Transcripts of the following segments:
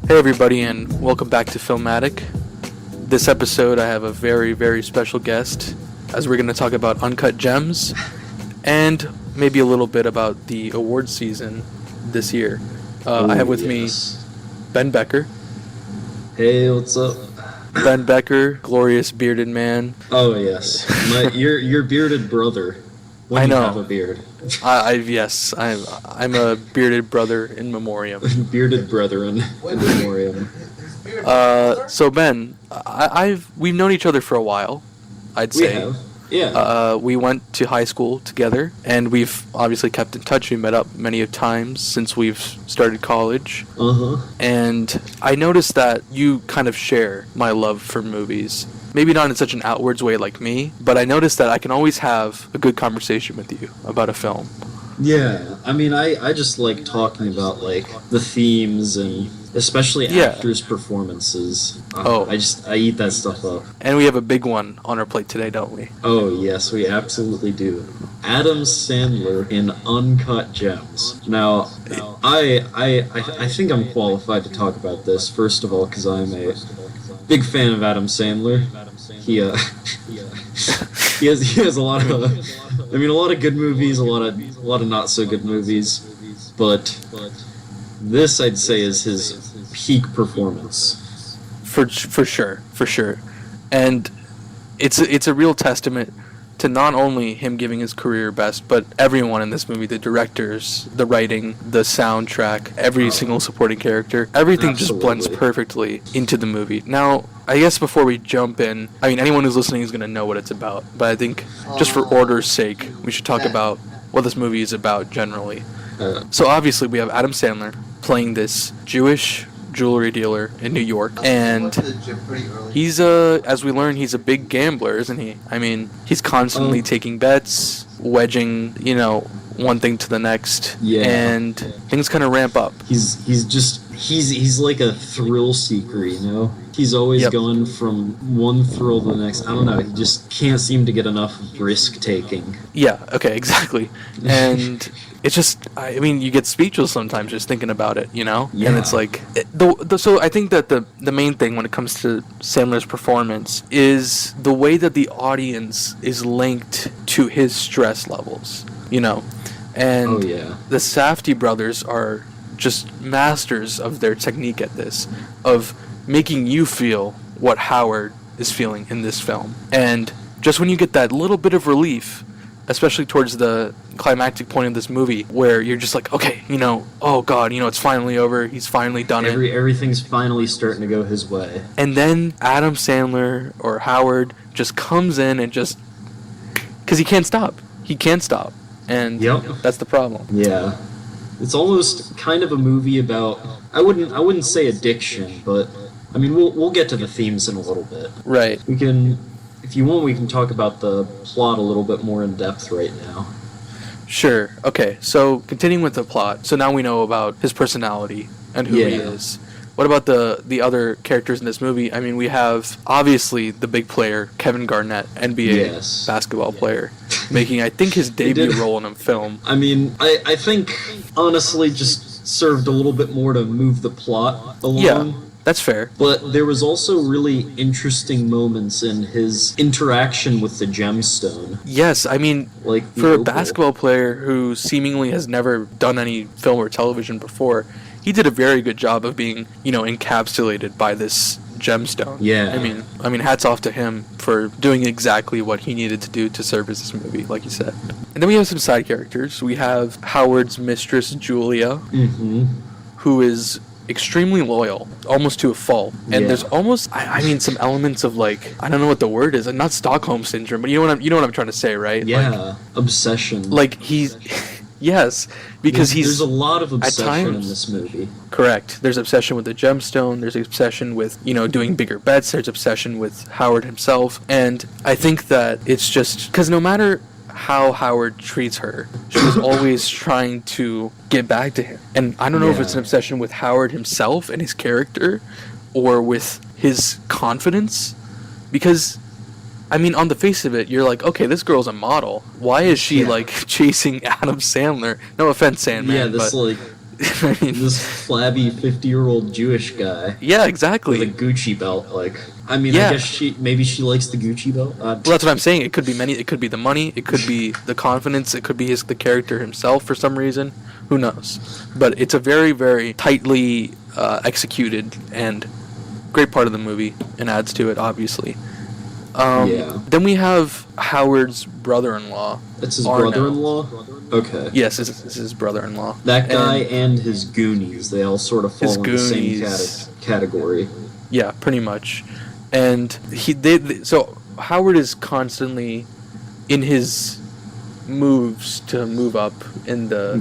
Hey everybody, and welcome back to Filmatic. This episode I have a very, very special guest, as we're going to talk about Uncut Gems, and maybe a little bit about the award season this year. I have with me Ben Becker. Hey, what's up? Ben Becker, glorious bearded man. Oh yes, your bearded brother. When I know. You have a beard. Yes, I'm a bearded brother in memoriam. Bearded brethren in memoriam. So Ben, we've known each other for a while, I'd say. We have. Yeah. We went to high school together, and we've obviously kept in touch. We met up many times since we've started college. And I noticed that you kind of share my love for movies. Maybe not in such an outwards way like me, but I noticed that I can always have a good conversation with you about a film. Yeah, I mean, I just like talking about, like, the themes and especially actors' performances. I eat that stuff up. And we have a big one on our plate today, don't we? Oh, yes, we absolutely do. Adam Sandler in Uncut Gems. Now, I think I'm qualified to talk about this, first of all, because I'm a big fan of Adam Sandler. He has a lot of good movies, a lot of not so good movies, but this I'd say is his peak performance. For sure, and it's a real testament to not only him giving his career best, but everyone in this movie, the directors, the writing, the soundtrack, every single supporting character, everything just blends perfectly into the movie. Now, I guess before we jump in, I mean, anyone who's listening is going to know what it's about, but I think just for order's sake, we should talk about what this movie is about generally. So obviously we have Adam Sandler playing this Jewish jewelry dealer in New York, and he's as we learn, he's a big gambler, isn't he? I mean, he's constantly taking bets, wedging, one thing to the next, and things kind of ramp up. He's like a thrill seeker, He's always going from one thrill to the next. I don't know, he just can't seem to get enough risk taking. Yeah, okay, exactly. And it's just, I mean, you get speechless sometimes just thinking about it, Yeah. And it's like, so I think that the main thing when it comes to Sandler's performance is the way that the audience is linked to his stress levels, And the Safdie brothers are just masters of their technique at this, of making you feel what Howard is feeling in this film. And just when you get that little bit of relief, especially towards the climactic point of this movie, where you're just like, okay, oh God, it's finally over, he's finally done it. Everything's finally starting to go his way. And then Adam Sandler, or Howard, just comes in and just, because he can't stop. And that's the problem. Yeah. It's almost kind of a movie about, I wouldn't say addiction, but I mean, we'll get to the themes in a little bit. Right. We can, if you want, we can talk about the plot a little bit more in depth right now. Sure. Okay, so continuing with the plot, so now we know about his personality and who he is. What about the other characters in this movie? I mean, we have, obviously, the big player, Kevin Garnett, NBA basketball player, making, I think, his debut role in a film. I mean, I think, honestly, just served a little bit more to move the plot along. Yeah, that's fair. But there was also really interesting moments in his interaction with the gemstone. Yes, I mean, like for a basketball player who seemingly has never done any film or television before, he did a very good job of being, encapsulated by this gemstone. Yeah. I mean, hats off to him for doing exactly what he needed to do to service this movie, like you said. And then we have some side characters. We have Howard's mistress, Julia, who is extremely loyal, almost to a fault. And there's almost, I mean, some elements of, like, I don't know what the word is, not Stockholm syndrome, but you know what I'm trying to say, right? Yeah, like, obsession. Like, he's... Yes, because there's a lot of obsession in this movie. Correct. There's obsession with the gemstone. There's obsession with, doing bigger bets. There's obsession with Howard himself. And I think that it's just... Because no matter how Howard treats her, she's always trying to get back to him. And I don't know if it's an obsession with Howard himself and his character, or with his confidence. Because... I mean, on the face of it, you're like, okay, this girl's a model. Why is she, like, chasing Adam Sandler? No offense, Sandman. Yeah, this, I mean, This flabby 50-year-old Jewish guy yeah, exactly. with a Gucci belt. Like, I mean, Yeah. I guess maybe she likes the Gucci belt. Well, that's what I'm saying. It could be many. It could be the money. It could be the confidence. It could be the character himself for some reason. Who knows? But it's a very, very tightly executed and great part of the movie, and adds to it, obviously. Yeah. Then we have Howard's brother-in-law. That's his Arno. brother-in-law? Okay. Yes, this is his brother-in-law. That guy and his Goonies, they all sort of fall His in the same Goonies. category. Yeah, pretty much. And so Howard is constantly in his moves to move up in the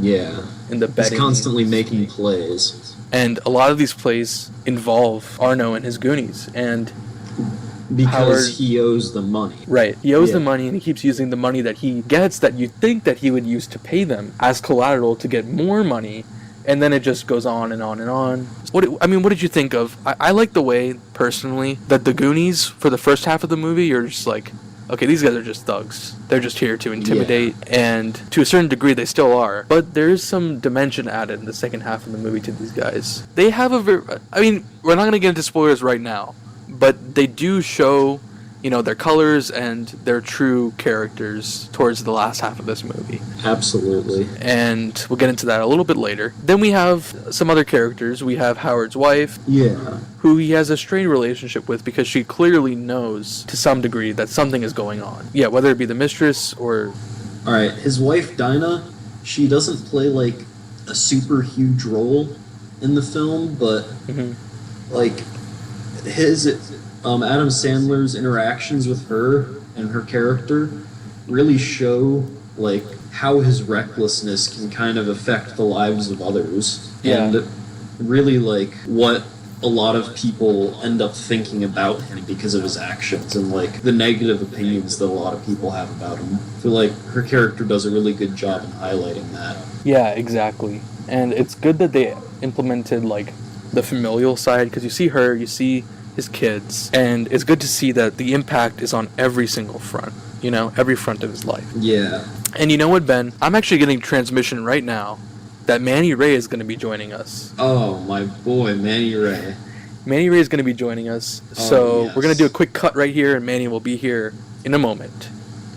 He's betting. constantly making plays. And a lot of these plays involve Arno and his Goonies. And Because Howard- he owes the money. right, he owes Yeah. the money, and he keeps using the money that he gets that you think that he would use to pay them as collateral to get more money. And then it just goes on and on and on. What did you think of? I like the way, personally, that the Goonies, for the first half of the movie, you're just like, okay, these guys are just thugs. They're just here to intimidate, and to a certain degree, they still are. But there is some dimension added in the second half of the movie to these guys. They have we're not going to get into spoilers right now, but they do show, their colors and their true characters towards the last half of this movie. Absolutely. And we'll get into that a little bit later. Then we have some other characters. We have Howard's wife, Yeah. who he has a strained relationship with because she clearly knows to some degree that something is going on. Yeah, whether it be the mistress or... Alright, his wife Dinah, she doesn't play, like, a super huge role in the film, but, like, Adam Sandler's interactions with her and her character really show, like, how his recklessness can kind of affect the lives of others. Yeah. And really, like, what a lot of people end up thinking about him because of his actions and, like, the negative opinions that a lot of people have about him. I feel like her character does a really good job in highlighting that. Yeah, exactly. And it's good that they implemented, like, the familial side, because you see her, you see his kids, and it's good to see that the impact is on every single front, every front of his life. Yeah. And you know what, Ben? I'm actually getting transmission right now that Manny Rea is going to be joining us. Oh, my boy, Manny Rea. Manny Rea is going to be joining us, so we're going to do a quick cut right here, and Manny will be here in a moment.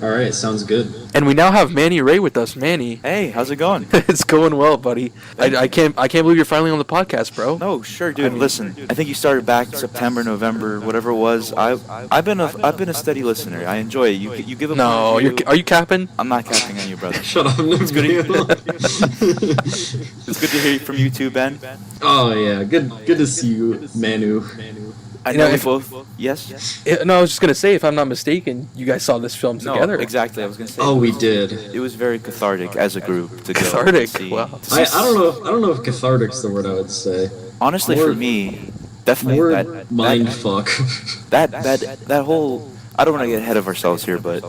Alright, sounds good. And we now have Manny Rea with us. Manny. Hey, how's it going? It's going well, buddy. I can't believe you're finally on the podcast, bro. No, sure, dude. Listen, I think you started back September, November, whatever it was. I've been a steady listener. I enjoy it. You give a No, are you capping? I'm not capping on you, brother. Shut up, It's good to hear from you too, Ben. Oh yeah, good to see you, Manu. I You know, know we if- both. Yes. No, I was just gonna say, if I'm not mistaken, you guys saw this film No, together. exactly. I was gonna say. Oh, we did. It was very cathartic as a group to go. Cathartic, See. wow. I don't know if cathartic's the word I would say. Honestly, More- for me, definitely More mind fuck. that whole. I don't want to get ahead of ourselves here, but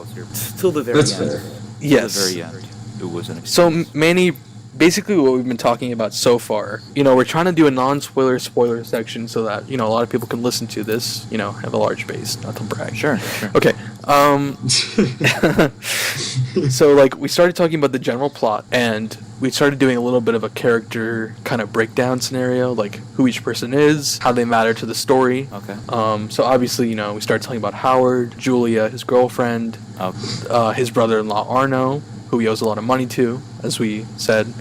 till the very That's end. fair. Yes. Till the very end, it was an. So, Manny, basically what we've been talking about so far, we're trying to do a non-spoiler section so that, a lot of people can listen to this, have a large base, not to brag. Sure. Okay. So, like, we started talking about the general plot, and we started doing a little bit of a character kind of breakdown scenario, like who each person is, how they matter to the story. Okay. So obviously, we started talking about Howard, Julia, his girlfriend, his brother-in-law Arno, who he owes a lot of money to, as we said.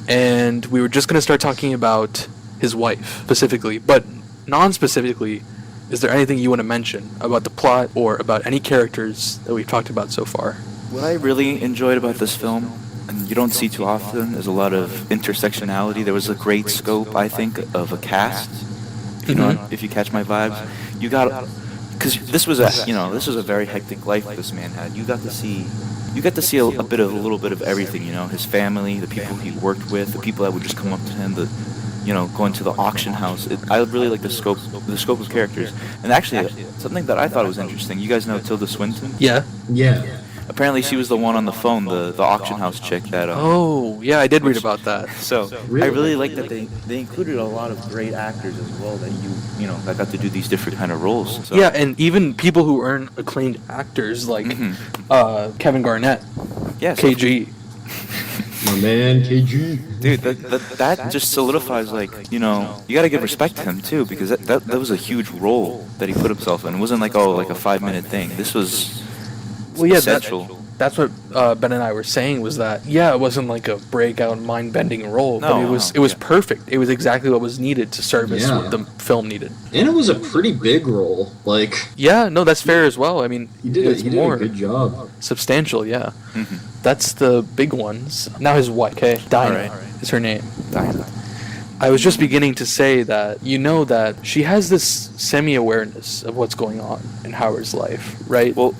And we were just going to start talking about his wife, specifically. But non-specifically, is there anything you want to mention about the plot or about any characters that we've talked about so far? What I really enjoyed about this film, and you don't see too often, is a lot of intersectionality. There was a great scope, I think, of a cast. If you catch my vibes, you got, because this was a very hectic life this man had. You got to see a little bit of everything. His family, the people he worked with, the people that would just come up to him, going to the auction house. I really like the scope of characters. And actually, something that I thought was interesting. You guys know Tilda Swinton? Yeah. Yeah. Apparently, she was the one on the phone, the auction house chick that. Oh, yeah, I did read about that. So I really like that they included a lot of great actors as well that that got to do these different kind of roles. So. Yeah, and even people who earn acclaimed actors like Kevin Garnett, Yes. KG. My man, KG. Dude, that just solidifies, like, you know, you gotta give respect to him too, because that was a huge role that he put himself in. It wasn't like, oh, like a 5-minute thing. This was essential. That's what Ben and I were saying, was that, yeah, it wasn't like a breakout mind-bending role, but it was perfect. It was exactly what was needed to service what the film needed. And it was a pretty big role. Like, yeah, no, that's fair as well. I mean, he did a good job. Substantial, yeah. Mm-hmm. That's the big ones. Now his wife, okay? Dinah is her name. Dinah. I was just beginning to say that, you know, that she has this semi-awareness of what's going on in Howard's life, right? Well,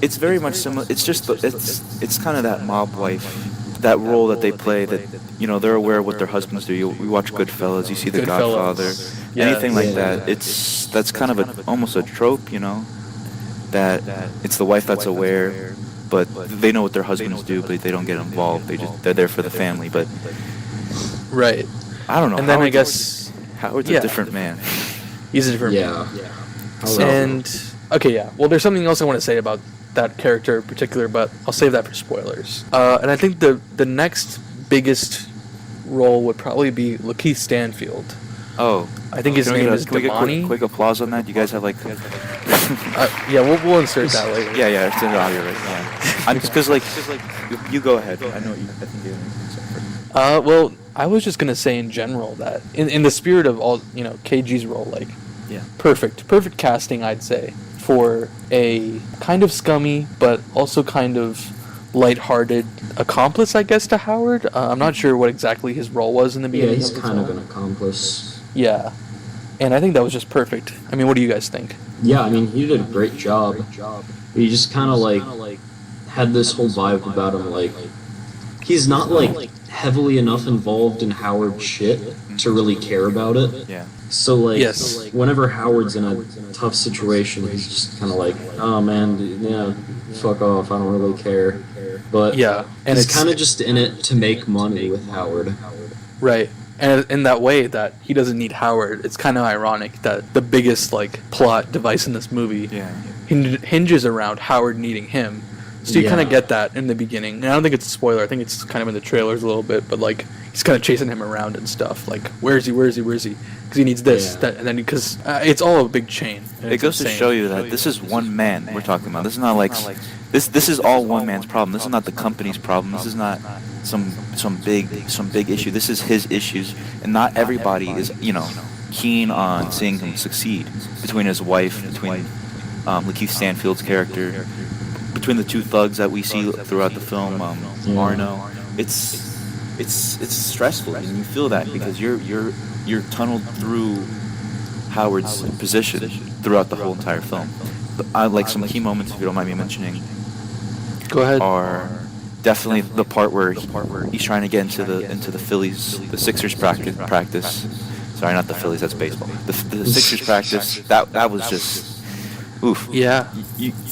it's very much similar. It's just it's kind of that mob wife, that role that they play. That, you know, they're aware of what their husbands do. We watch Goodfellas. You see The Godfather. Anything like that. That's kind of almost a trope. You know, that it's the wife that's aware, but they know what their husbands do, but they don't get involved. They're there for the family. But right. I don't know. And then I guess Howard's a different man. He's a different man. Yeah. And okay, yeah. Well, there's something else I want to say about that character in particular, but I'll save that for spoilers. And I think the next biggest role would probably be Lakeith Stanfield. Oh, I think his name is Can we get Damani. quick applause on that? You guys have like. Yeah, we'll insert that later. Yeah, it's in the audio right now. I'm just because like you go ahead. I know what you. I think you have well, I was just gonna say in general that in the spirit of all, you know, KG's role, like, perfect casting, I'd say, for a kind of scummy but also kind of lighthearted accomplice, I guess, to Howard. I'm not sure what exactly his role was in the beginning. Yeah, he's kind of an accomplice. Yeah, and I think that was just perfect. I mean, what do you guys think? Yeah, I mean, he did a great job. He just kind of like had this whole vibe about him, like he's not like heavily enough involved in Howard's shit to really care about it. Yeah. So like, whenever Howard's in a tough situation, he's just kind of like, oh man, yeah, fuck off, I don't really care. But yeah, and he's kind of just in it to make money with Howard. Right. And in that way that he doesn't need Howard, it's kind of ironic that the biggest like plot device in this movie hinges around Howard needing him. So you kind of get that in the beginning. And I don't think it's a spoiler. I think it's kind of in the trailers a little bit. But like, he's kind of chasing him around and stuff. Like, where is he? Because he needs this. That, and then because it's all a big chain. It goes to show you that this is one man we're talking about. This is not like this is all one man's problem. This is not the company's problem. This is not some big issue. This is his issues, and not everybody is, you know, keen on seeing him succeed. Between his wife, between Lakeith Stanfield's character, between the two thugs that we see throughout the film, Arno, it's stressful, and you feel that because you're tunneled through Howard's position throughout the whole entire film. I like some key moments, if you don't mind me mentioning. Go ahead. Are definitely the part where he's trying to get into the Phillies, the Sixers practice. Sorry, not the Phillies. That's baseball. The Sixers practice. That was just oof. Yeah.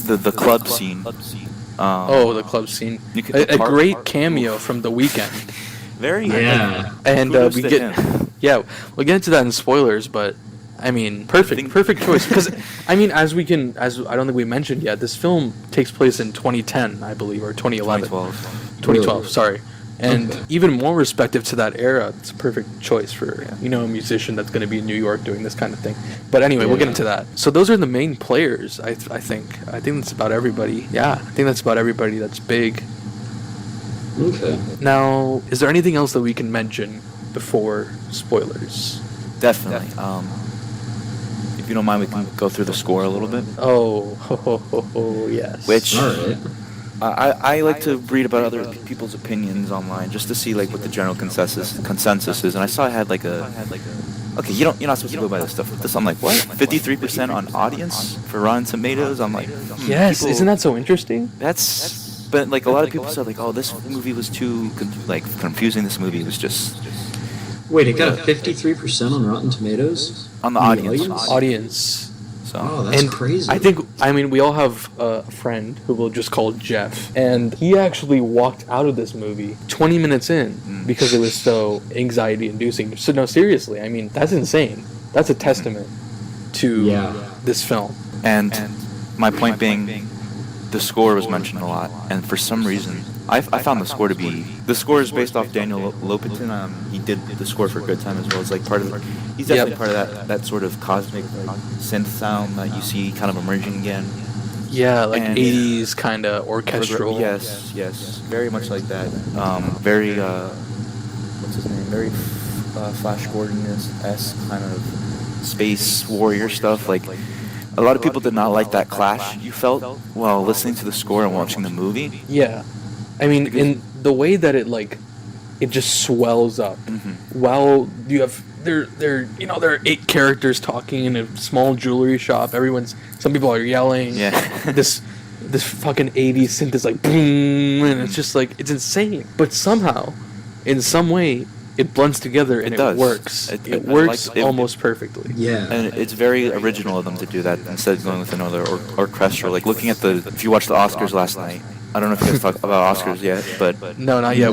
The club scene. The club scene. A great cameo from The Weeknd. Very. Yeah. And we get. Yeah, we'll get into that in spoilers, but I mean, perfect choice. Because I mean, as I don't think we mentioned yet, this film takes place in 2010, I believe, or 2011. 2012. Sorry. And even more respective to that era, it's a perfect choice for a musician that's going to be in New York doing this kind of thing. But anyway, we'll get into that. So those are the main players. I think that's about everybody. Yeah, I think that's about everybody that's big. Okay. Now, is there anything else that we can mention before spoilers? Definitely. If you don't mind, we can go through the score a little bit. Oh, yes. Which all right. I like to read about other people's opinions online just to see like what the general consensus is. And I saw I had like a okay, you're not supposed to go by this stuff. I'm like, what? 53% on audience for Rotten Tomatoes. I'm like, yes, isn't that so interesting? But like a lot of people said like, oh, this movie was too confusing. This movie was just. Wait, it got a 53% on Rotten Tomatoes? On the audience. So. Oh, that's crazy. I mean, we all have a friend who we'll just call Jeff, and he actually walked out of this movie 20 minutes in because it was so anxiety-inducing. So, no, seriously, I mean, that's insane. That's a testament to this film. And my point being, the score was mentioned a lot, and for some reason, I found the score is based off Daniel Lopatin. He did the score for Good Time as well. It's like part of he's definitely part of that sort of cosmic synth sound that you see kind of emerging again. Yeah, like And 80s kind of orchestral. Yes, very much like that. Very what's his name? Very Flash Gordon-esque kind of space warrior stuff. Like a lot of people did not like that clash you felt while listening to the score and watching the movie. Yeah. I mean, in the way that it just swells up. While you have there are 8 characters talking in a small jewelry shop. Some people are yelling. Yeah. this fucking 80s synth is like boom, and it's just like, it's insane. But somehow, in some way, it blends together and it works. It works almost perfectly. Yeah. And it's very original of them to do that instead of going with another orchestral. Like looking at if you watched the Oscars last night, I don't know if you guys talked about Oscars yet, but No, not yet.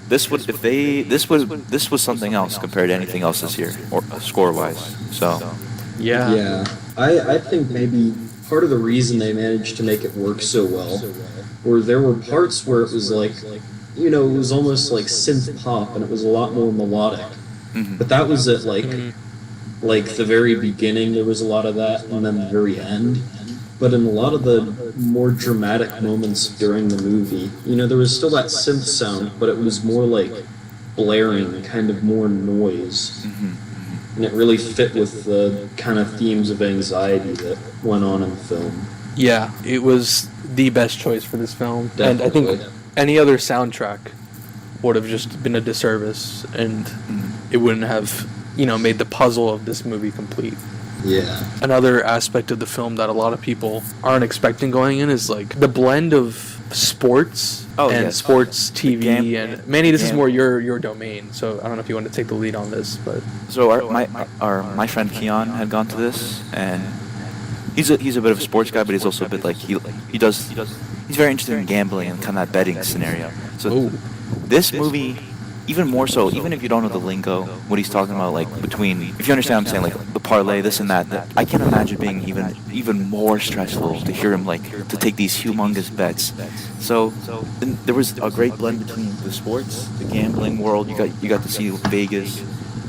this was something else compared to anything else this year, or score wise. So Yeah. Yeah. I think maybe part of the reason they managed to make it work so well were there were parts where it was like, it was almost like synth pop, and it was a lot more melodic. But that was at like the very beginning, there was a lot of that, and then the very end. But in a lot of the more dramatic moments during the movie, there was still that synth sound, but it was more like blaring, kind of more noise. And it really fit with the kind of themes of anxiety that went on in the film. Yeah, it was the best choice for this film. Definitely. And I think any other soundtrack would have just been a disservice, and it wouldn't have, made the puzzle of this movie complete. Yeah. Another aspect of the film that a lot of people aren't expecting going in is like the blend of sports sports TV. And Manny, this is more your domain, so I don't know if you want to take the lead on this, but so my friend Keon had gone to this, and he's a bit of a sports guy, but he's also a bit like he's very interested in gambling and kind of that betting scenario. So this movie, even more so, even if you don't know the lingo, what he's talking about, like if you understand what I'm saying, like the parlay, this and that, I can imagine being even more stressful to hear him to take these humongous bets. So there was a great blend between the sports, the gambling world. You got to see Vegas.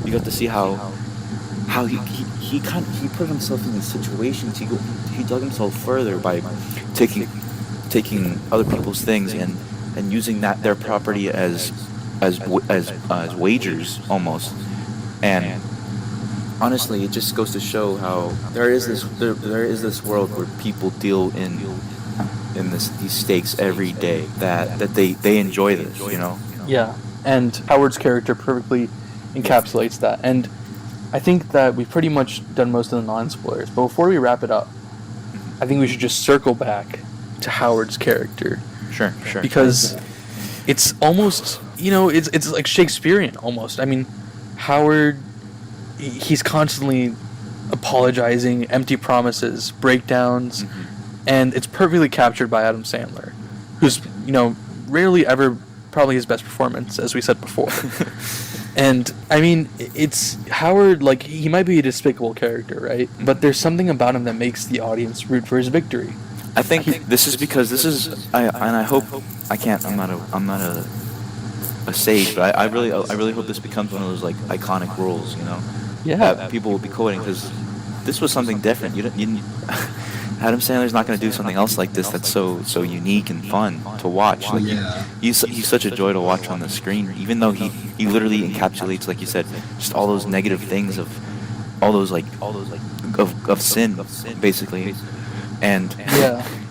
You got to see how he put himself in these situations. He dug himself further by taking other people's things and using their property as wagers almost. And honestly, it just goes to show how there is this world where people deal in these stakes every day, that they enjoy this, Yeah, and Howard's character perfectly encapsulates that. And I think that we've pretty much done most of the non-spoilers, but before we wrap it up, I think we should just circle back to Howard's character. Sure. Because it's almost, it's like Shakespearean almost. I mean, Howard, he's constantly apologizing, empty promises, breakdowns, and it's perfectly captured by Adam Sandler, who's, rarely ever probably his best performance, as we said before. And, I mean, it's Howard, like, he might be a despicable character, right? But there's something about him that makes the audience root for his victory. I think this is because I hope I'm not a sage, but I really hope this becomes one of those like iconic roles, Yeah. that people will be quoting, because this was something different. Adam Sandler's not going to do something else like this that's so unique and fun to watch. Like, he's such a joy to watch on the screen, even though he literally encapsulates, like you said, just all those negative things of sin, basically. And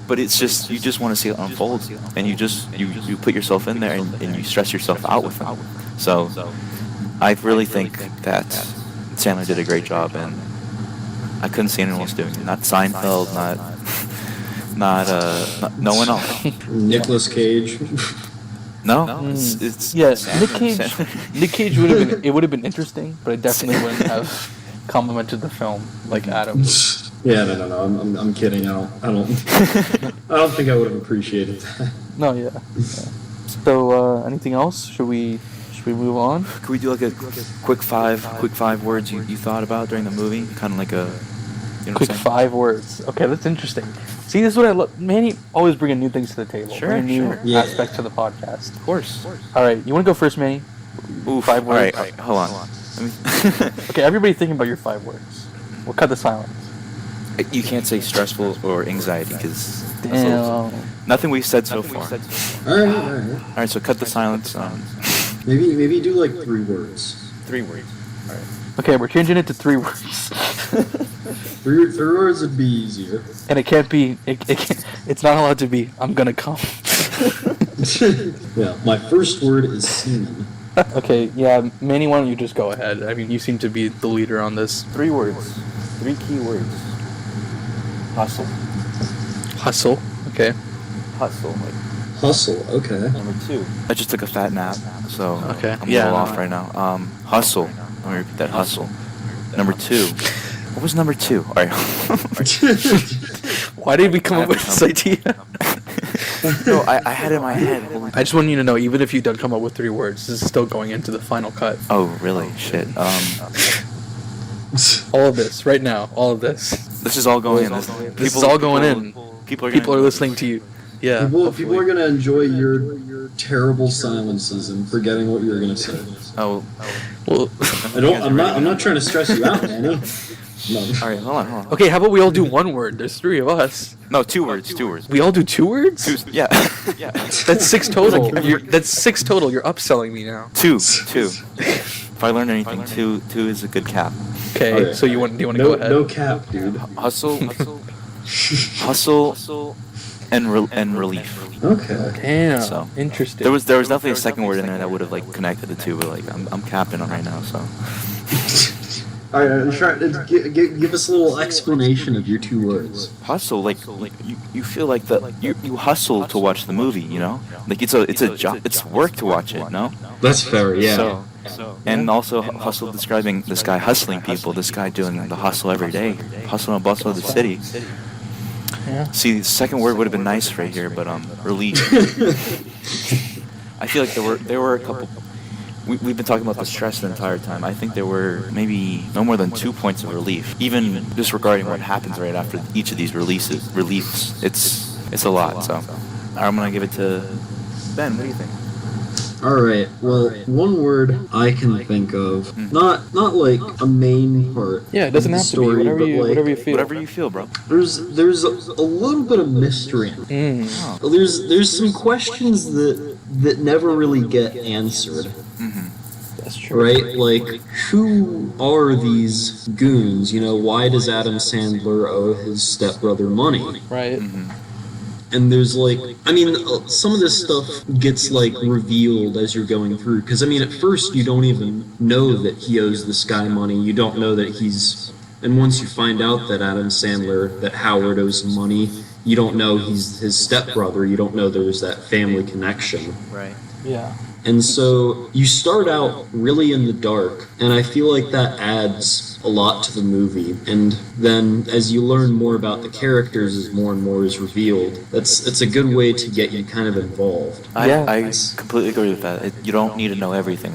but it's just, you just want to see it unfold, and you put yourself in there and you stress yourself out with them. So I really think that Sandler did a great job, and I couldn't see anyone else doing it. Not Seinfeld, not no one else. Nicolas Cage. No, it's Nick Cage would have been interesting, but it definitely wouldn't have complimented the film like Adam. Yeah, no. I'm kidding. I don't think I would have appreciated that. No, yeah. So, anything else? Should we move on? Could we do like a quick five words you thought about during the movie? Kind of like You know Quick what I'm 5 words. Okay, that's interesting. See, this is what I love. Manny always bringing new things to the table. Sure, bringing new sure. Yeah. aspect to the podcast. saying? Of course. All right, you want to go first, Manny? Ooh, 5 words. All right, hold on. Let me. Okay, everybody thinking about your 5 words. We'll cut the silence. You can't say stressful or anxiety because Damn. nothing we've said so far. All right. All right, so cut the silence. Maybe do like 3 words. 3 words. Okay, we're changing it to 3 words. 3 words would be easier. And it can't be. It's not allowed to be. I'm gonna come. Yeah, my first word is semen. Okay, yeah, Manny, why don't you just go ahead? I mean, you seem to be the leader on this. 3 words. 3 key words. Hustle. Hustle. Okay. Hustle. Like Hustle, okay. number 2. I just took a fat nap, so Okay, I'm yeah. a little off right now. Hustle. Let me repeat that. Hustle. Number 2. What was number 2? All right. Why did we come up with this idea? No, I had it in my head. Holy- I just want you to know, even if you don't come up with 3 words, this is still going into the final cut. Oh, really? Shit. All of this, right now, all of this. This is all going in. This is all going in. People People are listening to you. Yeah. People are gonna enjoy your terrible silences and forgetting what you were gonna say. Oh, Well, I'm not trying to stress you out, Manny. No. all right. Hold on. okay, how about we all do 1 word? There's 3 of us. No, 2 words. 2 words. We all do 2 words? Yeah. Yeah. That's 6 total. That's 6 total. You're upselling me now. 2. If I learn anything, 2 is a good cap. Okay, Okay. so do you want to go ahead? No cap, dude. Hustle, and relief. Okay. Damn. So, Interesting. There was definitely a second word in there that would have like connected the 2, but like I'm capping them right now. So All right, give us a little explanation of your 2 words. hustle, like you feel like you hustle to watch the movie, you know, like it's a job, it's work to watch it, no? That's fair, yeah. So, and also hustle describing this guy hustling people, this guy doing the hustle every day, hustle and bustle of the city. Yeah. See, the second word would have been nice right here, but relief. I feel like there were a couple. We've been talking about the stress the entire time. I think there were maybe no more than 2 points of relief, even disregarding what happens right after each of these reliefs. It's a lot. So I'm gonna give it to Ben. What do you think? All right. Well, 1 word I can think of, not like a main part. Yeah, it doesn't of the have to be. story, Whatever but, you, like, whatever you feel. Whatever you feel, bro. There's a little bit of mystery. There's some questions that never really get answered. That's true. Right? Like, who are these goons? You know, why does Adam Sandler owe his stepbrother money? Right. And there's like, I mean, some of this stuff gets like revealed as you're going through. Because I mean, at first you don't even know that he owes this guy money. You don't know that he's, and once you find out that that Howard owes him money, you don't know he's his stepbrother. You don't know there's that family connection. Right. Yeah. And so you start out really in the dark, and I feel like that adds a lot to the movie. And then as you learn more about the characters, as more and more is revealed, it's a good way to get you kind of involved. Yeah. I completely agree with that. You don't need to know everything.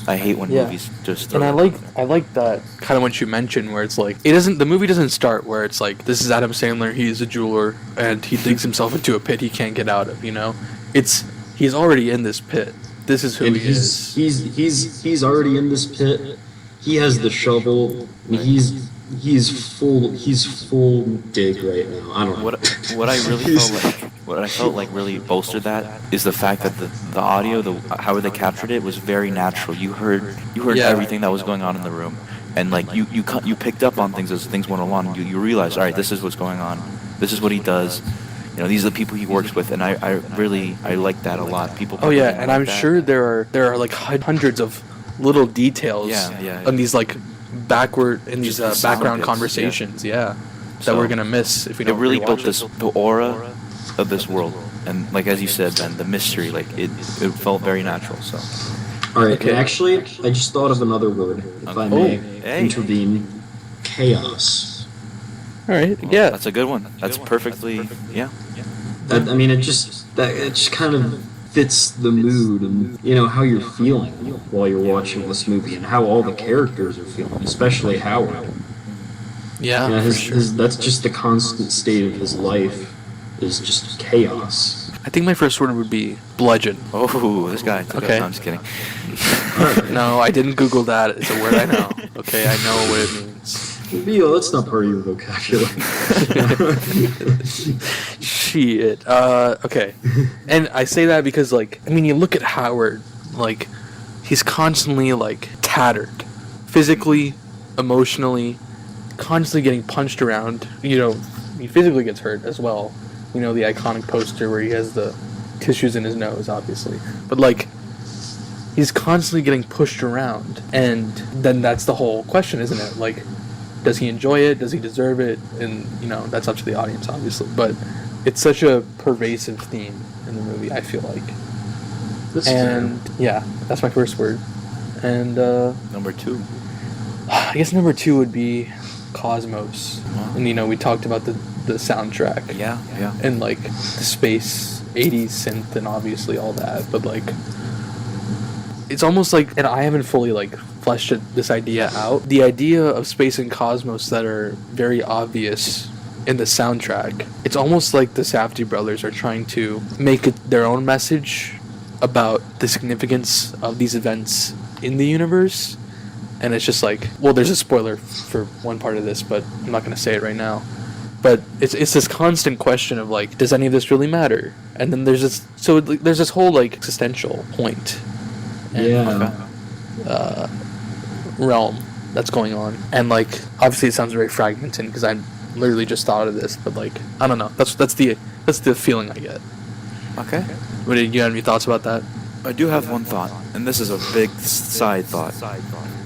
I hate when Yeah. movies just. And I like that kind of what you mentioned, where it's like the movie doesn't start where it's like, this is Adam Sandler, he's a jeweler, and he digs himself into a pit he can't get out of. You know, he's already in this pit. This is who And he is. he's already in this pit. He has the shovel. And he's full dig right now. I don't know. What I felt like really bolstered that is the fact that the audio, how they captured it was very natural. You heard Yeah. everything that was going on in the room, and like you picked up on things as things went along. You realized, all right, this is what's going on. This is what he does. You know, these are the people he works with, and I really like that a lot. People. Oh yeah, probably and like I'm that. sure there are like hundreds of little details Yeah. on these like background sound bits, conversations, that So, we're gonna miss if we It don't really rewatch built the aura of this world, and like as you said, Ben, the mystery, like it felt very natural. So. All right. Okay. And actually, I just thought of another word, if I may intervene. Chaos. All right, Well, yeah. That's a good one. That's perfectly. Yeah. I mean, it just kind of fits the mood and how you're feeling while you're watching this movie and how all the characters are feeling, especially Howard. Yeah, Yeah, for sure. that's just the constant state of his life, is just chaos. I think my first word would be bludgeon. Oh, this guy. Okay. No, I'm just kidding. No, I didn't Google that. It's a word I know. Okay, I know what it means. Leo, that's not part of your vocabulary. Shit. Okay. And I say that because, like, I mean, you look at Howard, like, he's constantly, like, tattered. Physically, emotionally, constantly getting punched around. You know, he physically gets hurt as well. You know, the iconic poster where he has the tissues in his nose, obviously. But, like, he's constantly getting pushed around. And then that's the whole question, isn't it? Like, does he enjoy it? Does he deserve it? And, you know, that's up to the audience, obviously. But it's such a pervasive theme in the movie, I feel like. And, yeah, that's my first word. And, Number 2. I guess number 2 would be Cosmos. Wow. And, you know, we talked about the soundtrack. Yeah. And, like, the space, 80s synth, and obviously all that. But, like, it's almost like, and I haven't fully, like, fleshed this idea out. The idea of space and cosmos that are very obvious in the soundtrack, it's almost like the Safdie brothers are trying to make it their own message about the significance of these events in the universe. And it's just like, well, there's a spoiler for one part of this, but I'm not going to say it right now. But it's this constant question of, like, does any of this really matter? And then there's this whole, like, existential point. And, realm that's going on. And, like, obviously it sounds very fragmented because I literally just thought of this, but, like, I don't know. That's the feeling I get. Okay. What, do you have any thoughts about that? I do have one thought, and this is a big side thought.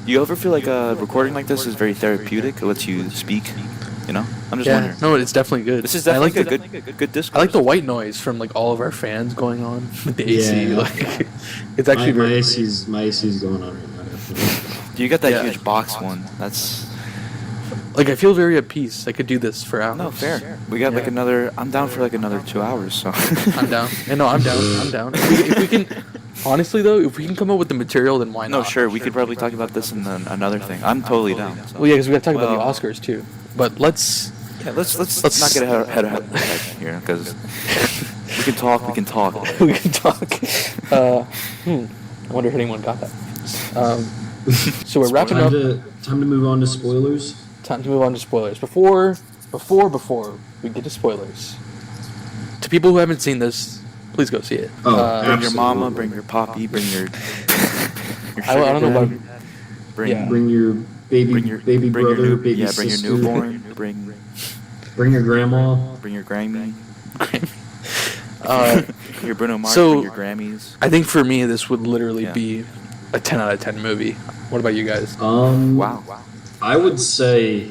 Do you ever feel like a recording like this is very therapeutic? It lets you speak, you know? I'm just wondering. No, it's definitely good. This is definitely a good discourse. I like the white noise from, like, all of our fans going on with the AC. Yeah. Like, it's actually my very AC's going on right now. You got that Yeah. huge box one. That's... like, I feel very at peace. I could do this for hours. No, fair. We got, like, another... I'm down for, like, another 2 hours, so... I'm down. No, I'm down. If we can... Honestly, though, if we can come up with the material, then why not? No, sure. We could probably talk about this in another thing. I'm totally down. So. Well, yeah, because we got to talk about the Oscars, too. But let's Let's not get ahead here, because we can talk. we can talk. I wonder if anyone got that. So we're wrapping up. Time to move on to spoilers. Time to move on to spoilers. Before we get to spoilers, to people who haven't seen this, please go see it. Bring your mama, bring your poppy, bring your. I don't know about. Bring your baby brother, baby sister. Bring your newborn. Bring your grandma. Bring your Grammy. Your Bruno Mars. So, bring your Grammys. I think for me, this would literally be a 10 out of 10 movie. What about you guys? Wow. I would say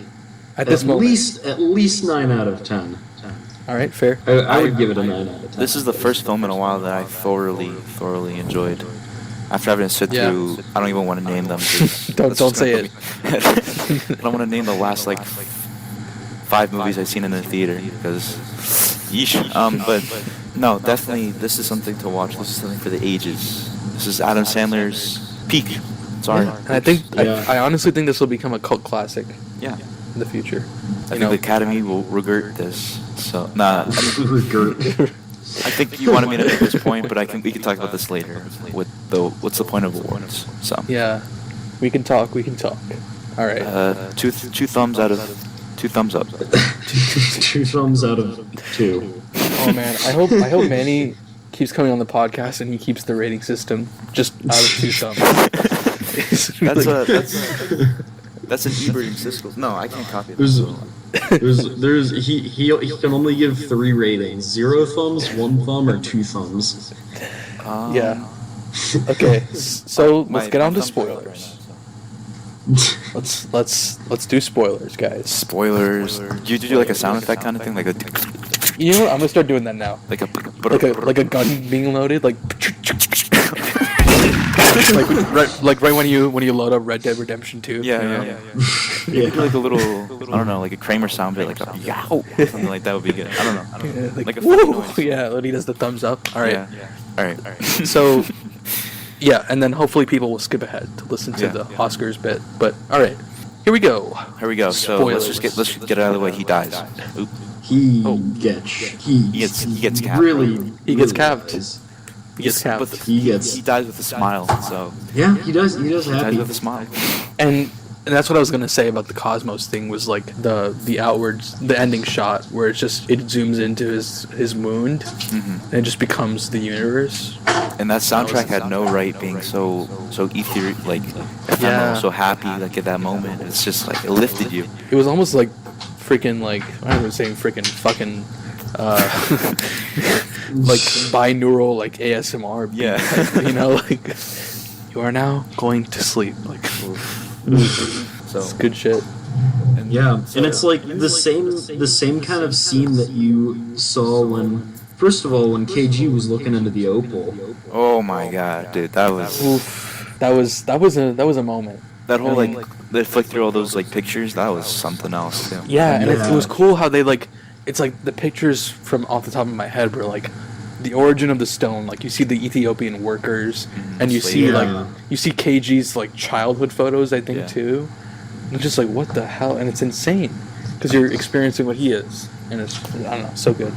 At least 9 out of 10. All right, fair. I would give it a 9 out of 10. This is the first film in a while that I thoroughly enjoyed. After having to sit through, I don't even want to name them. Don't say it. I don't want to name the last, like, 5 movies I've seen in the theater, because, yeesh. But, no, definitely, this is something to watch. This is something for the ages. This is Adam Sandler's peak. Sorry. Yeah. And I honestly think this will become a cult classic. Yeah. In the future. I think the Academy will regret this. So, Regret. I think you wanted me to make this point, but we can talk about this later. What's the point of awards? So. Yeah. We can talk. All right. Two thumbs out of 2 thumbs up. 2 thumbs out of 2. Oh man, I hope Manny keeps coming on the podcast and he keeps the rating system just out of 2 thumbs. That's an Ebert and Siskel. No, I can't copy that. He can only give 3 ratings: 0 thumbs, 1 thumb, or 2 thumbs. Yeah. Okay, so let's get on to spoilers. Let's do spoilers, guys. Spoilers. You do like a sound effect kind of thing, like a. You know what? I'm gonna start doing that now. Like a gun being loaded, like. like right when you load up Red Dead Redemption 2. Yeah. You do like a little, I don't know, like a Kramer sound bit, like a yow, something like that would be good. I don't know. Yeah, like a woo! noise. Yeah, when he does the thumbs up. All right. Yeah. All right. So, yeah, and then hopefully people will skip ahead to listen to the Oscars bit. But all right, Here we go. Here we go. So let's get it out of the way. He dies. Oop. He Oh. gets capped. really He gets really capped. dies. He gets capped. But He dies with a smile. So Yeah, he does dies happy. with a smile. And that's what I was gonna say about the Cosmos thing was like the ending shot where it zooms into his wound and it just becomes the universe. And that soundtrack had no right being so ethereal, like ephemeral, so happy, like at that moment. It's just like it lifted you. It was almost like freaking like I don't know saying freaking fucking like binaural like ASMR. Yeah. You know, like you are now going to sleep. Like So it's good shit. Yeah, and it's like the same kind of scene that you saw when KG was looking into the opal. Oh my god, dude, that was Oof. That was a moment. that whole like they flicked through all those like pictures. That was something else too. Yeah, and it was cool how they like. It's like the pictures from off the top of my head were like the origin of the stone. Like you see the Ethiopian workers, and you see KG's like childhood photos. I think too. And it's just like what the hell, and it's insane because you're experiencing what he is, and it's I don't know, so good.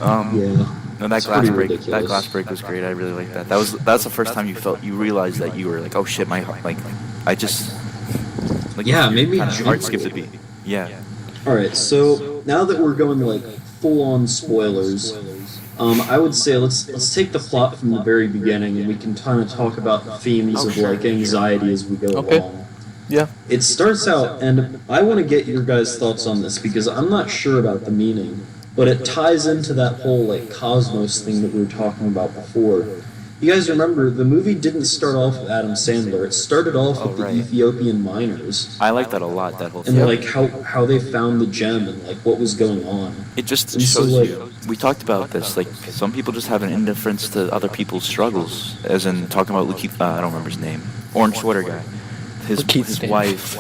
No, that It's glass pretty break. ridiculous. That glass break was great. I really liked that. That's the first time you realized that you were like, oh shit, my heart, like I just like made me kind of jump heart a skipped a little. beat. Yeah. All right, so now that we're going like full-on spoilers, I would say let's take the plot from the very beginning, and we can kind of talk about the themes of like anxiety as we go along. Yeah. It starts out, and I want to get your guys' thoughts on this because I'm not sure about the meaning, but it ties into that whole like cosmos thing that we were talking about before. You guys remember the movie didn't start off with Adam Sandler. It started off with the Ethiopian miners. I like that a lot. That whole And thing. like how they found the gem and like what was going on. It just And so, shows like- you. We talked about this. Like some people just have an indifference to other people's struggles, as in talking about Lakeith. I don't remember his name. Orange sweater guy. His Lakeith's name. wife.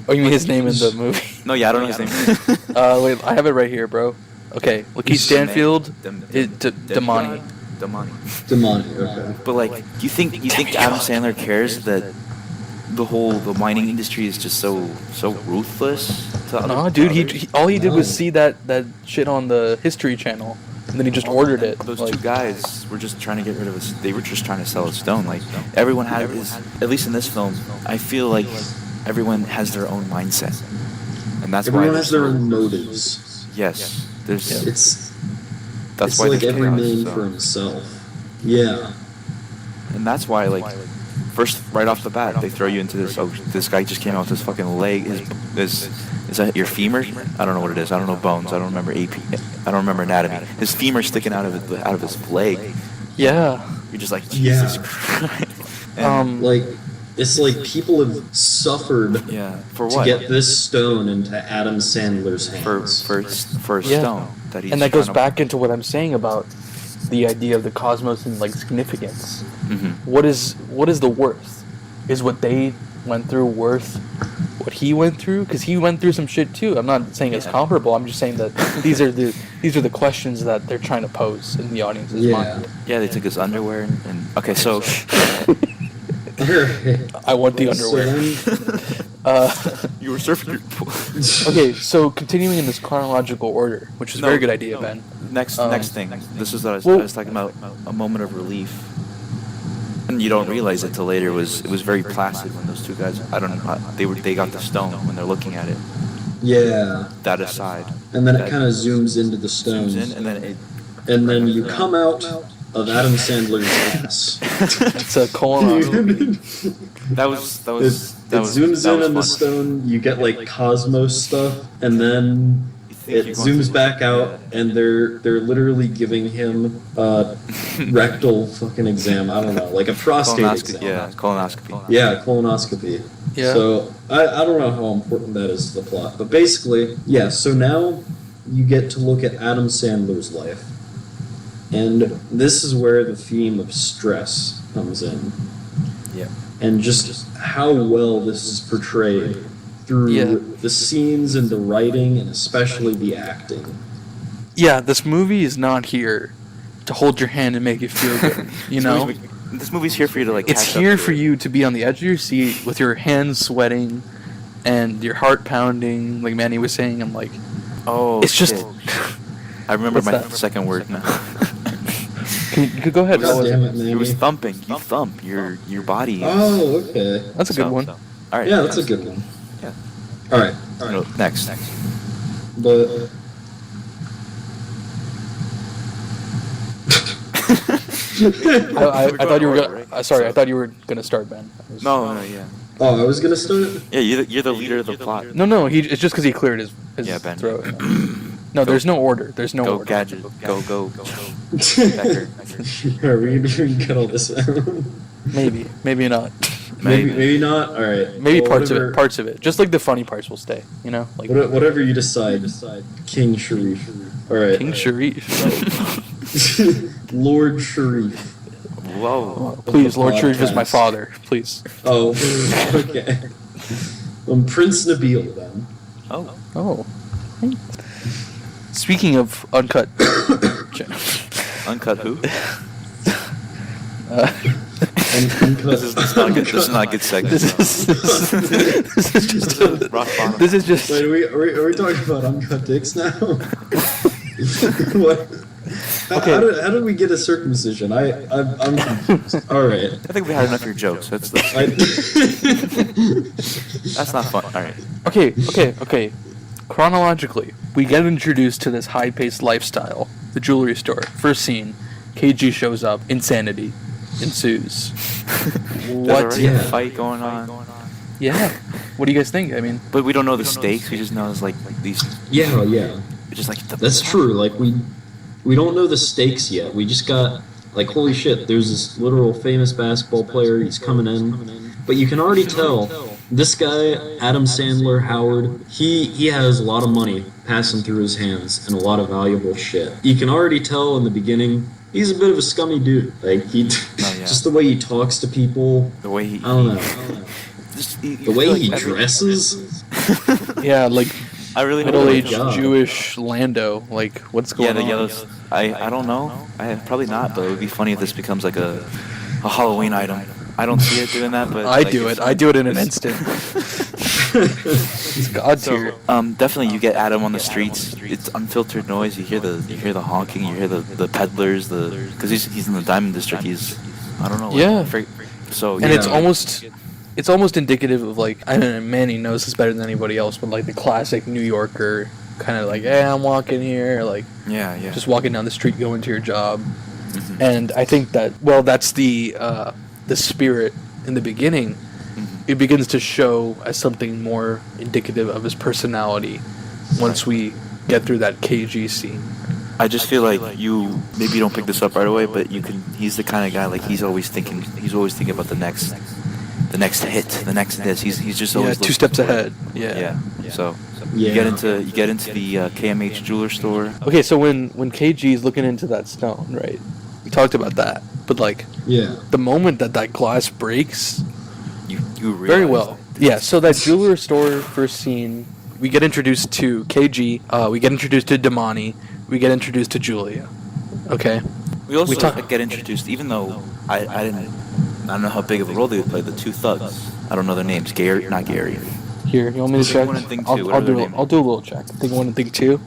Oh, you mean his name in the movie? No, yeah, I don't know his name. Wait, I have it right here, bro. Okay, Lakeith Stanfield, Damani. Demonic, okay. But like, do you think Adam Sandler cares that the mining industry is just so ruthless? To No, other, dude, to others? he all he did was see that shit on the History Channel, and then he just ordered it. Those like, two guys were just trying to get rid of us. They were just trying to sell a stone. Like everyone had his. At least in this film, I feel like everyone has their own mindset, and that's Everyone why has their own motives. Yes, there's. It's That's why like there's every chaos, man so. for himself. Yeah. And that's why, like, first right off the bat, they throw you into this. Oh, this guy just came out with his fucking leg. Is that your femur? I don't know what it is. I don't know bones. I don't remember AP. I don't remember anatomy. His femur sticking out of his leg. yeah. You're just like Jesus Yeah. Christ. And, Like, it's like people have suffered yeah. For to what? get this stone into Adam Sandler's for hands. for a Yeah. stone that he's And that goes trying to- back into what I'm saying about the idea of the cosmos and like significance. Mhm. What is the worth? Is what they went through worth what he went through? Because he went through some shit too. I'm not saying it's comparable. I'm just saying that these are the questions that they're trying to pose in the audience's mind. Yeah, they took his underwear and okay, so I want the underwear. you were surfing your pool. Okay, so continuing in this chronological order, which is a very good idea, Ben. Next thing. This is what I Well- was talking about. A moment of relief, and you don't realize it till later. It was very placid when those two guys. I don't know. They got the stone when they're looking at it. Yeah. That aside. And then it kind of zooms into the stones. Zooms in, and then it. And then you come out of Adam Sandler's ass. It's a colonoscopy. That was. It That was, zooms that in was on the fun. stone, you get like cosmos stuff, and then it zooms back out, and they're literally giving him a rectal fucking exam. I don't know, like a prostate exam. Yeah, colonoscopy. Yeah, colonoscopy. Yeah. So I don't know how important that is to the plot, but basically, yeah. So now you get to look at Adam Sandler's life, and this is where the theme of stress comes in. Yeah. And just how well this is portrayed through the scenes and the writing and especially the acting. Yeah, this movie is not here to hold your hand and make you feel good. You know, This movie's here for you to like. It's catch up here to for it. you to be on the edge of your seat with your hands sweating and your heart pounding, like Manny was saying. I'm like, Oh, it's just. shit. I remember What's my that? second word now. You could go ahead. God What was damn it? it, It was Manny. thumping. You thump. Your body. Oh, okay. That's a good one. All right. Yeah, that's a good one. Yeah. All right. No, next. But I thought you were gonna. Sorry, I thought you were gonna start, Ben. No, yeah. oh, I was gonna start. Yeah, you're the leader of the plot. No. It's just because he cleared his Yeah, Ben. throat. No, there's no order. There's no Go order. gadget. Go. Becker. Are we gonna cut all this out? Maybe not. Maybe not. All right. Maybe Well, parts whatever- of it. Parts of it. Just like the funny parts will stay. You know, like Whatever you decide. King Sharif. All right. King Sharif. Lord Sharif. Whoa. Please, Lord Sharif is my Podcast. father. Please. Oh, okay. Prince Nabil then. Oh. Oh. Speaking of uncut. Uncut who? Uncut. This is not good. This is not a good segment. This is just. Rock bottom. This is just. Wait, are we talking about uncut dicks now? What? Okay. How did we get a circumcision? I'm confused. All right. I think we had enough of your jokes. That's not fun. All right. Okay. Chronologically, we get introduced to this high-paced lifestyle, the jewelry store. First scene, KG shows up, insanity ensues. There's What? already a Yeah. fight going on. Yeah. What do you guys think? I mean, But we don't know the stakes. We just know it's like these. Yeah. It's just like the. That's true. Like we don't know the stakes yet. We just got like holy shit. There's this literal famous basketball player. He's coming in, but you can already tell this guy Adam Sandler Howard. He has a lot of money passing through his hands and a lot of valuable shit. You can already tell in the beginning. He's a bit of a scummy dude. Like yeah. just the way he talks to people. The way he. I don't know. The way he dresses. dresses. yeah, like I really hope middle-aged God. Jewish Lando. Like, what's going Yeah, the on? yellows. I don't know. Probably not, but it would be funny if this becomes like a Halloween item. I don't see it doing that, but I like, do it's- it. I do it in an instant. It's God tier. Definitely you get Adam on the streets. It's unfiltered noise. You hear the honking. You hear the peddlers. Because he's in the diamond district. I don't know. Yeah. So And yeah. it's almost indicative of like, I don't know, Manny knows this better than anybody else, but like the classic New Yorker kind of like, hey, I'm walking here, like yeah. just walking down the street going to your job. Mhm. And I think that, well, that's the spirit in the beginning. Mhm. It begins to show as something more indicative of his personality once we get through that KG scene. I just feel like maybe you don't pick this up right away, but he's the kind of guy like he's always thinking about the next hit, the next this. He's just Yeah, always 2 looking steps for it. ahead. Yeah. So Yeah. you get into the KMH jeweler store. Okay, so when KG is looking into that stone, right? We talked about that, but like Yeah. the moment that glass breaks, You very realize well. that Yeah, so that jeweler store first scene, we get introduced to KG, we get introduced to Damani, we get introduced to Julia. Okay? We also talk- get introduced, even though I don't know how big of a role they would play. The two thugs. I don't know their names. Not Gary. Here, you want me to Thing check? one and thing two, what I'll are their do names? I'll do a little check. Thing 1 and thing 2.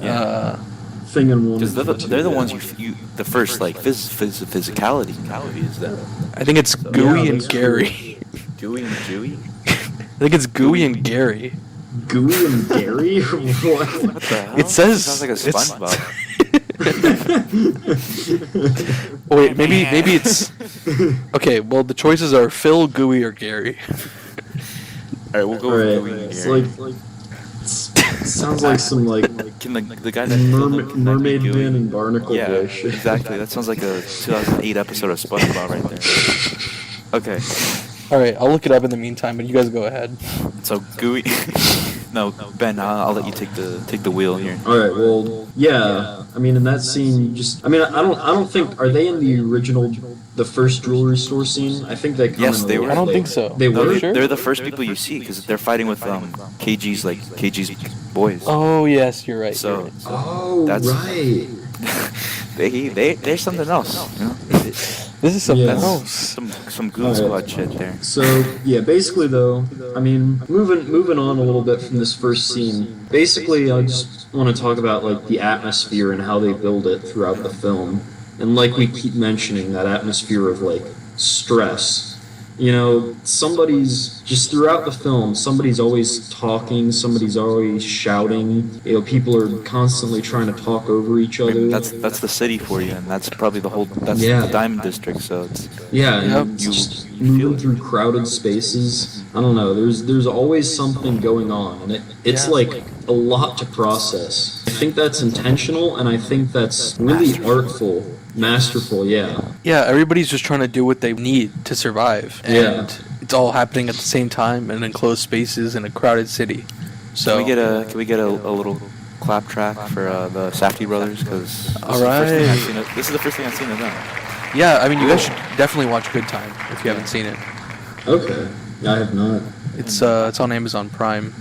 Yeah. Thing and one. Because they're the ones you the first like physicality is that I think it's Gooey and that's Gary. Dewey and Jewy. I think it's Gooey and Gary. Gooey and Gary? What? What the hell? It says sounds like a it's- SpongeBob. Oh, wait, maybe it's okay. Well, the choices are Phil, Gooey, or Gary. All right, we'll go with Dewey and It's Gary. like sounds like some like Can the guy that Mermaid Man and Barnacle Yeah, Boy shit. exactly. That sounds like a 2008 episode of SpongeBob right there. Okay, All right, I'll look it up in the meantime, but you guys go ahead. so Gooey. No, Ben, I'll let you take the wheel here. All right. Well, yeah. I mean, in that scene, you just. I mean, I don't think. Are they in the original, the first jewelry store scene? I think they. Come Yes, in a they little were. I don't late. think so. They No, were. Sure? they're the first people you see because they're fighting with KG's boys. Oh yes, you're right. So- you're right. Oh, That's- right. They're something else. You know? This is something Yes. else. Some Goon Alright. Squad shit there. So yeah, basically though, I mean, moving on a little bit from this first scene. Basically, I just want to talk about like the atmosphere and how they build it throughout the film, and like we keep mentioning that atmosphere of like stress. You know, somebody's just throughout the film, somebody's always talking, somebody's always shouting. You know, people are constantly trying to talk over each I other. mean, that's the city for you, and that's probably that's Yeah. the Diamond District. So it's Yeah, Yep. and just moving through crowded spaces. I don't know. There's always something going on, and it's Yeah. like a lot to process. I think that's intentional, and I think that's really artful, masterful. Yeah. Yeah, everybody's just trying to do what they need to survive, and Yeah. it's all happening at the same time in enclosed spaces in a crowded city. So can we get a little clap track for the Safdie brothers? Because Alright. this is the first thing I've seen of them. yeah, I mean, you guys should definitely watch Good Time if you haven't seen it. Okay. I have not. It's on Amazon Prime.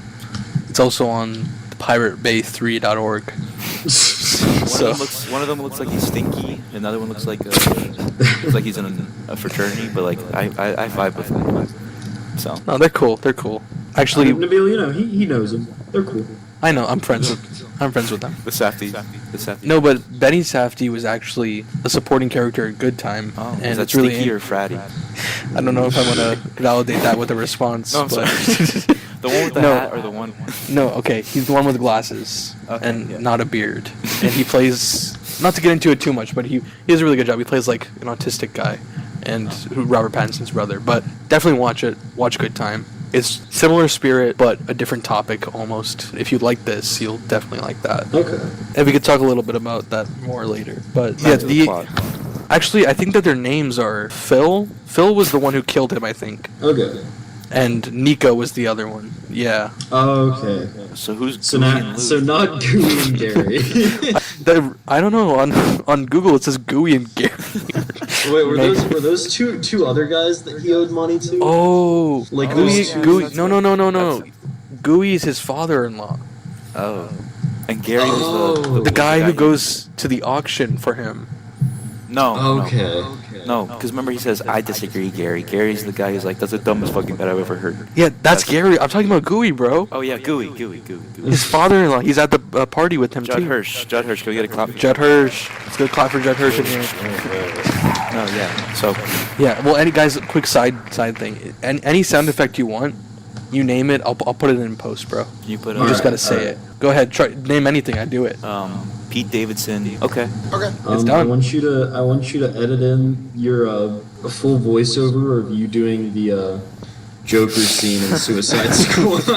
It's also on piratebay3.org. One of them looks like he's stinky. Another one looks like he's in a fraternity. But like I vibe with him. So No, they're cool. They're cool. Actually, Nabil, you know, he knows them. They're cool. I know. I'm friends with them. the Safdie. No, but Benny Safdie was actually a supporting character in Good Time, Oh, and is that it's really. stinky or fratty? I don't know if I want to validate that with a response. No, I'm but sorry. The one with the No. hat or the one? No, okay, he's the one with glasses Okay, and yeah. not a beard, and he plays. Not to get into it too much, but he does a really good job. He plays like an autistic guy, and Robert Pattinson's brother. But definitely watch it. Watch Good Time. It's similar spirit, but a different topic almost. If you like this, you'll definitely like that. Okay. And we could talk a little bit about that more later. But Back yeah, to the plot. actually, I think that their names are Phil. Phil was the one who killed him, I think, Okay. and Nico was the other one. Yeah. Okay. So who's So Gooey not and Lou? so not Gooey and Gary. I don't know. On Google it says Gooey and Gary. Wait, were those two other guys that he owed money to? Oh, Like Gooey. those two- Gooey. No. Gooey is his father-in-law. Oh, and Gary was Oh. The guy who goes to the auction for him. No. Okay. No, because remember he says, I disagree, Gary. Gary's the guy who's like, that's the dumbest fucking bet I've ever heard. Yeah, that's Gary. I'm talking about Gooey, bro. Oh, yeah, Gooey. His father-in-law. He's at the party with him Judd too. Hirsch. Can we get a clap? Judd Hirsch. Let's go clap for Judd Hirsch in here. No, yeah. So, Yeah. Well, any guys, quick side thing. Any sound effect you want, you name it. I'll put it in post, bro. can you put You just Alright, gotta say alright. it. Go ahead. Try name anything. I do it. Pete Davidson. Okay. It's done. I want you to edit in your a full voiceover of you doing the Joker scene in Suicide Squad.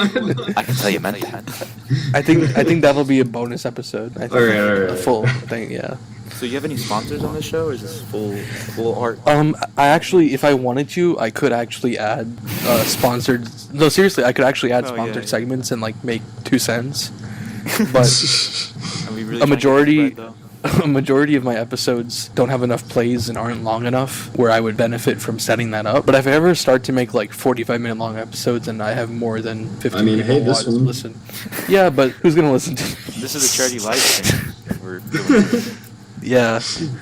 I can tell you meant that. I think that'll be a bonus episode. I think Alright. a full thing. Yeah. So you have any sponsors on this show, or is this full art? I actually, if I wanted to, I could actually add sponsored. No, seriously, I could actually add Oh, yeah, sponsored yeah. segments and like make 2 cents. But Are we really a trying to get majority, this right, though? a majority of my episodes don't have enough plays and aren't long enough where I would benefit from setting that up. But if I ever start to make like 45-minute long episodes and I have more than 50 I mean, people hey, this one- listen, yeah, but who's gonna listen to? This is a charity live stream. We're doing. Yeah,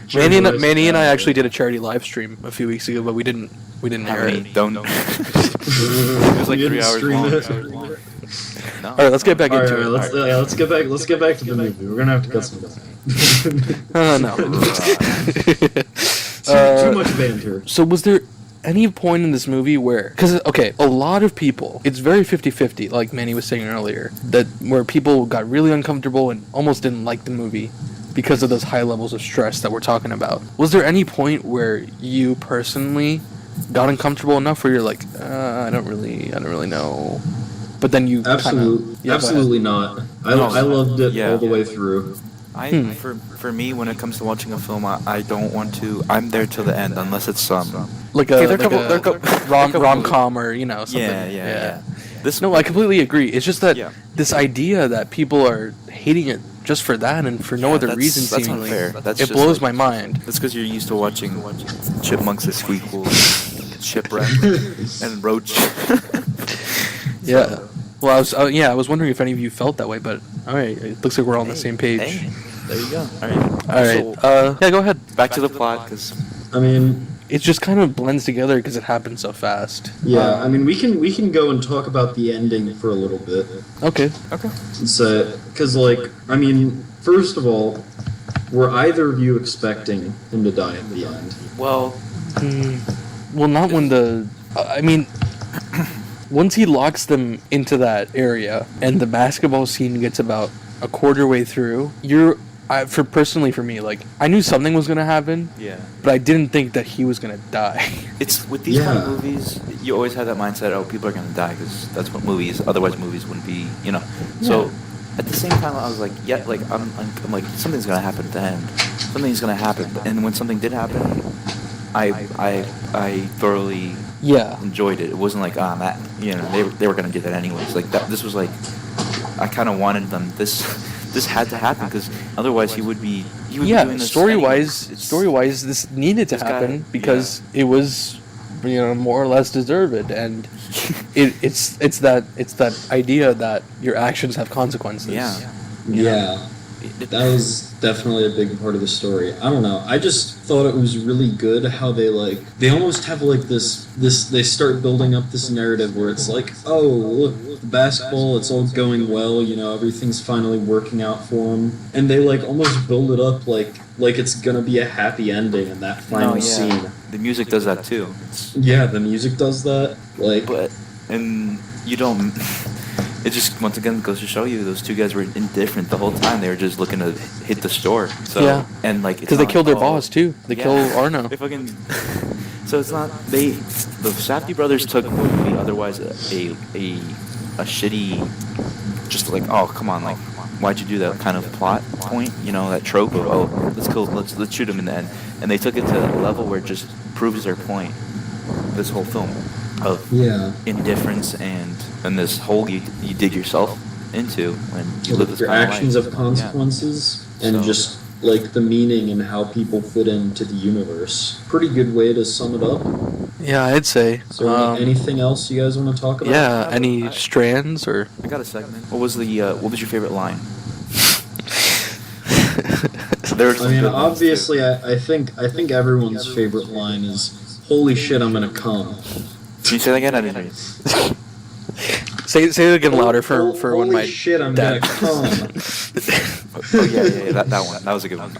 Charity live Manny and I stream. actually did a charity live stream a few weeks ago, but we didn't How air many? it. Don't. It was like You 3 didn't hours stream long. it? No. All right, let's get back All right, into it. let's get back to the movie. We're gonna have to cut some of that. No. Too much banter. So was there any point in this movie where, because okay, a lot of people, it's very 50-50, like Manny was saying earlier, that where people got really uncomfortable and almost didn't like the movie because of those high levels of stress that we're talking about. Was there any point where you personally got uncomfortable enough where you're like, I don't really know, but then you Absolutely not. I loved it Yeah. all the way through. For me, when it comes to watching a film, I don't want to. I'm there till the end, unless it's like Okay, there a, are like there are couple- a rom-com or something. yeah. This No, I completely agree. It's just that Yeah. this idea that people are hating it just for that and for no Yeah, other that's- reason that's seemingly, unfair. That's it just blows like- my mind. That's because you're used to watching Chipmunks and Squeakquel, Shipwreck, and Roach. Yeah. Well, I was wondering if any of you felt that way, but all right, it looks like we're all on the same page. Hey, there you go. All right. All right. So, Yeah, go ahead. back to the plot, because I mean, it just kind of blends together because it happens so fast. Yeah, I mean, we can go and talk about the ending for a little bit. Okay. So, because, like, I mean, first of all, were either of you expecting him to die at the end? Well, Well, not when I mean, once he locks them into that area and the basketball scene gets about a quarter way through, for me, like, I knew something was gonna happen, yeah. but I didn't think that he was gonna die. It's with these kind of movies, you always have that mindset, oh, people are gonna die because that's what movies. Otherwise, movies wouldn't be, you know. So at the same time, I was like, yeah, like I'm like something's gonna happen at the end. Something's gonna happen, and when something did happen, I thoroughly enjoyed it. It wasn't like Matt, you know, they were gonna do that anyways. Like that, this was like I kind of wanted them. This had to happen because otherwise he would be doing this story wise, this needed to happen because it was, you know, more or less deserved, and it's that idea that your actions have consequences. Yeah. That was definitely a big part of the story. I don't know. I just thought it was really good how they almost have like this they start building up this narrative where it's like, oh, look, the basketball, it's all going well, you know, everything's finally working out for him. And they like almost build it up like it's gonna be a happy ending in that final scene. The music does that too. Yeah, the music does that. And you don't. It just once again goes to show you those two guys were indifferent the whole time. They were just looking to hit the store. So and like because they killed their boss too. They killed Arno. They fucking. So it's not the Safdie brothers took what would be otherwise a shitty, just like, oh come on, like why'd you do that kind of plot point, you know, that trope of, oh let's shoot him in the end, and they took it to a level where it just proves their point. This whole film of indifference and this hole you dig yourself into when you live this your kind actions of life. Of consequences and just like the meaning and how people fit into the universe. Pretty good way to sum it up. Yeah, I'd say. Is there anything else you guys want to talk about? Yeah, any strands or? I got a segment. What was your favorite line? I mean, obviously, I think everyone's favorite line is "Holy shit, I'm gonna come." Can you say that again? I didn't hear you. Say it again louder for when my Holy shit, I'm gonna come. Oh yeah, that one. That was a good one.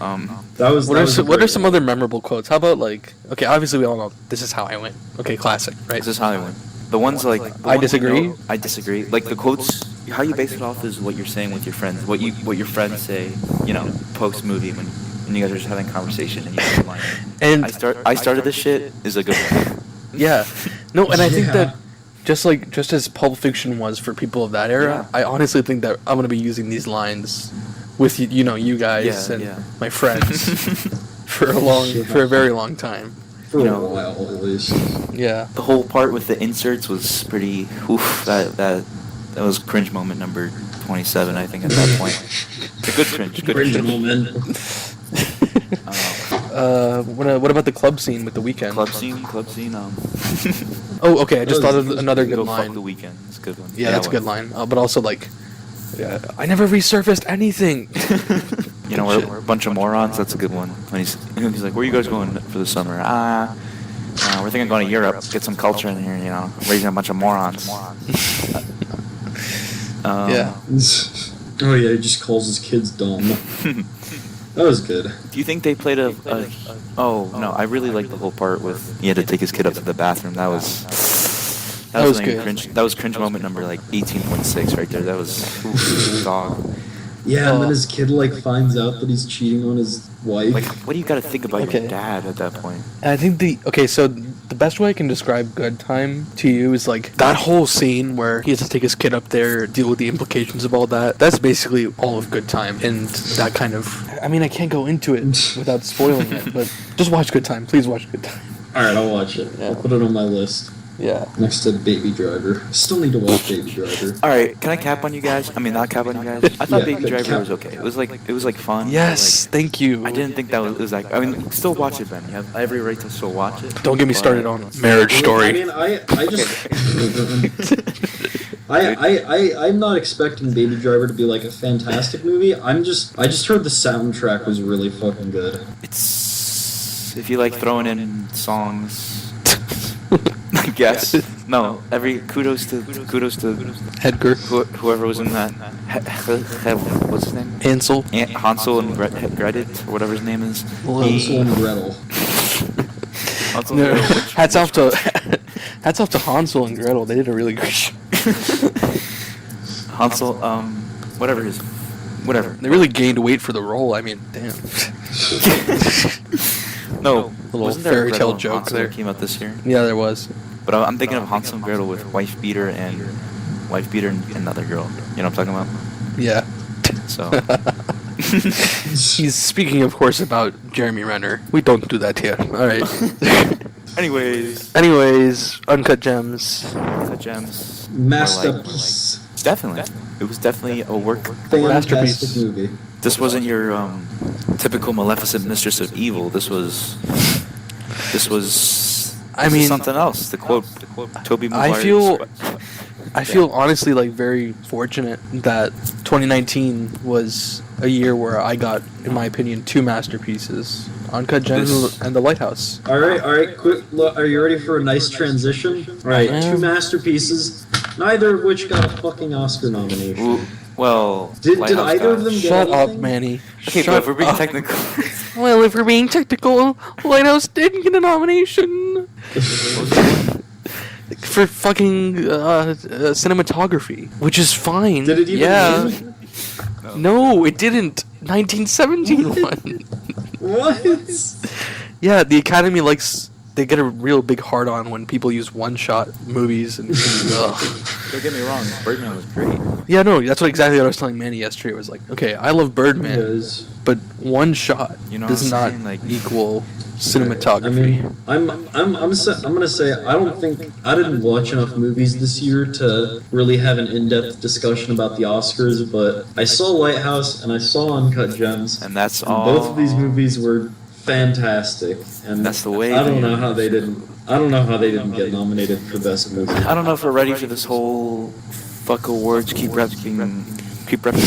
What are some other memorable quotes? How about like, okay, obviously we all know "This is how I win." Okay, classic, right? This is how I win. The ones like I disagree. You know, I disagree. Like the quotes, how you base it off is what you're saying with your friends. What your friends say, you know, post movie when you guys are just having a conversation and you get line. And I started this shit is a good one. Yeah, no, and I think that just as Pulp Fiction was for people of that era, I honestly think that I'm gonna be using these lines with you guys and my friends for a very long time. For a while, at least. Yeah. The whole part with the inserts was pretty. Oof, that was cringe moment number 27, I think, at that point. A good cringe. Good cringe moment. What about the club scene with The Weeknd? Club scene. Oh, okay. I just thought of another good line. Fuck The Weeknd. It's a good one. Yeah, that's a good line. But also like, I never resurfaced anything. You know, we're a bunch of morons. That's a good one. When he's like, "Where are you guys going for the summer?" We're thinking of going to Europe, get some culture in here. You know, raising a bunch of morons. Yeah. Oh yeah, he just calls his kids dumb. That was good. Do you think they played Oh no, I really like the whole part with he had to take his kid up to the bathroom. That was good. Cringe. That was cringe moment number like 18.6 right there. That was dog. Yeah, and then his kid like finds out that he's cheating on his wife. Like, what do you got to think about your dad at that point? I think so the best way I can describe Good Time to you is like that whole scene where he has to take his kid up there, deal with the implications of all that. That's basically all of Good Time, and that kind of. I mean, I can't go into it without spoiling it, but just watch Good Time. Please watch Good Time. All right, I'll watch it. Yeah. I'll put it on my list. Yeah. Next to Baby Driver. Still need to watch Baby Driver. All right, can I cap on you guys? I mean, not cap on you guys. I thought Baby Driver was okay. It was like fun. Yes, thank you. I didn't think that was like. I mean, still watch it, Ben. You have every right to still watch it. Don't get me started on Marriage Story. I mean, I just. I'm not expecting Baby Driver to be like a fantastic movie. I just heard the soundtrack was really fucking good. It's if you like throwing in songs, I guess. No, kudos to Edgar. whoever was in that. What's his name? Hansel. Hansel and Gretel, or whatever his name is. Hansel and Gretel. Hansel No, and Gretel. hats off to Hansel and Gretel. They did a really great job. Hansel, whatever. They really gained weight for the role. I mean, damn. No, Little wasn't there a fairy tale Gretel joke Hansel there. that came out this year? Yeah, there was. But I'm thinking of Hansel and Gretel with wife beater and another girl. You know what I'm talking about? Yeah. So He's speaking, of course, about Jeremy Renner. We don't do that here. All right. anyways, Uncut Gems. Uncut Gems. Masterpiece. Definitely. It was definitely a work. Fantastic Masterpiece. movie. This wasn't your typical Maleficent Mistress of Evil. This was I mean, something else. To quote Tobey Maguire. I feel honestly like very fortunate that 2019 was a year where I got, in my opinion, 2 masterpieces: Uncut Gems and The Lighthouse. All right. Quick, look, are you ready for a nice transition? All right, I am. 2 masterpieces, neither of which got a fucking Oscar nomination. Well, Did Lighthouse either of got- them get Shut up, anything? Manny. Okay, but Shut if we're being up. technical. Well, if we're being technical, Lighthouse didn't get a nomination for fucking cinematography, which is fine. Did it even Yeah. win? No, it didn't. 1917 won. What? Yeah, the Academy likes. They get a real big hard on when people use one-shot movies and. Ugh. Don't get me wrong, Birdman was great. Yeah, no, that's exactly what I was telling Manny yesterday. It was like, okay, I love Birdman, Because, but one shot You know does what I'm not saying? Like- equal I cinematography. mean, I'm gonna say I don't think I didn't watch enough movies this year to really have an in-depth discussion about the Oscars, but I saw Lighthouse and I saw Uncut Gems. And that's And all. both of these movies were fantastic, and That's the way I don't they- know how they didn't. I don't know how they didn't get nominated for best movie. I don't know if we're ready for this whole fuck awards keep repping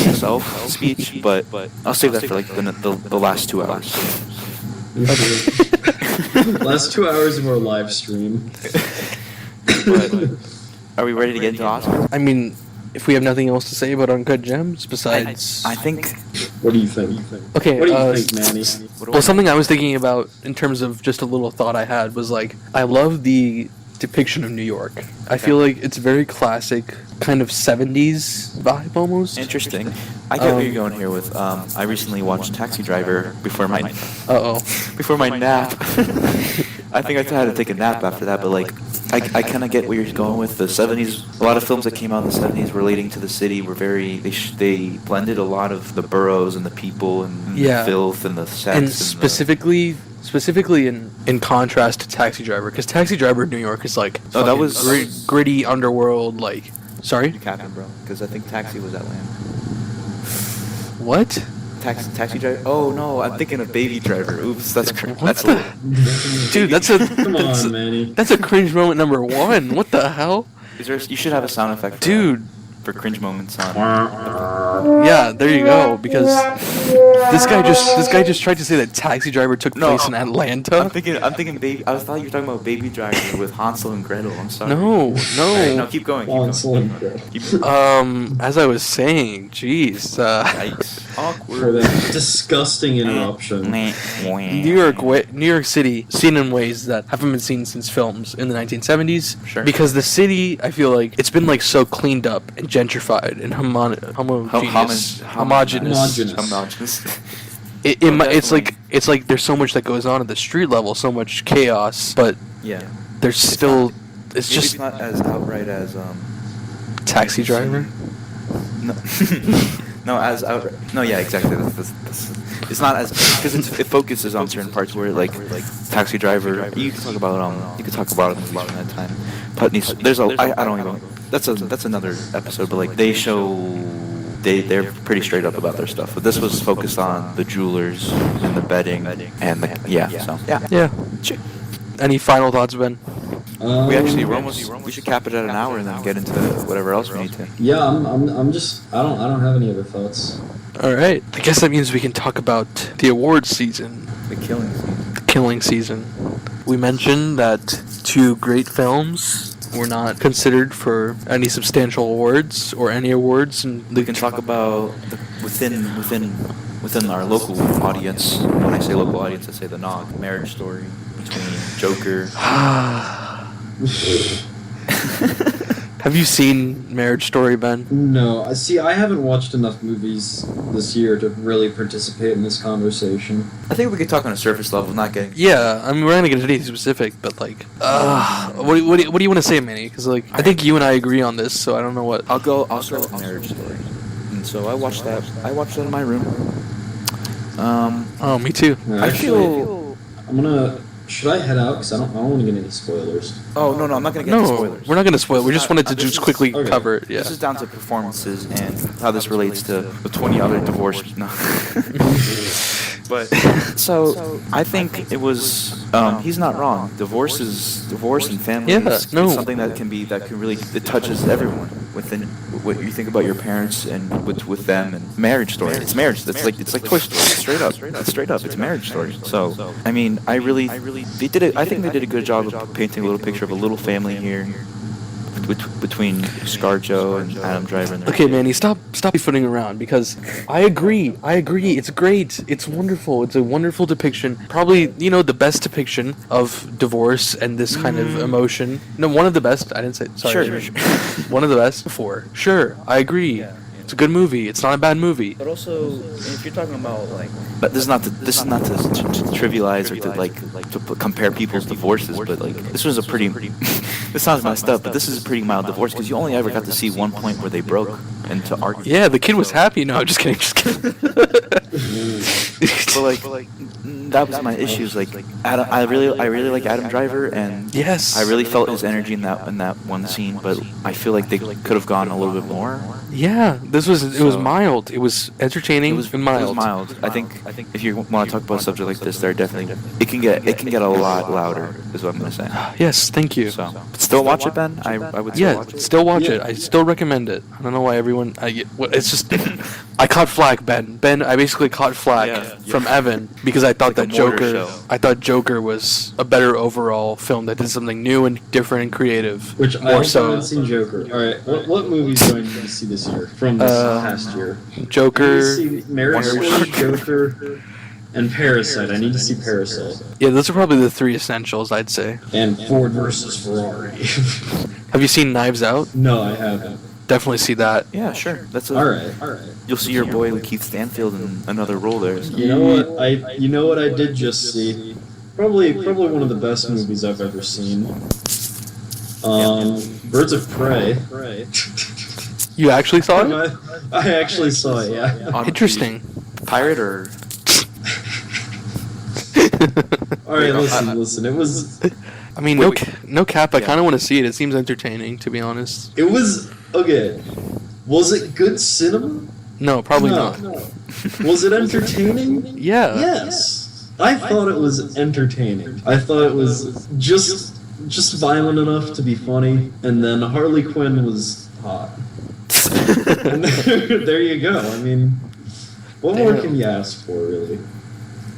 yourself speech, but I'll save that for like the last 2 hours. Last 2 hours of our live stream. But are we ready to get into Oscars? I mean, if we have nothing else to say about Uncut Gems besides, I think. What do you think? okay, What do you think, Manny? well, something I was thinking about in terms of just a little thought I had was like, I love the depiction of New York. I feel like it's very classic, kind of 70s vibe almost. Interesting. I get where you're going here with. I recently watched Taxi Driver before my nap. I think I had to take a nap after that, but like, I kind of get where you're going with the 70s. A lot of films that came out in the 70s relating to the city were very. They blended a lot of the boroughs and the people and Yeah. the filth and the sex. And the- specifically in contrast to Taxi Driver, because Taxi Driver in New York is like Oh, that fucking was- gritty underworld. Like, sorry, You capping, bro? Because I think Taxi was Atlanta. what? Taxi Driver. Oh no, I'm thinking of Baby Driver. Oops, that's What's the- Dude, that's a Come that's on, a, Manny. that's a cringe moment number 1. What the hell, You should have a sound effect, for dude? that, for cringe moments on. Yeah, there you go. Because this guy just tried to say that Taxi Driver took No, place in Atlanta. I'm thinking Baby. I thought you were talking about Baby Driver with Hansel and Gretel. I'm sorry. No, Alright, no, keep going. Hansel and Gretel. Keep going. as I was saying, jeez, Yikes. For Awkward. that disgusting interruption. New York City, seen in ways that haven't been seen since films in the 1970s. Sure. Because the city, I feel like it's been like so cleaned up and gentrified and homogeneous. Homogeneous. It's like there's so much that goes on at the street level, so much chaos, but Yeah. there's still it's Maybe just it's not as outright as Taxi Driver. No. No, as outright. No, yeah, exactly. That's, it's not as because it focuses on certain parts where like Taxi Driver. You can talk about it movies from that time. Putney's. There's a. I don't even. That's another episode. But like they show. They're pretty straight up about their stuff. But this was focused on the jewelers and the betting and the So yeah. Yeah. Any final thoughts, Ben? We should cap it at an hour and then get into whatever else we need to. Yeah, I'm just I don't have any other thoughts. All right. I guess that means we can talk about the awards season. The killing scene. killing season. We mentioned that 2 great films were not considered for any substantial awards or any awards. And We can talk about within our local audience. When I say local audience, I say the Nog Marriage Story between Joker. Have you seen Marriage Story, Ben? No, see, I haven't watched enough movies this year to really participate in this conversation. I think we could talk on a surface level, not getting. Yeah, I mean, we're not gonna get into anything specific, but like, what do you want to say, Manny? Because like, I think you and I agree on this, so I don't know what. I'll start with Marriage Story. And so I watched that in my room. Oh, me too. I feel. I'm gonna. Should I head out? Because I don't want to get any spoilers. Oh no, I'm not gonna get into spoilers. We're not gonna spoil. We just wanted to just quickly cover it. Yeah. This is down to performances and how this relates to the 20 other divorced. No. But so I think it was. He's not wrong. Divorce and family is something that can really it touches everyone within what you think about your parents and with them and Marriage Story. It's marriage. It's like Toy Story. Straight up. It's a marriage story. So I mean, they did it. I think they did a good job of painting a little picture of a little family here. Between ScarJo and Adam Driver. And okay, Manny, stop footing around because I agree. It's great. It's wonderful. It's a wonderful depiction. Probably, the best depiction of divorce and this kind of emotion. No, one of the best. I didn't say. Sorry. Sure. One of the best before. Sure, I agree. Yeah. It's a good movie. It's not a bad movie. But also, if you're talking about but this is not to trivialize or to compare people's divorces. But this was a pretty. This sounds messed up, but this is a pretty mild divorce because you only ever got to see one point where they broke and to argue. Yeah, the kid was happy. No, just kidding. But that was my issues. Adam, I really like Adam Driver, and yes, I really felt his energy in that one scene. But I feel like they could have gone a little bit more. Yeah, it was mild. It was entertaining and mild. It was mild. I think if you want to talk about a subject like this, it can get a lot louder. Is what I'm gonna say. Yes, thank you. So, still watch it, Ben. I would still watch it. Still watch it. I still recommend it. I don't know why everyone. It's just I caught flack, Ben. I basically caught flack from Evan because I thought that Joker was a better overall film that did something new and different and creative. Which I haven't seen Joker. All right, what movies do I need to see this year from this past year? Joker, Marriage Story, Joker, and Parasite. I need to see Parasite. Yeah, those are probably the 3 essentials, I'd say. And Ford versus Ferrari. Have you seen Knives Out? No, I haven't. Definitely see that. Yeah, sure. All right. You'll see your boy Keith Stanfield in another role there. So. You know what I did just see? Probably one of the best movies I've ever seen. Birds of Prey. You actually saw it? I actually saw it. Yeah. Interesting. Pirate or? All right, listen. It was. I mean, no cap. I kind of want to see it. It seems entertaining, to be honest. It was okay. Was it good cinema? No, probably not. No. Was it entertaining? Yeah. Yes. I thought it was entertaining. I thought it was just violent enough to be funny, and then Harley Quinn was hot. And there you go. I mean, what more can you ask for, really?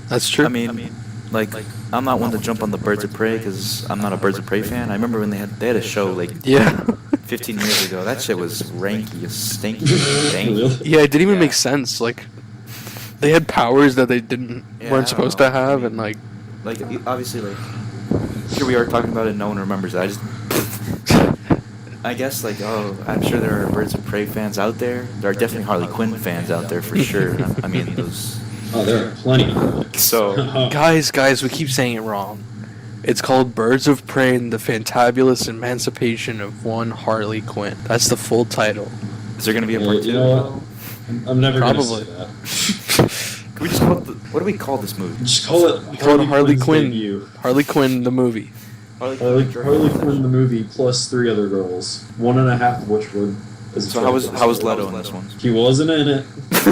That's true. I mean, I'm not one to jump on the Birds of Prey because I'm not a Birds of Prey fan. I remember when they had a show 15 years ago. That shit was ranky, stinky. Yeah, it didn't even make sense. They had powers that they weren't supposed to have, and obviously here we are talking about it. No one remembers it. I guess I'm sure there are Birds of Prey fans out there. There are definitely Harley Quinn fans out there for sure. I mean those. Oh, there are plenty. So, guys, we keep saying it wrong. It's called Birds of Prey and the Fantabulous Emancipation of One Harley Quinn. That's the full title. Is there going to be a part 2? You know what? I'm never going to say that. Can we just call it what do we call this movie? Just call it Harley Quinn. Debut. Harley Quinn the movie. Harley Quinn the movie plus 3 other girls. 1.5 of which were. So how was Leto in this one? He wasn't in it.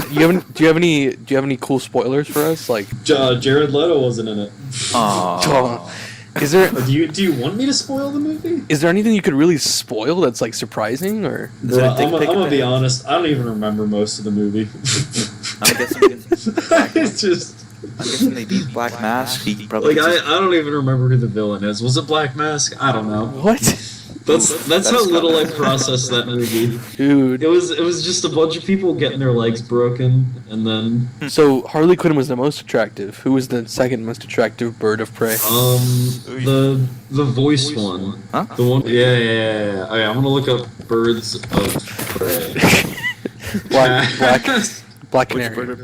Do you have any cool spoilers for us? Jared Leto wasn't in it. Is there? Do you want me to spoil the movie? Is there anything you could really spoil that's surprising or? I'm gonna be honest. I don't even remember most of the movie. I'm guessing it's just. I'm guessing they beat Black Mask. He probably Like I don't even remember who the villain is. Was it Black Mask? I don't know. What? That's how little I processed that movie. Dude. It was just a bunch of people getting their legs broken, and then So Harley Quinn was the most attractive. Who was the second most attractive bird of prey? the voice one. Huh? The one. Yeah. Okay, I'm gonna look up birds of prey. Black Canary.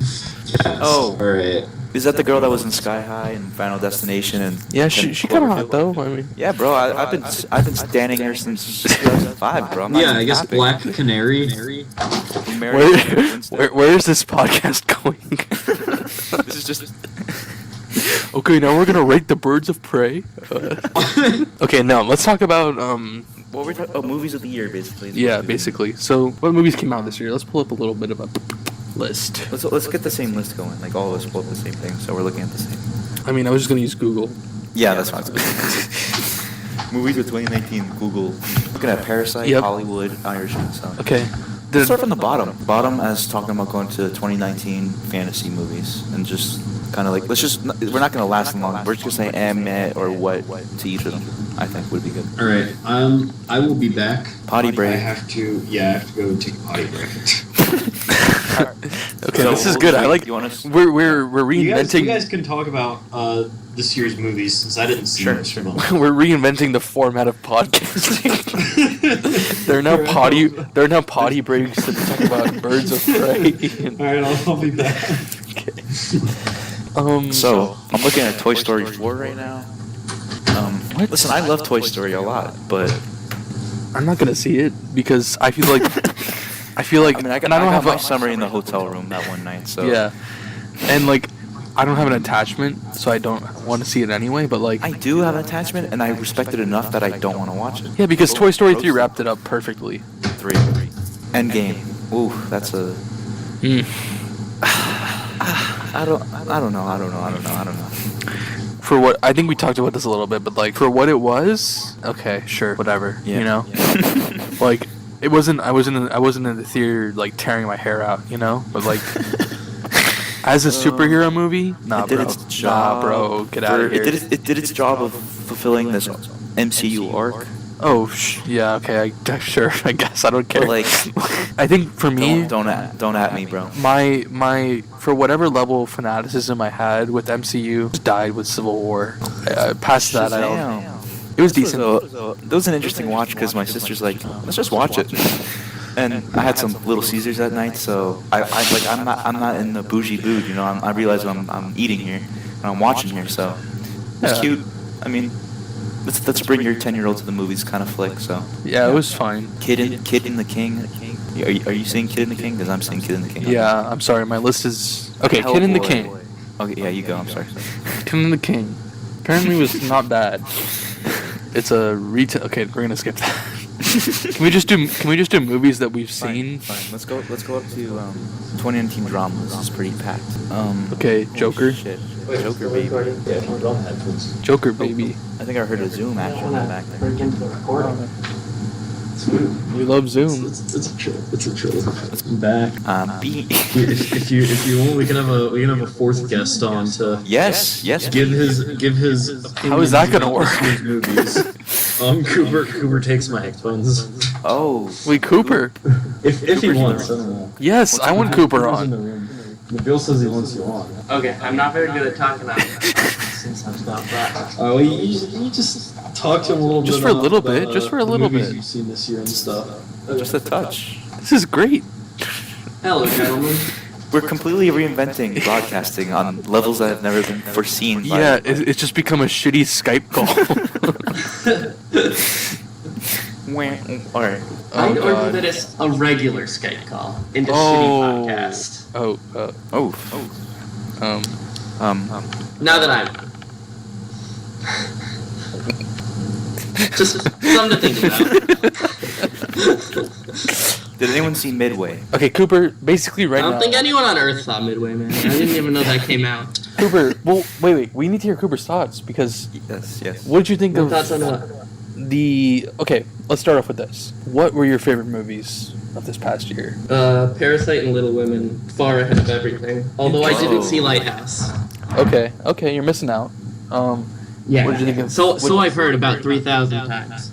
Oh. All right. Is that the girl that was in Sky High and Final Destination and? Yeah, she kind of hot though. I mean, Yeah, bro. I've been standing here since 2005, bro. I'm not Yeah, even I guess happy. Black Canary. where is this podcast going? This is just. Okay, now we're gonna rate the birds of prey. Okay, now let's talk about What we're talking? Oh, movies of the year, basically. Yeah, basically. So, what movies came out this year? Let's pull up a little bit of a list. Let's get the same list going. Like all of us pull up the same thing, so we're looking at the same. I mean, I was just gonna use Google. Yeah, that's fine. Movies of 2019. Google. Looking at Parasite, Yep. Hollywood, Irishman. So. Okay. Let's start from the bottom. Bottom as talking about going to 2019 fantasy movies and just kind of like we're not gonna last long. We're just gonna say meh or what to each of them. I think would be good. All right. I will be back. Potty break. I have to go take a potty break. Okay, this is good. I like. You want We're reinventing. You guys can talk about this year's movies since I didn't see most of them. We're reinventing the format of podcasting. They're now potty breaks to talk about birds of prey. All right, I'll be back. Okay. So I'm looking at Toy Story 4 right now. Listen, I love Toy Story a lot, but I'm not gonna see it because I feel like I mean, I don't have my summary in the hotel room that one night. So yeah, and like I don't have an attachment, so I don't want to see it anyway. But like I do have an attachment, and I respect it enough that I don't want to watch it. yeah, because Toy Story 3 wrapped it up perfectly. 3. Endgame. Ooh, that's a. I don't know. For what I think we talked about this a little bit, but like for what it was, okay, sure, whatever. Yeah. You know, like it wasn't. I wasn't in the theater like tearing my hair out. You know, but like as a superhero movie, nah, It did bro. its job. Nah, bro, get out of here. It did its job of fulfilling this MCU arc. Oh, yeah, okay, sure, I guess I don't care. But like, I think for me, don't at me, bro. my for whatever level of fanaticism I had with MCU died with Civil War. Past that, I don't. Damn. It was decent. That was an interesting watch because my sister's like, let's just watch it. And I had some Little Caesars that night, so I'm not in the bougie mood, you know. I realize I'm eating here and I'm watching here, so it's Yeah. cute. I mean, let's bring your 10-year-old to the movies kind of flick. So Yeah, it was fine. Kid in the King. Are you seeing Kid in the King? Because I'm seeing Kid in the King. Yeah, I'm sorry, my list is okay. Kid and the Hellboy. King. Okay, yeah, you go. I'm sorry. Kid and the King. Apparently, was not bad. It's a retail. Okay, we're gonna skip that. Can we just do movies that we've seen? Fine. Let's go up to 2019 dramas. It's pretty packed. Okay, Joker. Shit. Joker baby. Joker baby. I think I heard a Zoom action in the back there. Break into the recording. We love Zoom. It's a chill. I'm back. B. If you want, we can have a fourth guest on to Yes. give his. How is that gonna work? Movies. Cooper takes my headphones. Oh. Wait, Cooper. If he wants. I don't know. Yes, I want Cooper on. Bill says he wants you on. Okay, I'm not very good at talking about since I've stopped that. Oh, you just talk to him a little bit. Just for a little bit, just for a little movies bit. you've seen this year and stuff. Just a touch. This is great. Hello, gentlemen. We're completely reinventing broadcasting on levels that have never been foreseen. By Yeah, it's just become a shitty Skype call. All right. I'd God. argue that it's a regular Skype call into Oh. shitty podcast. Now that I'm just something to think about. Did anyone see Midway? Okay, Cooper. Basically, right I don't now. think anyone on Earth saw Midway, man. I didn't even know that came out. Cooper. Well, wait. We need to hear Cooper's thoughts because Yes. what did you think Your of thoughts on what? the? Okay, let's start off with this. What were your favorite movies of this past year? Parasite and Little Women, far ahead of everything. Although I didn't Oh. see Lighthouse. Okay, you're missing out. Yeah. What did you think of? So I've heard about 3,000 times.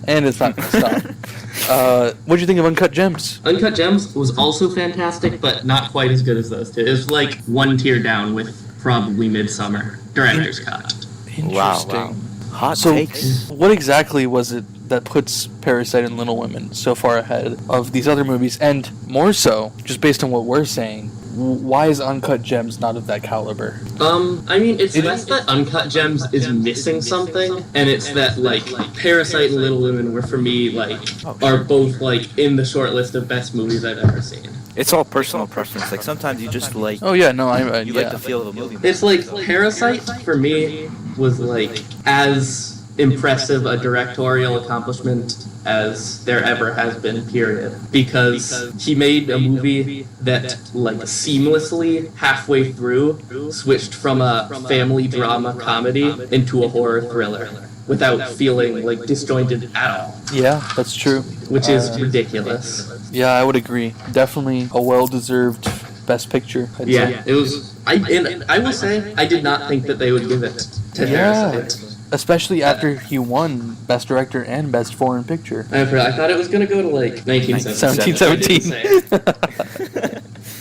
And it's not gonna stop. What did you think of Uncut Gems? Uncut Gems was also fantastic, but not quite as good as those two. It was like one tier down with probably Midsummer director's cut. Interesting. Hot So, takes. what exactly was it that puts Parasite and Little Women so far ahead of these other movies? And more so, just based on what we're saying, why is Uncut Gems not of that caliber? I mean, it's less that Uncut Gems is missing something, and it's that, like, Parasite and Little Women were, for me, like, are both, like, in the short list of best movies I've ever seen. It's all personal preference. Like sometimes you just like Oh yeah, no, you like the feel of a movie. It's like, Parasite, for me, was, like, as impressive a directorial accomplishment as there ever has been, period. Because he made a movie that, like, seamlessly, halfway through, switched from a family drama comedy into a horror thriller without feeling, like, disjointed at all. Yeah, that's true. Which is ridiculous. Yeah, I would agree. Definitely a well-deserved Best Picture. I'd say. Yeah, it was... I will say, I did not think that they would give it to Parasite. Especially after he won Best Director and Best Foreign Picture. I thought it was going to go to, like, 1717.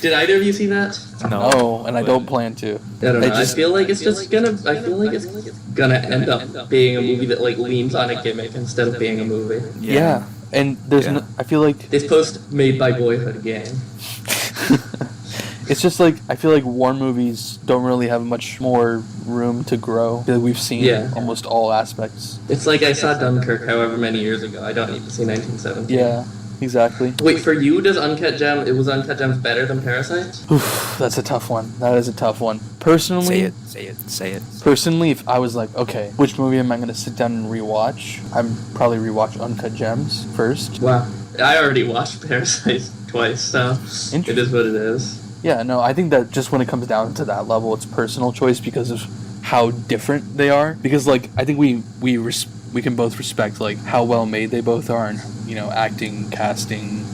Did either of you see that? No, and I don't plan to. I don't know. I just- feel like it's just gonna. I feel like it's gonna end up being a movie that, like, leans on a gimmick instead of being a movie. Yeah, and there's Yeah. no, I feel like This post made by Boyhood Gang. it's just like I feel like war movies don't really have much more room to grow. I feel like we've seen Yeah. almost all aspects. It's like I saw Dunkirk however many years ago. I don't need to see 1917. Yeah, exactly. Wait, for you, was Uncut Gems better than Parasite? Oof, that's a tough one. That is a tough one. Personally, Say it. Personally, if I was like, okay, which movie am I going to sit down and rewatch? I'm probably rewatch Uncut Gems first. Wow. I already watched Parasite twice, so it is what it is. Yeah, no, I think that just when it comes down to that level, it's personal choice because of how different they are. Because, like, I think we can both respect, like, how well made they both are and, you know, acting, casting,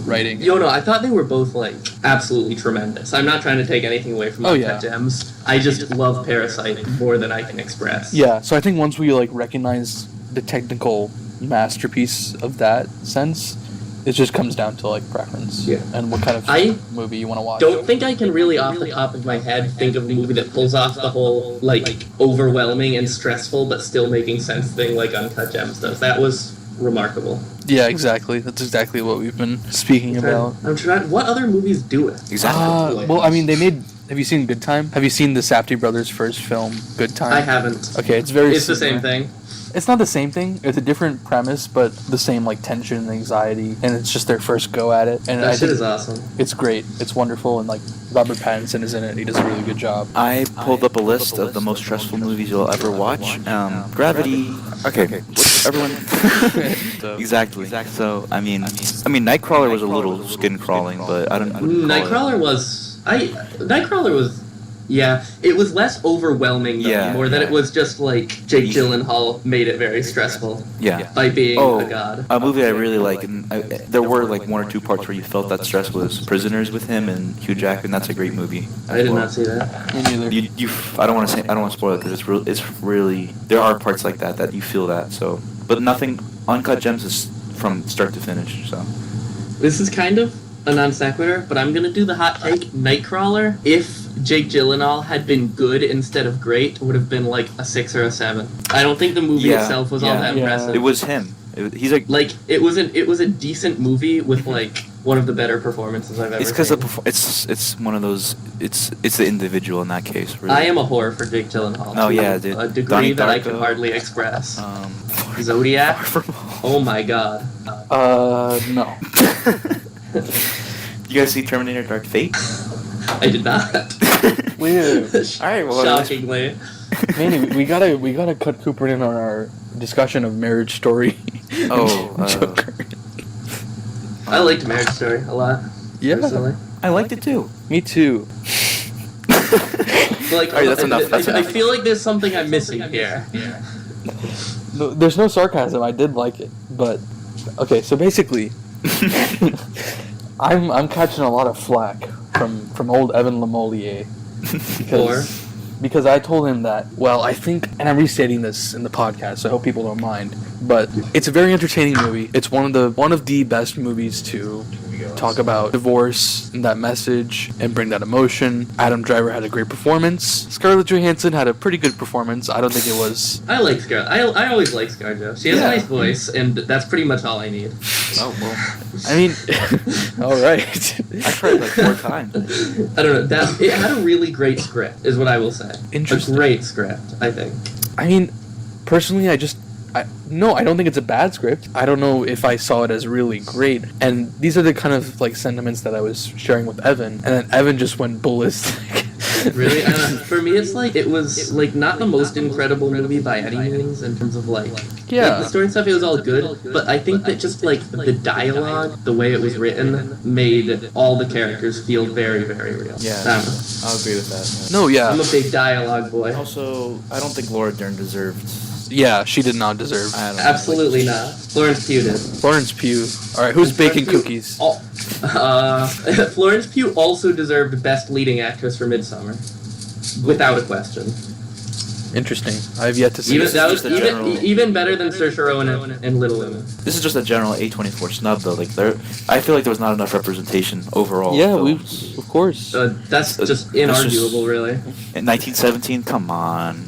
writing. No, I thought they were both, like, absolutely tremendous. I'm not trying to take anything away from Uncut Gems. I just love Parasite more than I can express. Yeah, so I think once we, like, recognize the technical masterpiece of that sense, it just comes down to, like, preference. Yeah. And what kind of I movie you want to watch. Don't think I can really, off the top of my head, think of a movie that pulls off the whole, like, overwhelming and stressful but still making sense thing like Uncut Gems does. That was remarkable. Yeah, exactly. That's exactly what we've been speaking about. I'm trying. What other movies do it? Exactly. Well, I mean, they made... Have you seen Good Time? Have you seen the Safdie brothers' first film, Good Time? I haven't. Okay, it's very It's the similar. same thing. It's not the same thing. It's a different premise, but the same, like, tension and anxiety, and it's just their first go at it. And I That shit think is awesome. it's great. It's wonderful, and, like, Robert Pattinson is in it. He does a really good job. I pulled up a list of the most stressful movies you'll ever watch. Gravity. Okay, everyone. Exactly. So I mean, Nightcrawler was a little skin crawling, but I don't. Nightcrawler was. Nightcrawler was. Yeah, it was less overwhelming, though, Yeah, more than yeah. it was just like Jake Gyllenhaal made it very stressful Yeah. by being a god. A movie I really like, and there were like one or two parts where you felt that stress was Prisoners with him and Hugh Jackman. That's a great movie. I did not see that. Me neither. I don't want to spoil it because it's really there are parts like that you feel that. So, but nothing. Uncut Gems is from start to finish. So. This is kind of a non sequitur, but I'm gonna do the hot take. Nightcrawler, if Jake Gyllenhaal had been good instead of great, would have been like a 6 or a 7. I don't think the movie itself was all that impressive. It was him. He's like it was a decent movie with like one of the better performances I've ever it's because seen. it's one of those it's the individual in that case. Really. I am a whore for Jake Gyllenhaal. Oh to yeah, dude. a degree Donnie that I Darko. can hardly express. Zodiac. Zodiac. Oh my god. No. You guys see Terminator Dark Fate? I did not. Weird. Alright, well, Shockingly. Manny, we gotta cut Cooper in on our discussion of Marriage Story. Joker. I liked Marriage Story a lot. Yeah. Personally. I liked it too. Me too. Like, Alright, that's enough. That's I enough. feel like there's something I'm missing here. No, there's no sarcasm. I did like it, but okay. So basically, I'm catching a lot of flack from old Evan Lemolier Because I told him that, well, I think, and I'm restating this in the podcast, so I hope people don't mind, but it's a very entertaining movie. It's one of the best movies to talk about divorce and that message and bring that emotion. Adam Driver had a great performance. Scarlett Johansson had a pretty good performance. I don't think it was... I like Scarlett. I always like ScarJo. She has a nice voice, and that's pretty much all I need. Oh, well. I mean... all right. I tried like 4 times. I don't know. It had a really great script, is what I will say. Interesting. A great script, I think. I mean, personally, I don't think it's a bad script. I don't know if I saw it as really great. And these are the kind of like sentiments that I was sharing with Evan. And then Evan just went ballistic. Really? For me, it's like, it was like not the most incredible movie by any means in terms of like the story and stuff. It was all good, but I think that just like the dialogue, the way it was written, made all the characters feel very, very real. Yeah, I'll agree with that. No, yeah. I'm a big dialogue boy. Also, I don't think Laura Dern deserved. Yeah, she did not deserve. Absolutely not. Florence Pugh did. Florence Pugh. All right, who's baking cookies? Florence Pugh also deserved Best Leading Actress for Midsommar, without a question. Interesting. I have yet to see Even better than Saoirse Ronan and Little Women. This is just a general A24 snub, though. Like, I feel like there was not enough representation overall. Yeah, of course. That's just inarguable, really. In 1917, come on.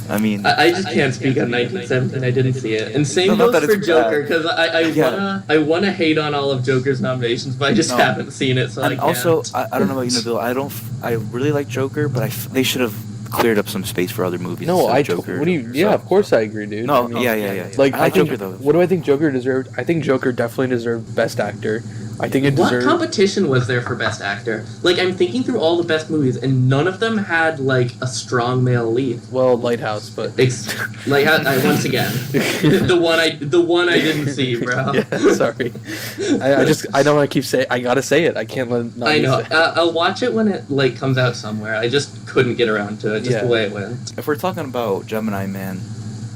I mean, I just can't speak on 1917. I didn't see it, and same goes for Joker, because I wanna hate on all of Joker's nominations, but I just haven't seen it, so I can't. Also, I don't know about you, Nabil. I really like Joker, but they should have cleared up some space for other movies. No, Joker. What do you? Yeah, of course I agree, dude. No, I mean, yeah. Like, I like think, Joker though. What do I think Joker deserved? I think Joker definitely deserved Best Actor. I think it deserved... What competition was there for Best Actor? Like, I'm thinking through all the best movies, and none of them had, like, a strong male lead. Well, Lighthouse, but... once again. the one I didn't see, bro. Yeah, sorry. I don't want to keep saying... I gotta say it. I can't let... I know. I'll watch it when it, like, comes out somewhere. I just couldn't get around to it, the way it went. If we're talking about Gemini Man,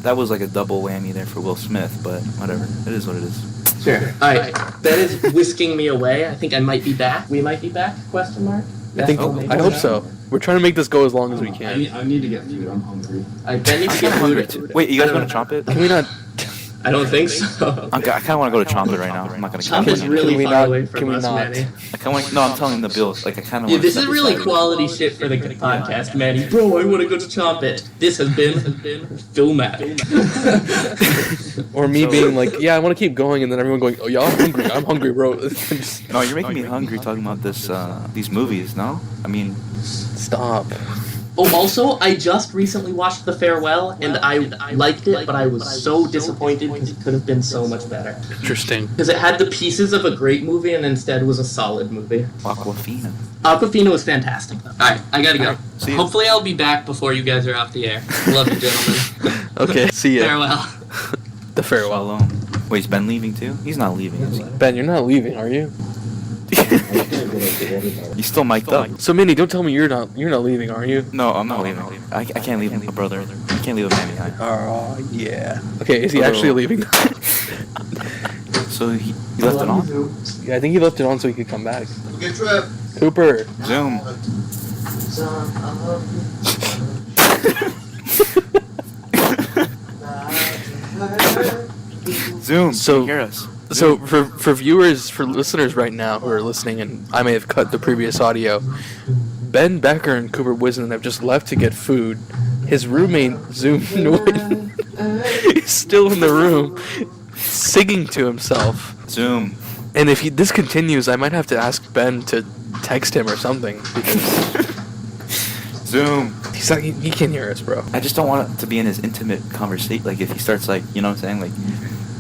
that was like a double whammy there for Will Smith, but whatever. It is what it is. Sure. Alright, that is whisking me away. I think I might be back. We might be back? Question mark? I hope so. We're trying to make this go as long as we can. I need to get food. I'm hungry. I need to get food. Wait, you guys want to chomp it? Can we not... I don't think so. I kind of want to go to Chomp It right now. I'm not going to Chomp is really far away from us, Manny. I'm telling the bills. Like, I kind of want to... This is really quality shit for the podcast, Manny. Bro, I want to go to Chomp It. This has been Filmatic. Or me being like, yeah, I want to keep going, and then everyone going, oh, yeah, I'm hungry, bro. No, you're making me hungry talking about these movies, no? I mean... Stop. Oh, also, I just recently watched The Farewell, and I liked it, but I was so disappointed because it could have been so much better. Interesting. Because it had the pieces of a great movie and instead was a solid movie. Aquafina. Aquafina was fantastic, though. Alright, I gotta go. Right, hopefully I'll be back before you guys are off the air. Love you, gentlemen. Okay, see ya. Farewell. The Farewell. Alone. Wait, is Ben leaving too? He's not leaving, is he? Ben, you're not leaving, are you? You still mic'd up. So, Minnie, don't tell me you're not leaving, are you? No, I'm not leaving. I can't leave my brother. I can't leave a man behind. Oh, yeah. Okay, is he actually leaving? So he left it on? Yeah, I think he left it on so he could come back. Good trip. Cooper. Zoom. Zoom. So- can you hear us? So for viewers, for listeners right now who are listening, and I may have cut the previous audio, Ben Becker and Cooper Wisden have just left to get food. His roommate, Zoom Norton, is still in the room singing to himself. Zoom. And if this continues, I might have to ask Ben to text him or something. Because Zoom. he's not, he can't hear us, bro. I just don't want it to be in his intimate conversation. Like, if he starts, like, you know what I'm saying? Like,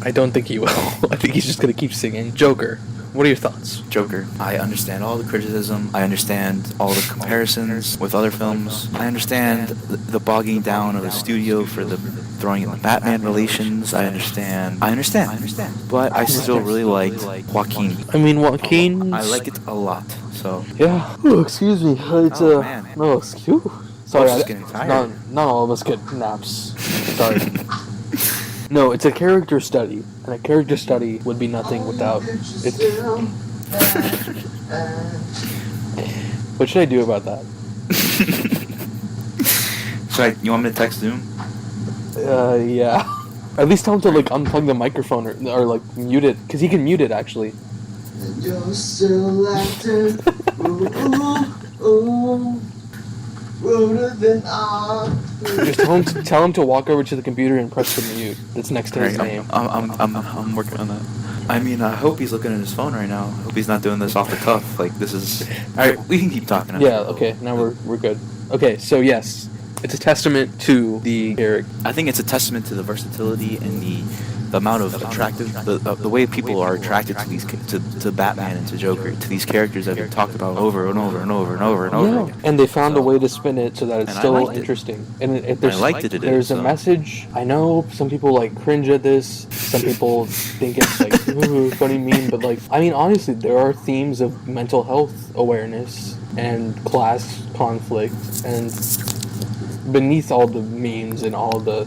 I don't think he will. I think he's just going to keep singing. Joker. What are your thoughts? Joker. I understand all the criticism. I understand all the comparisons with other films. I understand the bogging down of the studio for the throwing in the Batman relations. I understand. But I still really liked Joaquin. I mean, Joaquin. I like it a lot. So Yeah. Oh, excuse me. It's man. no excuse. Sorry, just getting tired. Not all of us get naps. Sorry. No, it's a character study, and a character study would be nothing without it. What should I do about that? You want me to text Zoom? Yeah. At least tell him to like unplug the microphone or like mute it, because he can mute it actually. You're still acting, ruder than I. Just tell him to walk over to the computer and press the mute that's next to his name. I'm working on that. I mean, I hope he's looking at his phone right now. I hope he's not doing this off the cuff. Like, this is... Alright, we can keep talking. Yeah, okay, now we're good. Okay, so yes, it's a testament to the character. I think it's a testament to the versatility and the amount of attractive... The way people are attracted to these to Batman and to Joker, to these characters that we've talked about over and over and over and over and over again. And they found a way to spin it so that it's still interesting. And if there's, there's a message. I know some people like cringe at this. Some people think it's like ooh, funny meme, but like I mean honestly, there are themes of mental health awareness and class conflict, and beneath all the memes and all the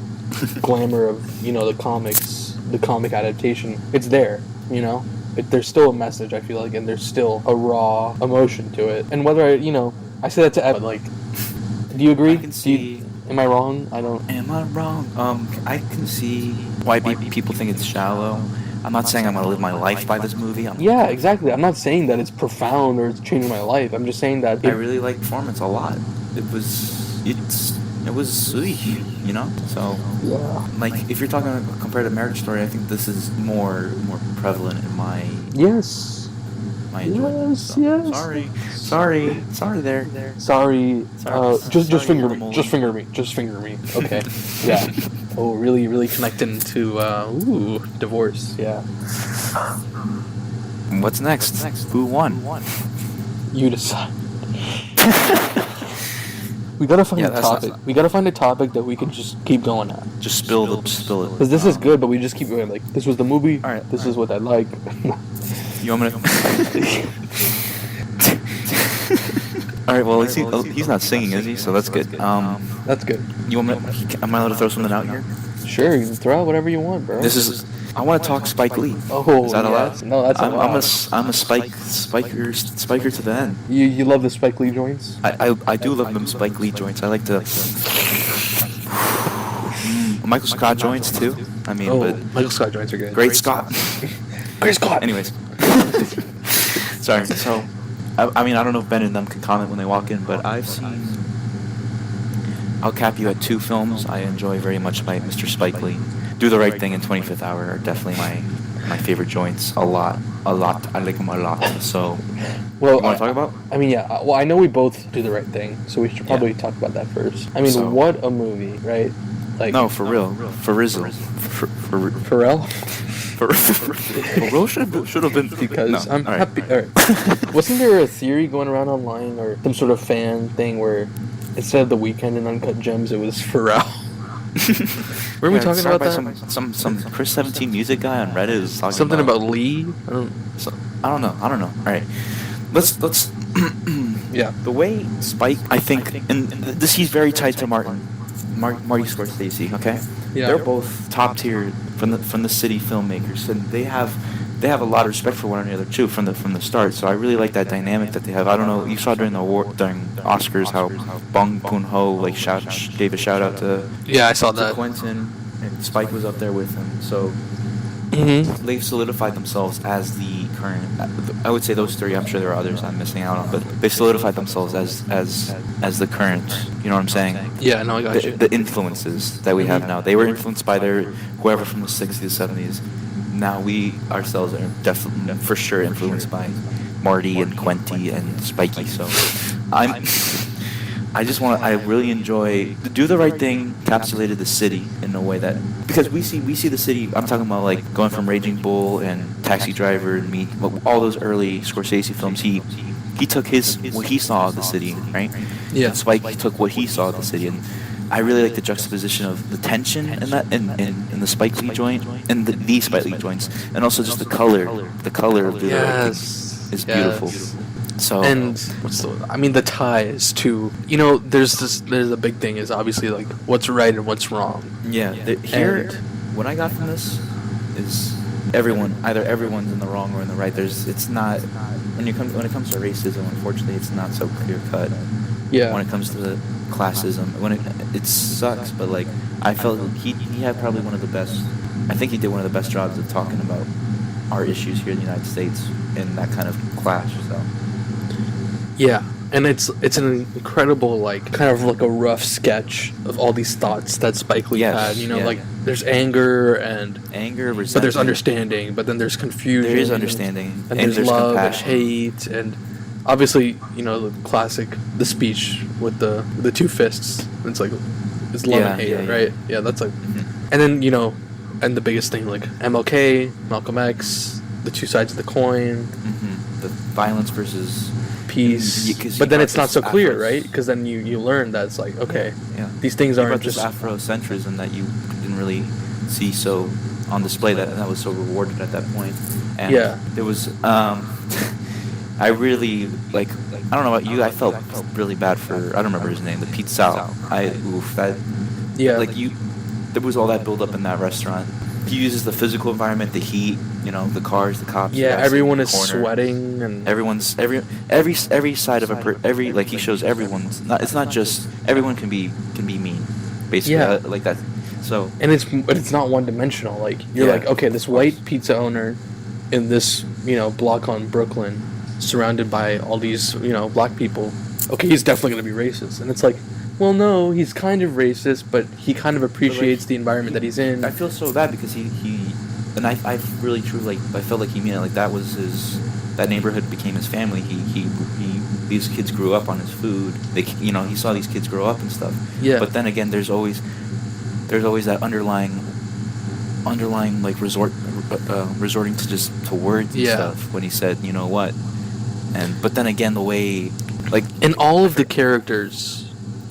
glamour of the comics, the comic adaptation, it's there. There's still a message, I feel like, and there's still a raw emotion to it. And whether I say that to Evan, like, do you agree? I can see. Am I wrong? I don't. Am I wrong? I can see why people think it's shallow. I'm not saying I'm gonna live my life by this movie. Yeah, exactly. I'm not saying that it's profound or it's changing my life. I'm just saying that I really like performance a lot. It was, So yeah. like if you're talking compared to Marriage Story, I think this is more prevalent in my yes. my enjoyment. Yes, So, yes. Sorry there. Sorry. Just sorry, finger me. Emily. Just finger me. Just finger me. Okay. Yeah. Oh, really connecting to divorce. Yeah. What's next? Who won? You decide. We gotta find a topic. We gotta find a topic that we can just keep going at. Just spill it. Because this is good, but we just keep going. Like, this was the movie. All right. This is what I like. You want me to? All right. Well, he's not singing, is he? So that's good. That's good. You want me? Am I allowed to throw something out here? Sure, you can throw out whatever you want, bro. I want to talk Spike Lee. Oh, is that allowed? No, that's allowed. I'm a spiker to the end. You love the Spike Lee joints? I do love them Spike Lee joints. I like to Michael Scott joints too. I mean, but Michael Scott joints are good. Great Scott. Great Scott. Anyways, sorry. So, I mean, I don't know if Ben and them can comment when they walk in, but I've seen. I'll cap you at 2 films I enjoy very much by Mr. Spike Lee. Do the Right Thing and 25th Hour are definitely my favorite joints. A lot. I like them a lot. So, well, you want to talk about? I mean, yeah. Well, I know we both do the right thing, so we should probably talk about that first. I mean, what a movie, right? Like, no, for real. For Rizzo. Pharrell? Pharrell should have been. Because no. I'm happy. All right. Wasn't there a theory going around online or some sort of fan thing where instead of The Weeknd and Uncut Gems, it was Pharrell? Were we talking about that? Some Chris 17 music guy on Reddit is talking something about Lee. I don't know. All right, let's. Yeah. The way Spike, I think, and this he's very tied to Marty Scorsese. Okay. Yeah. They're both top tier from the city filmmakers, and they have a lot of respect for one another too from the start. So I really like that dynamic that they have. I don't know. You saw during Oscars how Bong Joon-ho gave a shout out to I saw that. Quentin, and Spike was up there with him. So they've solidified themselves as the current. I would say those 3. I'm sure there are others I'm missing out on, but they solidified themselves as the current. You know what I'm saying? Yeah, no, I got you. The influences that we have now. They were influenced by whoever from the 60s, 70s. Now we ourselves are definitely for sure influenced by Marty and Quenty and Spikey. So I really enjoy Do the Right Thing encapsulated the city in a way that, because we see the city. I'm talking about like going from Raging Bull and Taxi Driver and all those early Scorsese films. He took what he saw of the city, right? Yeah. And Spike took what he saw of the city, and I really like the juxtaposition of the tension in that in the Spike Lee joint and the Spike Lee joints, and also just the color of the is beautiful. So and the ties to there's a big thing is obviously like what's right and what's wrong. Yeah, what I got from this is either everyone's in the wrong or in the right. It's not when it comes to racism. Unfortunately, it's not so clear cut. Yeah. When it comes to the classism, it sucks, but like I felt he had probably one of the best. I think he did one of the best jobs of talking about our issues here in the United States in that kind of clash. So Yeah, and it's an incredible, like, kind of like a rough sketch of all these thoughts that Spike Lee Yes, had. You know, yeah. like there's anger and resentment. but there's understanding, but then there's confusion. There is understanding, and there's love compassion. and hate, and obviously, you know, the classic, the speech with the two fists. It's like it's love and hate, right? Yeah, that's like, and then you know, and the biggest thing like MLK, Malcolm X, the two sides of the coin. The violence versus Peace, 'cause but you then got it's not this so clear, Afro- right? Because then you learn that it's like, okay, Yeah. these things You aren't brought this just Afrocentrism that you didn't really see so on display that was so rewarded at that point. And Yeah. there was I really like I don't know about you, I felt really bad for I don't remember his name, the Pete Sal. yeah, There was all that build up in that restaurant. He uses the physical environment, the heat, you know, the cars, the cops. yeah. guys Everyone in is the corner. sweating and Every side of like he shows everyone's not. It's not just everyone can be mean, basically. Yeah. Like that. So and it's not one dimensional. Like you're Yeah, like, okay, this of course. white pizza owner in this block on Brooklyn, surrounded by all these black people. Okay, he's definitely gonna be racist, and it's like, well, no, he's kind of racist, but he kind of appreciates the environment that he's in. I feel so bad because he and I really truly I felt like he meant it, like that was that neighborhood became his family. He these kids grew up on his food. He saw these kids grow up and stuff. Yeah. But then again, there's always that underlying like resorting to words and Yeah. stuff when he said, you know what, but then again the way like And all of the characters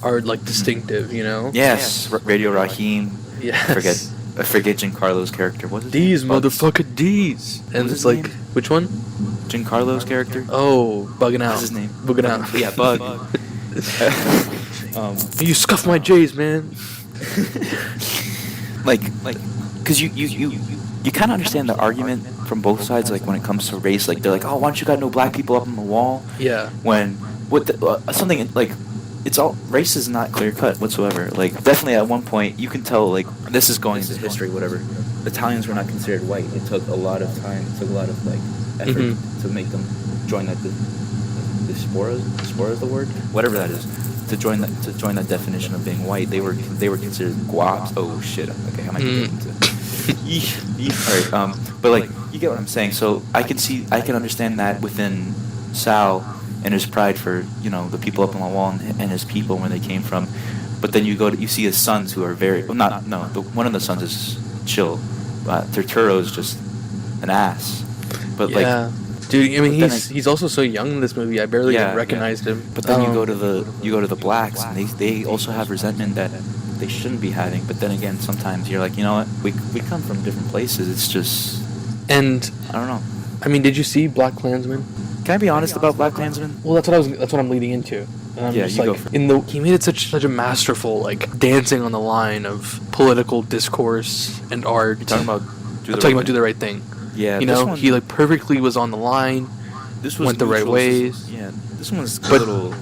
are like distinctive, yes, Radio Raheem. Yes. I forget Giancarlo's character. What's his These name? Bugs. motherfucker D's. And What's it's his like, name? which one? Giancarlo's character. Oh, bugging out. What's his name? Bugging out. Yeah, Bug. You scuffed my J's, man. like, because you kind of understand the argument from both sides. Like when it comes to race, like they're like, oh, why don't you got no black people up on the wall? Yeah. When something like. It's all race is not clear cut whatsoever. Like definitely at one point you can tell like this is going into history, whatever. Italians were not considered white. It took a lot of time. It took a lot of like effort to make them join that. The spora is the word, whatever that is. To join that definition of being white, they were considered guaps. Oh shit. Okay, how am I getting into? All right. But like you get what I'm saying. So I can understand that within Sal. And his pride for the people up on the wall and his people where they came from, but then you see his sons who are very one of the sons is chill, Turturro is just an ass, but yeah. Dude, I mean he's also so young in this movie. I barely even recognized him. But then you go to the blacks and they also have resentment that they shouldn't be having. But then again, sometimes you're like, you know what, we come from different places. It's just and I don't know. I mean, did you see Black Klansman? Can I be honest about Black Klansman? Well, that's what I'm leading into. And I'm just you like, go for it. he made it such a masterful like dancing on the line of political discourse and art. You're talking about Do the Right Thing. Yeah, he like perfectly was on the line. This was went the right neutral. ways. Yeah, this one's a But- little.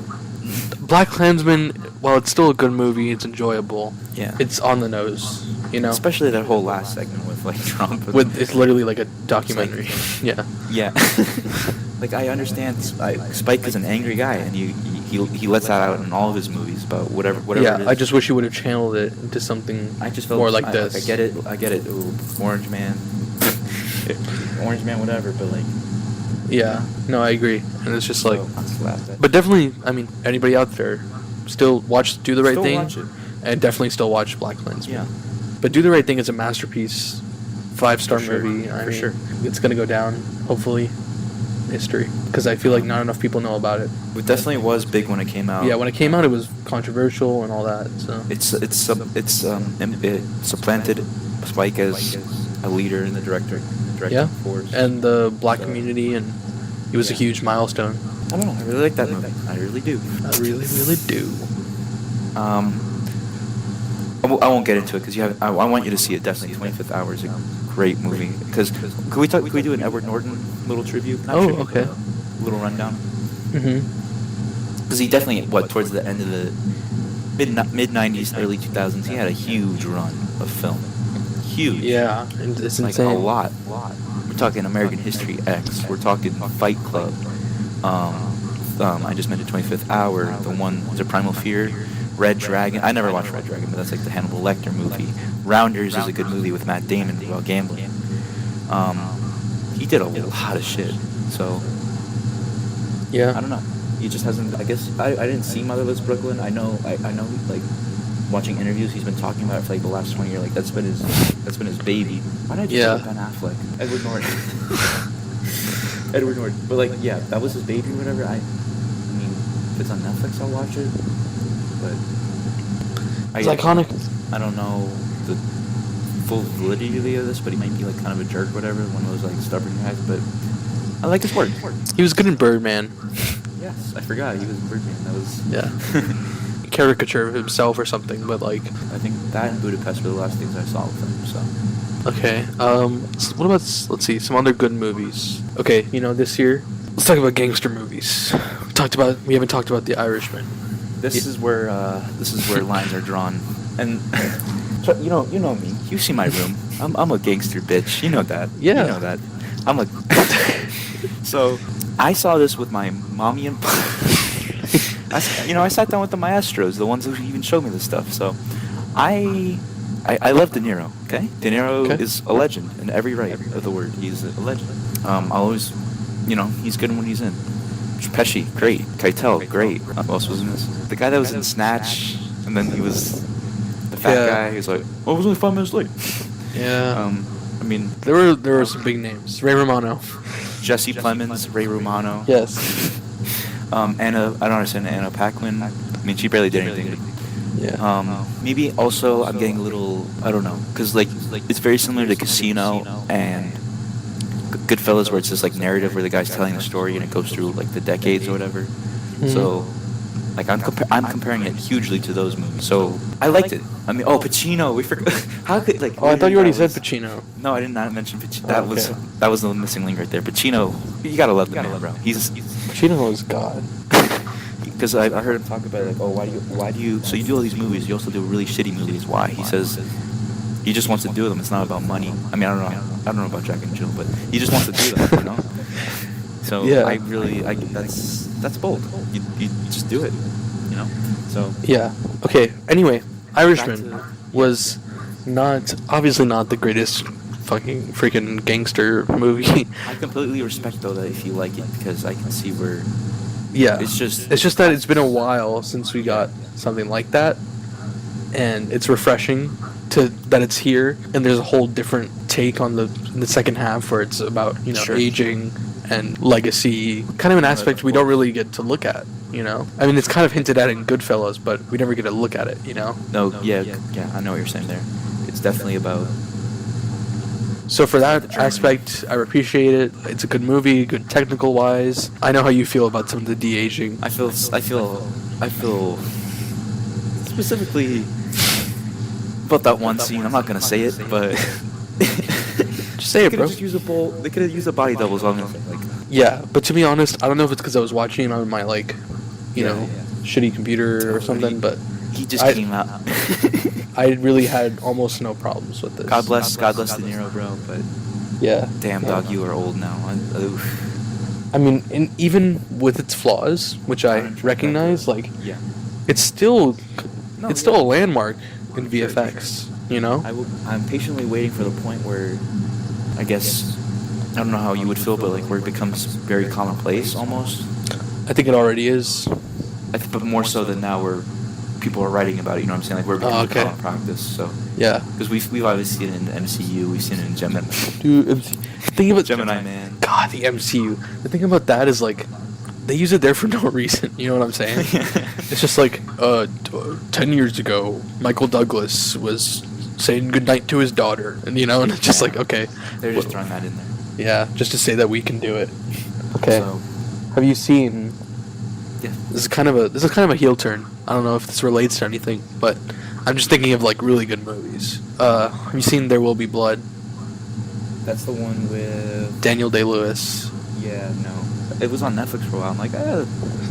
Black Klansman, while it's still a good movie, it's enjoyable. Yeah. It's on the nose, Especially that whole last segment with like Trump. It's literally like a documentary. Yeah. Yeah. Like I understand Spike is an angry guy and he lets that out in all of his movies about whatever Yeah, it is. I just wish he would have channeled it into something I just felt more like I this. get it. Ooh, Orange Man. Orange Man, whatever, but like. Yeah, no, I agree. And it's just like, I just laughed at. but definitely, I mean, anybody out there, still Do the Right Still Thing, watch it. and definitely still watch Black Klansman. Yeah. But Do the Right Thing is a masterpiece, 5-star For sure, movie. I for mean, sure. It's gonna go down, hopefully, in history, because I feel like not enough people know about it. It definitely was big when it came out. Yeah, when it came out, it was controversial and all that. So It supplanted Spike as a leader in the directing yeah, force. and the black So, community, and it was a huge milestone. I don't know. I really like that movie. I really do. I really, really do. I won't get into it because you have. I want you to see it. Definitely, 25th Hour is a great movie. Because could we do an Edward Norton little tribute? Not tribute, okay. but little rundown. Mm-hmm. Because he definitely towards the end of the mid 90s, early 2000s, he had a huge run of film. Huge. Yeah, and it's Like insane. a lot. We're talking American History X. We're talking Fight Club. I just mentioned 25th Hour. The one was a Primal Fear. Red Dragon. I never watched Red Dragon, but that's like the Hannibal Lecter movie. Rounders is a good movie with Matt Damon about gambling. He did a lot of shit. So Yeah. I don't know. He just hasn't. I guess I didn't see Motherless Brooklyn. I know. Like watching interviews, he's been talking about it for like the last 20 years. Like that's been his baby. Why did I just say Ben Affleck? Edward Norton. Edward Norton. But like, yeah, that was his baby or whatever. I mean, if it's on Netflix, I'll watch it. But It's iconic. I don't know the full validity of this, but he might be like kind of a jerk, or whatever. One of those like stubborn guys. But I like his work. He was good in Birdman. Yes, I forgot he was in Birdman. That was Caricature of himself or something, but like. I think that and Budapest were the last things I saw with him. So Okay. What about let's see some other good movies. Okay, this year, let's talk about gangster movies. We haven't talked about The Irishman. this is where lines are drawn, and so, you know me. You see my room. I'm a gangster bitch. You know that. Yeah. You know that. I'm a. So I saw this with my mommy and. I sat down with the maestros, the ones who even showed me this stuff. So, I love De Niro. Okay, De Niro is a legend in every right of the word. He's a legend. I'll always, he's good when he's in. Pesci, great. Keitel, great. Who else was in this? The guy that was in Snatch, and then he was the fat guy. He was like, "Oh, I was only 5 minutes late." Yeah. I mean, there were some big names. Ray Romano. Jesse Plemons, Ray Romano. Yes. Anna, I don't understand Anna Paquin. I mean, she barely did anything. Yeah. Maybe also I'm getting a little, I don't know, because like it's very similar to Casino and Goodfellas, where it's this like narrative where the guy's telling the story and it goes through like the decades or whatever. Mm-hmm. So like I'm comparing it hugely to those movies. So I liked it. I mean, Pacino. We forgot. How could like? Oh, I thought you already said Pacino. No, I did not mention Pacino. Okay. That was the missing link right there. Pacino, you gotta love the man, bro. He's Pacino is God. because I heard him talk about it, like, why do you? So you do all these movies, you also do really shitty movies. Why? He says he just wants to do them. It's not about money. I mean, I don't know about Jack and Jill, but he just wants to do them. So Yeah. that's bold. You just do it. So Yeah. Okay. Anyway, Irishman was obviously not the greatest fucking freaking gangster movie. I completely respect though that if you like it, because I can see where. Yeah. It's just that it's been a while since we got something like that, and it's refreshing that it's here, and there's a whole different take on the second half where it's about Sure. aging and legacy, kind of an aspect we don't really get to look at. I mean, it's kind of hinted at in Goodfellas, but we never get to look at it. No, yeah, I know what you're saying there. It's definitely about. So for that aspect, I appreciate it. It's a good movie, good technical wise. I know how you feel about some of the de-aging. I feel specifically about that one scene. I'm not gonna say it, but Just say it, bro. They could have used a body double on him. Like, Yeah, but to be honest, I don't know if it's because I was watching it on my shitty computer or something, but he just came out. I really had almost no problems with this. God bless De Niro, bro. But Yeah. damn, dog, you are old now. I mean, even with its flaws, which I recognize, like, Yeah. it's still a landmark in VFX. I'm patiently waiting for the point where, I guess, I don't know how you would feel, but like where it becomes very commonplace almost. I think it already is. But more so than now, where people are writing about it. You know what I'm saying? Like where it becomes a common practice. So Yeah. because we've obviously seen it in the MCU, we've seen it in Gemini. Dude, think about Gemini Man. God, the MCU. The thing about that is like, they use it there for no reason. You know what I'm saying? It's just like, 10 years ago, Michael Douglas was saying goodnight to his daughter, and and it's just like, okay, They're just throwing that in there. yeah, just to say that we can do it. Okay. So, Have you seen? yeah. This is kind of a heel turn. I don't know if this relates to anything, but I'm just thinking of like really good movies. Have you seen There Will Be Blood? That's the one with... Daniel Day-Lewis. Yeah, no. It was on Netflix for a while. I'm like,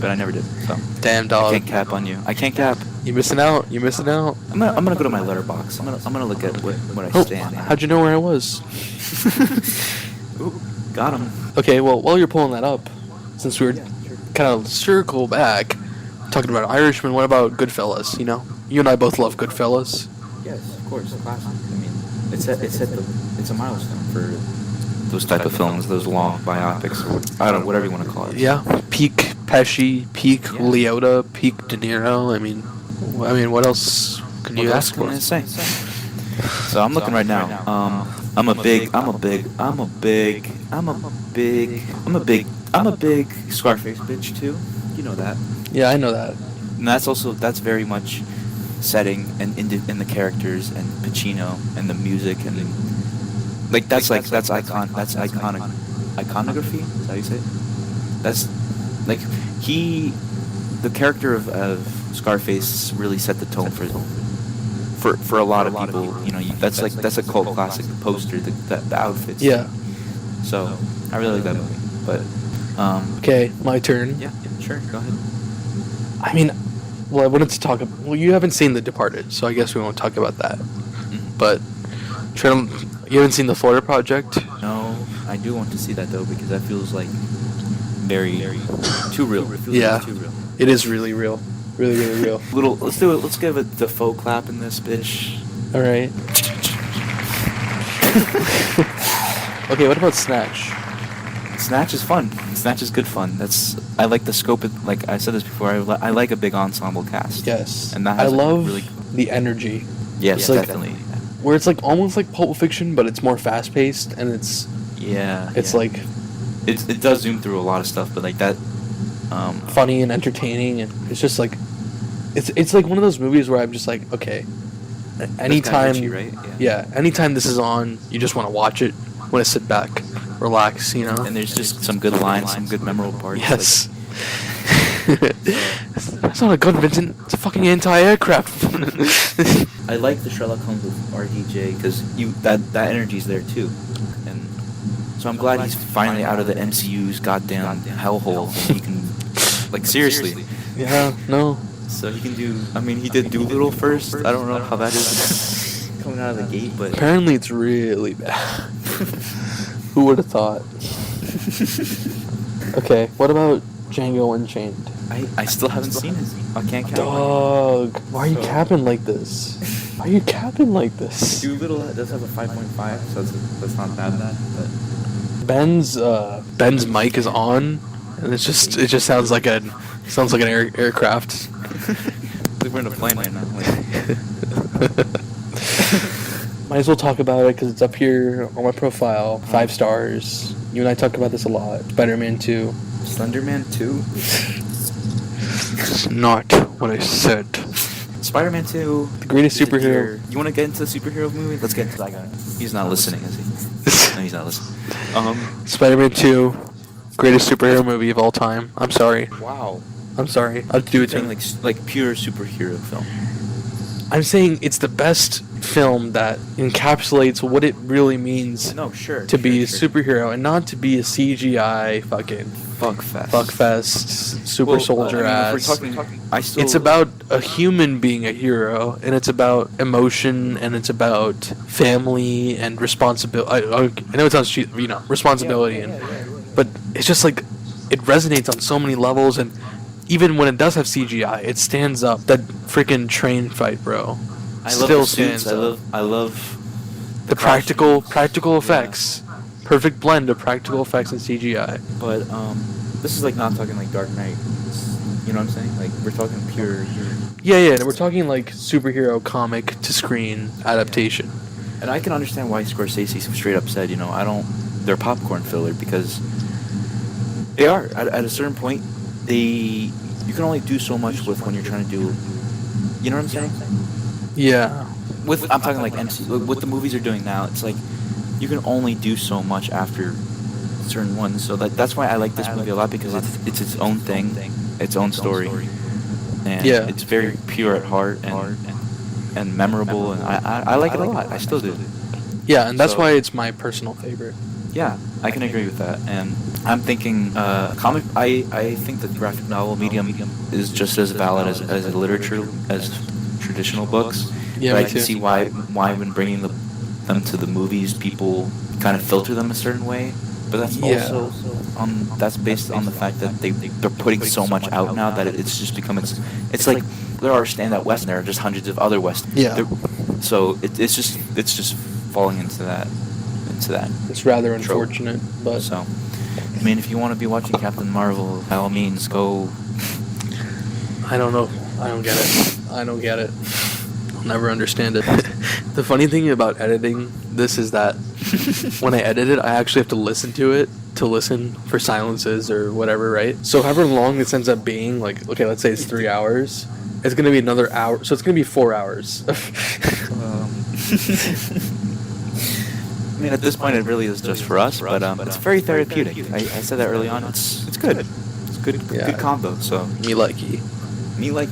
but I never did. So Damn I dog. can't cap on you. I can't cap. You're missing out. You're missing out. I'm gonna go to my letterbox. I'm gonna look at what I Oh, stand. how'd you know where I was? Ooh, got him. Okay, well, while you're pulling that up, since we were kind of circle back, talking about Irishman, what about Goodfellas? You know, you and I both love Goodfellas. Yes, of course, classic. I mean, it's a milestone for those type of films, those long biopics. I don't know, whatever you want to call it. Yeah, peak Pesci, peak Liotta, peak De Niro. I mean, what else can you ask for? Say? So I'm looking right now. I'm a big Scarface bitch too. You know that. Yeah, I know that. And that's very much setting and in the characters and Pacino and the music and that's iconography. Is that how you say it? That's like the character of Scarface really set the tone for a lot of people. You know, that's a cult classic. The poster, the outfits. Yeah. So I really like that movie. But Okay, my turn. yeah, sure, go ahead. I mean, well, I wanted to talk. Well, you haven't seen The Departed, so I guess we won't talk about that. But you haven't seen The Florida Project? No, I do want to see that though because that feels like very too real. It feels Yeah. like too real. It is really real, really, really real. Let's do it. Let's give it the faux clap in this bitch. All right. Okay, what about Snatch? Snatch is fun. Snatch is good fun. I like the scope. Like I said this before, I like a big ensemble cast. Yes. And that I has love really the energy. yes, like- definitely. Where it's like almost like Pulp Fiction, but it's more fast paced and it's Yeah. like it does zoom through a lot of stuff, but like that. funny and entertaining, and it's just like it's like one of those movies where I'm just like, okay, anytime, Richie, right? yeah, anytime this is on, you just want to watch it, want to sit back, relax, you know. And there's just some good lines, some good memorable parts. Yes. That's not a gun, Vincent. It's a fucking anti-aircraft. I like the Sherlock Holmes with RDJ because that energy's there too, and so I'm glad he's finally out of the MCU's goddamn hellhole. He can, like, seriously. Yeah, no. So he can do. I mean, he did Doolittle first. I don't know how that is coming out of the gate, but Apparently it's really bad. Who would have thought? Okay, what about Django Unchained? I still haven't seen it. I can't count. Dog, why are you capping like this? Why are you capping like this? Doolittle does have a 5.5, so that's not bad. But Ben's mic is on, and it just sounds like an aircraft. like we're in a plane right now. Might as well talk about it because it's up here on my profile. 5 stars. You and I talk about this a lot. Spider-Man 2. Slenderman 2. It's not what I said. Spider-Man 2. The greatest superhero. You want to get into the superhero movie? Let's get into that guy. He's not listening, is he? No, he's not listening. Spider-Man 2. Greatest superhero movie of all time. I'm sorry. Wow. I'm sorry. I'll do it to Saying like pure superhero film. I'm saying it's the best film that encapsulates what it really means No, sure. to be a superhero and not to be a CGI fucking fuckfest super soldier ass. It's about a human being a hero, and it's about emotion, and it's about family and responsibility. I know it sounds cheap, you know, responsibility, but it's just like it resonates on so many levels, and even when it does have CGI, it stands up. That freaking train fight, bro. I love the suits. I love the practical effects. Perfect blend of practical effects and CGI. But this is like not talking like Dark Knight. You know what I'm saying? Like we're talking pure. Yeah. We're talking like superhero comic to screen adaptation. And I can understand why Scorsese straight up said, you know, they're popcorn filler because they are at a certain point. You can only do so much with when you're trying to do. You know what I'm saying? Yeah. I'm talking like MC. What the movies are doing now, it's like you can only do so much after certain ones. So that's why I like this movie a lot because it's its own thing, its own story, and it's very pure at heart. And and memorable, and I like it a lot. I still do. Yeah, and that's So- why it's my personal favorite. Yeah, I can agree with that. And I'm thinking, comic. I think the graphic novel medium is just as valid as a literature as traditional books. Yeah, but me I can too. see why when bringing them to the movies, people kind of filter them a certain way. But that's Yeah. also that's based on the fact that they're putting so much out now that it's just become it's like there are standout westerns, there are just hundreds of other westerns. Yeah. So it's just falling into that. It's rather Trope. unfortunate, but So, I mean, if you want to be watching Captain Marvel, by all means, go. I don't know. I don't get it. I'll never understand it. The funny thing about editing this is that when I edit it, I actually have to listen to it to listen for silences or whatever, right? So however long this ends up being, like, okay, let's say it's 3 hours, it's going to be another hour. So it's going to be 4 hours. I mean, at this point, it really is just for us, but it's very therapeutic. I said that early on. It's good. It's good. Yeah. Good combo. So Me likey. me like.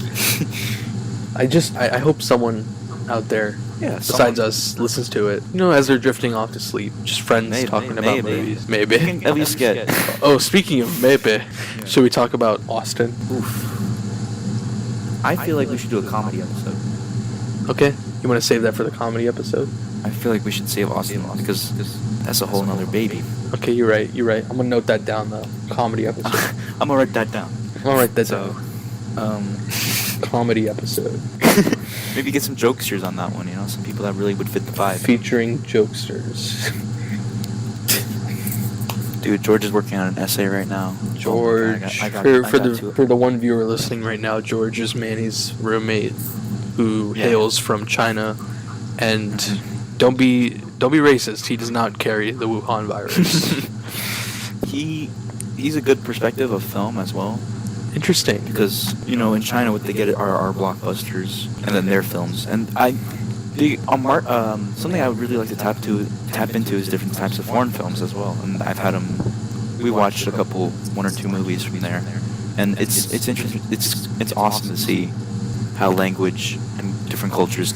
I hope someone out there Yeah. besides us listens to it. You know, as they're drifting off to sleep, just friends Maybe, talking about maybe. movies. You Maybe. can at least get. Oh, speaking of maybe, should we talk about Austin? I feel like we should do a comedy episode. Okay, you want to save that for the comedy episode? I feel like we should save Austin because that's a whole nother baby. Okay, you're right. I'm gonna note that down though. Comedy episode. I'm gonna write that down. I'll write that So, down. Comedy episode maybe get some jokesters on that one. You know, some people that really would fit the vibe. featuring jokesters. Dude, George is working on an essay right now. George, I got to it. for the one viewer listening right now, George is Manny's roommate, who Yeah. hails from China, and don't be racist. He does not carry the Wuhan virus. He's a good perspective of film as well, Interesting. because you know in China what they get are our blockbusters and then their films, and something I would really like to tap into is different types of foreign films as well, and I've had them. We watched one or two movies from there, and it's interesting. It's awesome to see how language and different cultures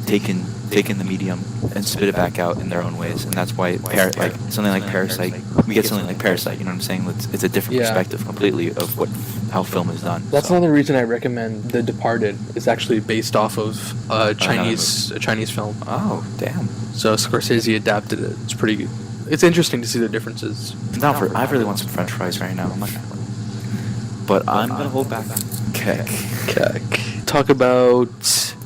take in the medium and spit it back out in their own ways, and that's why like something like Parasite, we get something like Parasite. You know what I'm saying? It's a different Yeah. perspective completely of how film is done. That's So, another reason I recommend The Departed. It's actually based off of a Chinese film. Oh damn! So Scorsese adapted it. It's pretty good. It's interesting to see the differences. I really want some French fries right now. I'm not gonna. But I'm gonna hold back. Keck. Talk about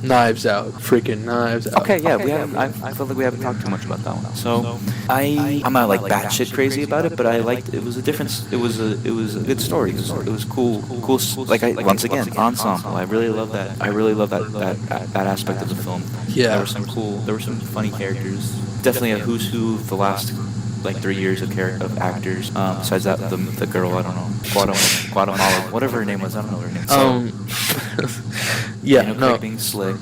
Knives Out. Freaking Knives Out. Okay, yeah, we haven't. I feel like we haven't talked too much about that one. So, I'm not like batshit crazy about it, but I liked. It was a difference. It was a good story. It was cool. Like once again, ensemble. I really love that. I really love that aspect of the film. Yeah. There were some funny characters. Definitely a who's who of the last like 3 years of actors. Besides that, the girl, I don't know, Guatemala, whatever her name was, I don't know her name. So, Yeah, Daniel no. Craig being slick.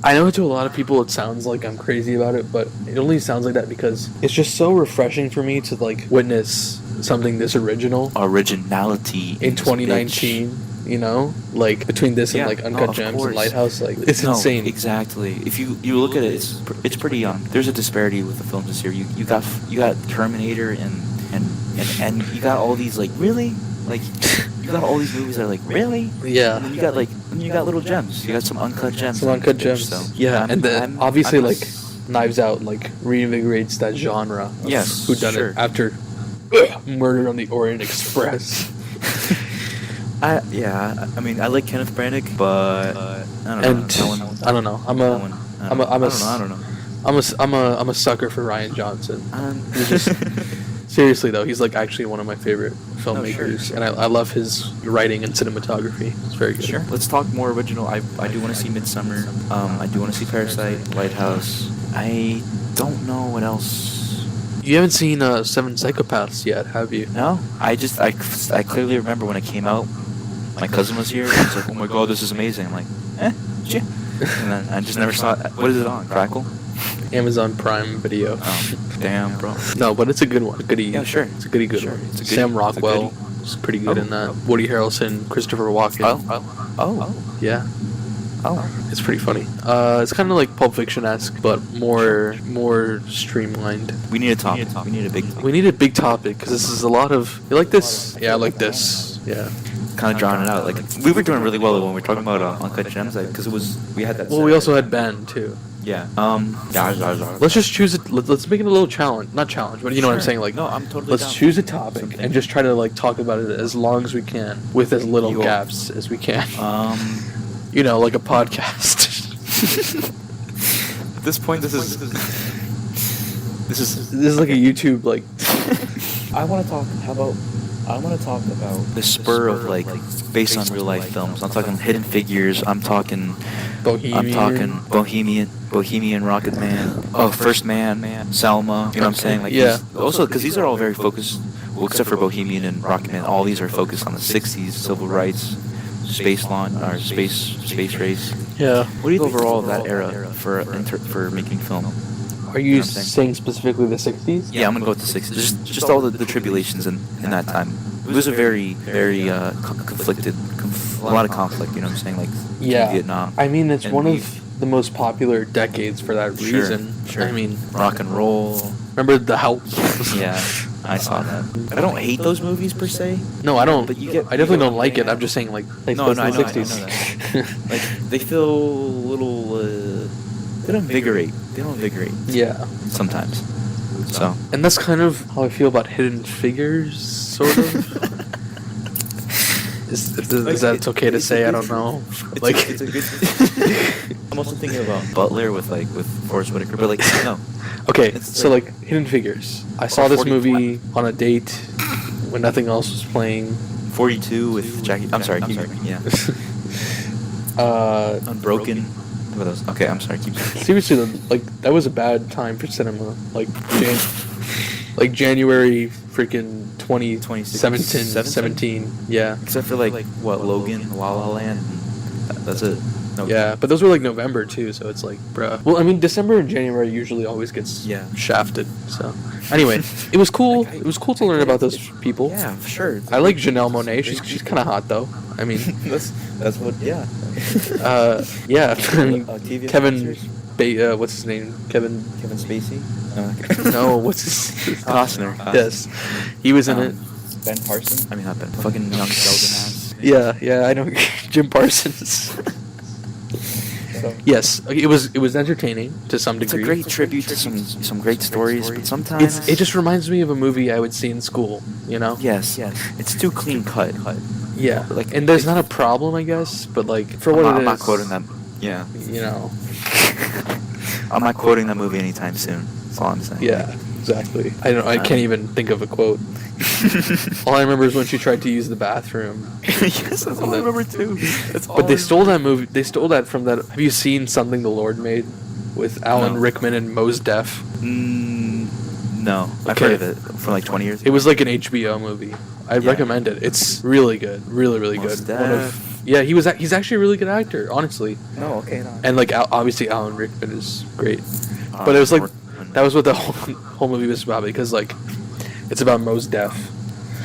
I know to a lot of people it sounds like I'm crazy about it, but it only sounds like that because it's just so refreshing for me to like witness something this original Originality in this 2019. You know, like between this and Yeah, like no, Uncut of Gems course. and Lighthouse, like it's No, insane. Exactly. If you look at it, it's pretty. There's a disparity with the films this year. You got Terminator and you got all these like really like you got all these movies that are like really. Yeah. And then you got little gems. You got some uncut gems. Some on Uncut the Gems. page, so Yeah, and then obviously I'm like Knives Out like reinvigorates that genre. Of Yes, who done sure. it after Murder on the Orient Express. I mean I like Kenneth Branagh, but I don't know. And that one- I don't know. that one, I don't know. I'm a sucker for Ryan Johnson. He's just seriously though, he's like actually one of my favorite filmmakers, sure. and I love his writing and cinematography. It's very good. Sure. Let's talk more original. I do want to see Midsummer. I do want to see Parasite, Lighthouse. I don't know what else. You haven't seen Seven Psychopaths yet, have you? No, I clearly remember when it came out. My cousin was here. He was like, "Oh my god, this is amazing." I'm like, shit. And then I just never saw it. What is it on? Crackle? Amazon Prime Video. Oh, damn, bro. No, but it's a good one. A goodie. Yeah, sure. It's a goodie good Sure. one. It's a goodie. Sam It's a Rockwell goodie. is pretty good Oh. in that. Woody Harrelson, Christopher Walken. Oh. Yeah. Oh. It's pretty funny. It's kind of like Pulp Fiction-esque, but more streamlined. We need a topic. We need a big topic. We need a big topic because this is a lot of. You like this? Yeah, I like this. Yeah. Kind of drawing it out. Like, we were doing really well when we were talking about Uncut Gems, because we had that. Well, we also had Ben too. Yeah. Let's just choose it. Let's make it a little challenge. Not challenge, but you know what I'm saying. Like, no, I'm totally. let's down. choose a topic Something. and just try to like talk about it as long as we can with as little Cool. gaps as we can. At Like a podcast. this point, this is This is like a YouTube like. I want to talk. I want to talk about the spur of like based on real life films. I'm talking Hidden Figures. I'm talking Bohemian Rocket Man. Oh, First Man, Selma. You know what I'm saying? Like, Yeah. Also, because these are all very focused. Well, except for Bohemian and Rocket Man, all these are focused on the '60s, civil rights, space race. Yeah. What do you think overall of that era for making film? Are you saying specifically the 60s? Yeah, I'm gonna go with the '60s. Just all the tribulations in that time. It was a very conflicted, a lot of conflict. You know what I'm saying? Like Vietnam. I mean, it's And one we've- of the most popular decades for that Sure, reason. sure. I mean, Rock and roll. remember The Help? Yeah, I saw that. I don't hate those movies per se. No, I don't. But you get- I definitely don't like it. I'm just saying, like No, those no, I in know, the I know 60s. Like, they feel a little. They don't invigorate. Yeah. Sometimes. So. And that's kind of how I feel about Hidden Figures, sort of. Is that it's okay to say? I don't know. It's a good. I'm also thinking about Butler with Forrest Whitaker, but like no. Okay, It's so like Hidden Figures. I saw this 40 movie on a date when nothing else was playing. 42 with Jackie. I'm sorry. Yeah. Unbroken. What are those? Okay, I'm sorry. Keep going. Seriously, like that was a bad time for cinema. Like January freaking 2017. Yeah. Except for like what Logan, La La Land. That's it. No. Yeah, but those were like November too, so it's like, bruh. Well, I mean, December and January usually always gets shafted. So, anyway, it was cool. It was cool to learn about those people. Yeah, for sure. I like Janelle Monáe. She's kind of hot though. I mean, that's what. Yeah. yeah. I mean, TV Kevin, sponsors? what's his name? Kevin Spacey. No, what's his Costner. Yes, he was in it. Ben Parsons. I mean, not Ben. Fucking young Sheldon ass. Yeah, I know. Jim Parsons. So. Yes, it was entertaining to some It's degree. a great tribute to some great stories, but sometimes It just reminds me of a movie I would see in school. You know. yes, it's too clean cut. Yeah, like, and there's not a problem, I guess, but like for what I'm it not is, quoting that. Yeah, You know. I'm not quoting that movie anytime soon. That's all I'm saying. Yeah, exactly. I can't even think of a quote. All I remember is when she tried to use the bathroom. Yes, that's all I remember too. But they stole that movie. They stole that from that. Have you seen Something the Lord Made with Alan No. Rickman and Mos Def? No, I've Okay. heard of it from like 20 years It ago. was like an HBO movie. I Yeah. recommend it. It's really good. Really Mos good. Def. Yeah, he's actually a really good actor, honestly. No, okay, no. And like obviously Alan Rickman is great. But it was like that was what the whole movie was about, because like it's about Mos Def.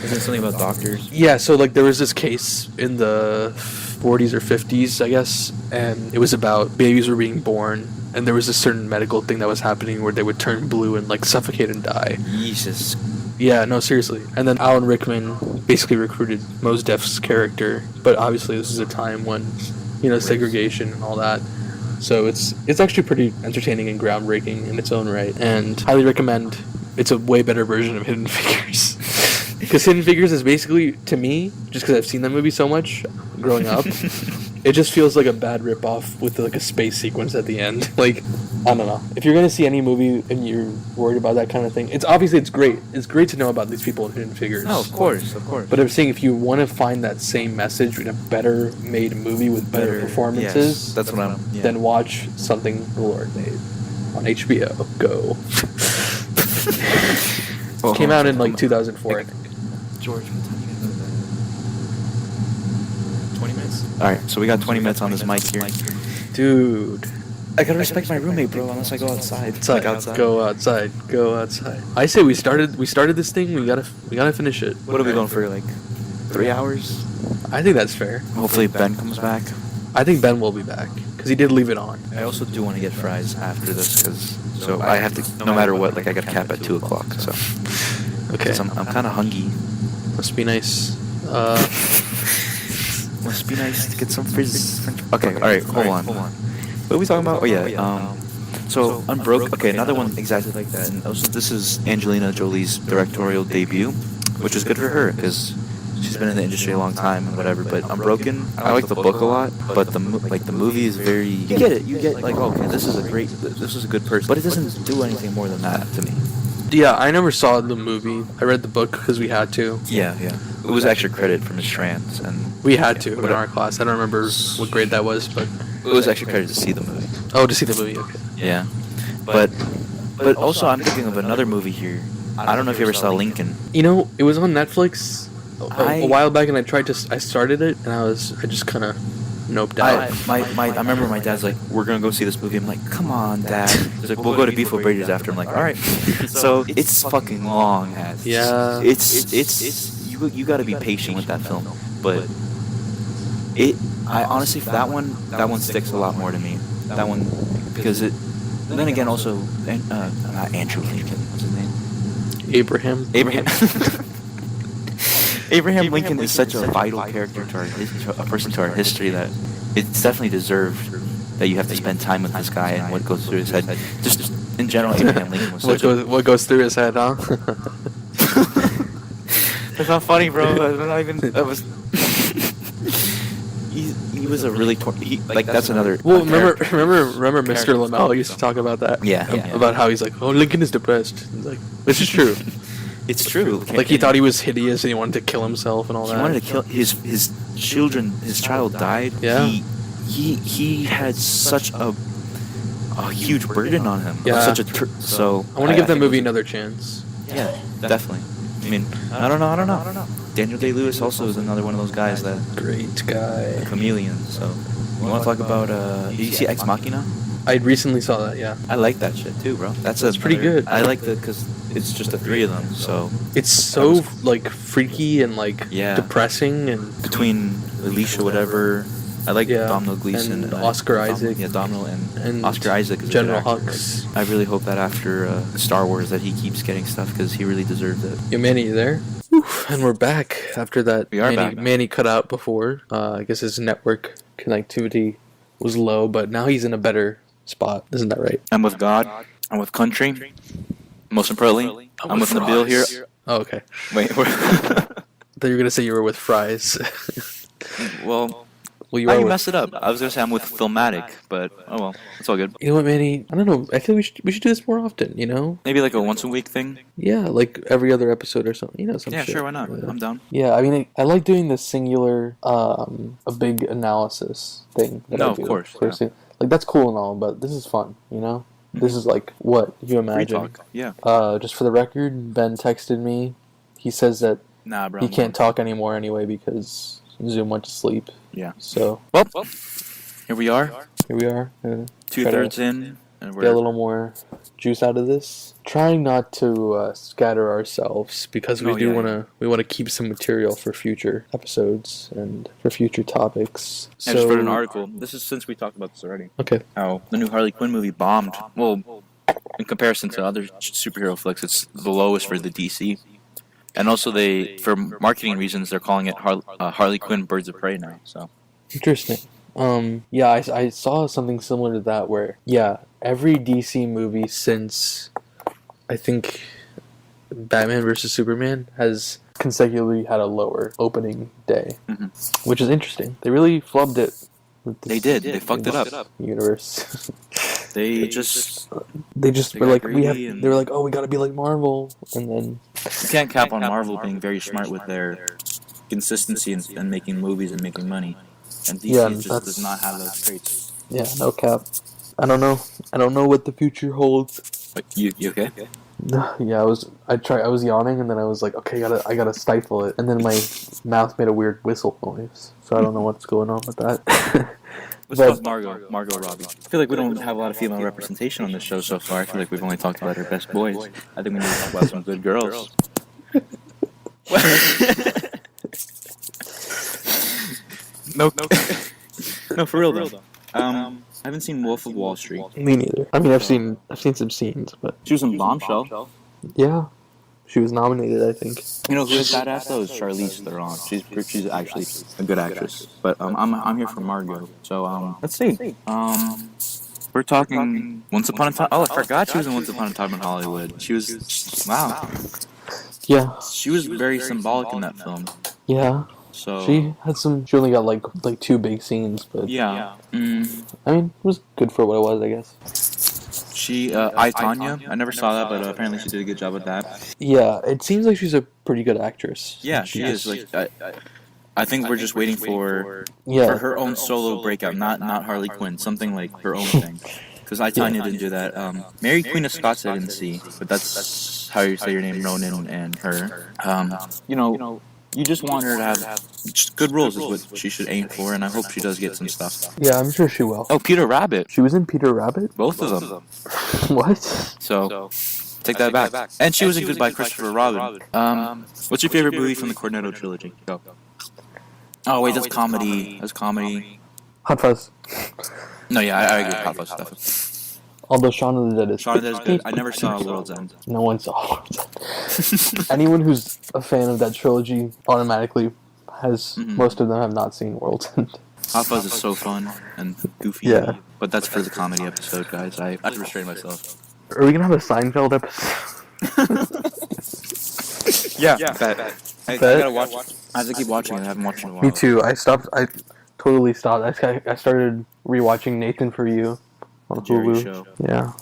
Isn't it something about doctors? Yeah, so like there was this case in the 40s or 50s, I guess, and it was about babies were being born, and there was a certain medical thing that was happening where they would turn blue and like suffocate and die. Jesus. Yeah, no, seriously. And then Alan Rickman basically recruited Mos Def's character, but obviously this is a time when, segregation and all that. So it's actually pretty entertaining and groundbreaking in its own right, and highly recommend. It's a way better version of Hidden Figures. Because Hidden Figures is basically, to me, just because I've seen that movie so much growing up, it just feels like a bad ripoff with like a space sequence at the end. Like, I don't know. If you're gonna see any movie and you're worried about that kind of thing, it's great. It's great to know about these people in Hidden Figures. No, of course. But I'm saying if you want to find that same message in a better made movie with better performances, yes, that's what I'm. Yeah. then watch Something the Lord Made on HBO. Go. Came out in like 2004, I think. George, what time are you gonna go to bed? 20 minutes. All right, so we got 20 minutes on this mic here. Dude. I gotta respect my roommate, bro. Unless I go outside. Like outside. Go outside. I say we started this thing. We gotta finish it. What are we going for? Like 3 hours? I think that's fair. Hopefully Ben comes back. I think Ben will be back because he did leave it on. I also do want to get fries after this, so I have to, no matter what, like I got cap at 2 o'clock, so. Okay. 'Cause I'm kind of hungry. Must be nice. Must be nice to get some frizz. Okay, alright, hold on. What are we talking about? Oh yeah, so Unbroke. Okay, another one exactly like that. And also, this is Angelina Jolie's directorial debut, which is good for her because she's been in the industry a long time and whatever. But Unbroken, I like the book a lot, but the movie is very. You get it. You get like, okay, this is a good person, but it doesn't do anything more than that to me. Yeah, I never saw the movie. I read the book because we had to. Yeah. It was extra credit for Miss Trans, and We had to in our class. I don't remember what grade that was, but it was extra credit to see the movie. oh, to see the movie. Okay. Yeah, but also I'm thinking of another movie here. I don't know if you ever saw Lincoln. You know, it was on Netflix a I- while back, and I started it, and I just kind of noped out. I remember my dad's like, we're gonna go see this movie. I'm like, come on, Dad. He's like, we'll go to Beef O'Brady's after. I'm like, all right. So it's fucking long, as Yeah. It's you got to be patient with that film, but I honestly that one sticks a lot more to me. That one because it. And then again, also not Andrew Lincoln. What's his name? Abraham. Abraham Lincoln is such a vital character to a person to our history that it's definitely deserved that you have to spend time with this guy and what goes through his head. Just in general, Abraham Lincoln was such What goes through his head, huh? That's not funny, bro. That's not even. That was. He was a really that's another. Well, character. remember, Mr. Lamel used to talk about that. Yeah. About how he's like, oh, Lincoln is depressed. He's like, this is true. It's true. Like he thought he was hideous and he wanted to kill himself and all that. He wanted to kill his children. His child died. Yeah. He had such a huge burden on him. Yeah. Such a so. I want to give that think movie another chance. Yeah, definitely. I mean, I don't know. Daniel Day-Lewis also is another one of those guys that Great guy. chameleon. So, you want to talk about? Did you see Ex Machina? I recently saw that. Yeah. I like that shit too, bro. That's pretty good. I like the because it's just the three of them. So It's so like freaky and like Yeah. depressing and between Alicia, whatever, I like Yeah, Domhnall Gleeson and Oscar Isaac. Yeah, Domhnall and and Oscar Isaac is a General good actor. Hux. I really hope that after Star Wars that he keeps getting stuff because he really deserves it. Yeah, Manny, you there? Oof, and we're back after that. We are Manny, back. Manny cut out before. I guess his network connectivity was low, but now he's in a better spot. Isn't that right? I'm with God. I'm with country. Most importantly, I'm with Nabil here. Oh, okay. Wait, I thought you were gonna say you were with Fries. well, Well, you you are. With, messed it up. I was gonna say I'm with Filmatic, but oh well, it's all good. you know what, Manny? I don't know. I feel we should do this more often. You know? Maybe like a once a week thing. Yeah, like every other episode or something. You know, some Yeah, shit. sure, why not? Yeah. I'm down. Yeah, I mean, I like doing the singular, a big analysis thing. That No, I of do. course, Like, that's cool and all, but this is fun, you know? This is like what you Free imagine. talk. Yeah. Just for the record, Ben texted me. He says that Nah, bro. he can't talk anymore anyway because Zoom went to sleep. Yeah. So, Well, here we are. here we are. Gonna 2/3 try in, and to get a we're little more juice out of this. Trying not to scatter ourselves because we Oh, do yeah, want to keep some material for future episodes and for future topics. I just wrote an article. This is since we talked about this already. Okay. How the new Harley Quinn movie bombed. Well, in comparison to other superhero flicks, it's the lowest for the DC. And also, for marketing reasons, they're calling it Harley Quinn Birds of Prey now. So Interesting. Yeah, I saw something similar to that where, yeah, every DC movie since, I think, Batman vs. Superman has consecutively had a lower opening day, which is interesting. They really flubbed it. With this they did. They fucked it up. Universe. They just They just They were got like, greedy and- they were like, oh, we gotta be like Marvel, and then you can't cap on Marvel being very smart with their consistency and making movies and making money. And DC Yeah, just that's- does not have those traits. yeah, no cap. I don't know what the future holds. Like, you okay? Yeah, I was yawning and then I was like, okay, I gotta stifle it, and then my mouth made a weird whistle noise, so I don't know what's going on with that. Let's But- talk Margot Robbie. I feel like we don't have a lot of female representation on this show so far. I feel like we've only talked about our best boys. I think we need to talk about some good girls. No. No, for real though. I haven't seen Wolf of Wall Street. Me neither. I mean, I've seen some scenes, but She was in Bombshell. yeah, she was nominated, I think. You know who is badass though is Charlize Theron. She's actually a good actress. But I'm here for Margot. So let's see. We're talking Once Upon a Time. Oh, I forgot she was in Once Upon a Time in Hollywood. She was wow. Yeah, She was very symbolic in that film. yeah. So She had some. She only got like 2 big scenes, but yeah. I mean, it was good for what it was, I guess. She I, Tanya. I never saw that, but apparently she did a good job with that. Yeah, it seems like she's a pretty good actress. Yeah, she is. Like I think we're just waiting for Yeah, her own solo breakout, not Harley Quinn, something like her own thing. Because I, Tanya didn't do that. Mary Queen of Scots I didn't see, but that's how you say your name, Ronan and her. You know, you just want her to have just good roles is what she should aim for, and I hope she does get some stuff. yeah, I'm sure she will. Oh, Peter Rabbit. She was in Peter Rabbit. Both of them. What? So, take that back. And she was in Goodbye Christopher Robin. What's your favorite movie from the Cornetto trilogy? Go. Oh, wait, that's comedy. That's comedy. Hot Fuzz. No, yeah, I agree. Hot Fuzz, definitely. Although Shaun of the Dead is Shaun of the Dead is good. I never saw World's End. No one saw World's End. Anyone who's a fan of that trilogy automatically has. Most of them have not seen World's End. Hot Fuzz is so fun and goofy. Yeah. But that's for the comedy episode, guys. I have to restrain myself. Are we gonna have a Seinfeld episode? Yeah. Bet. I gotta watch. I have to keep watching it. I haven't watched it in a while. Me too. I totally stopped. I started rewatching Nathan For You on Jerry Hulu. Show. Yeah.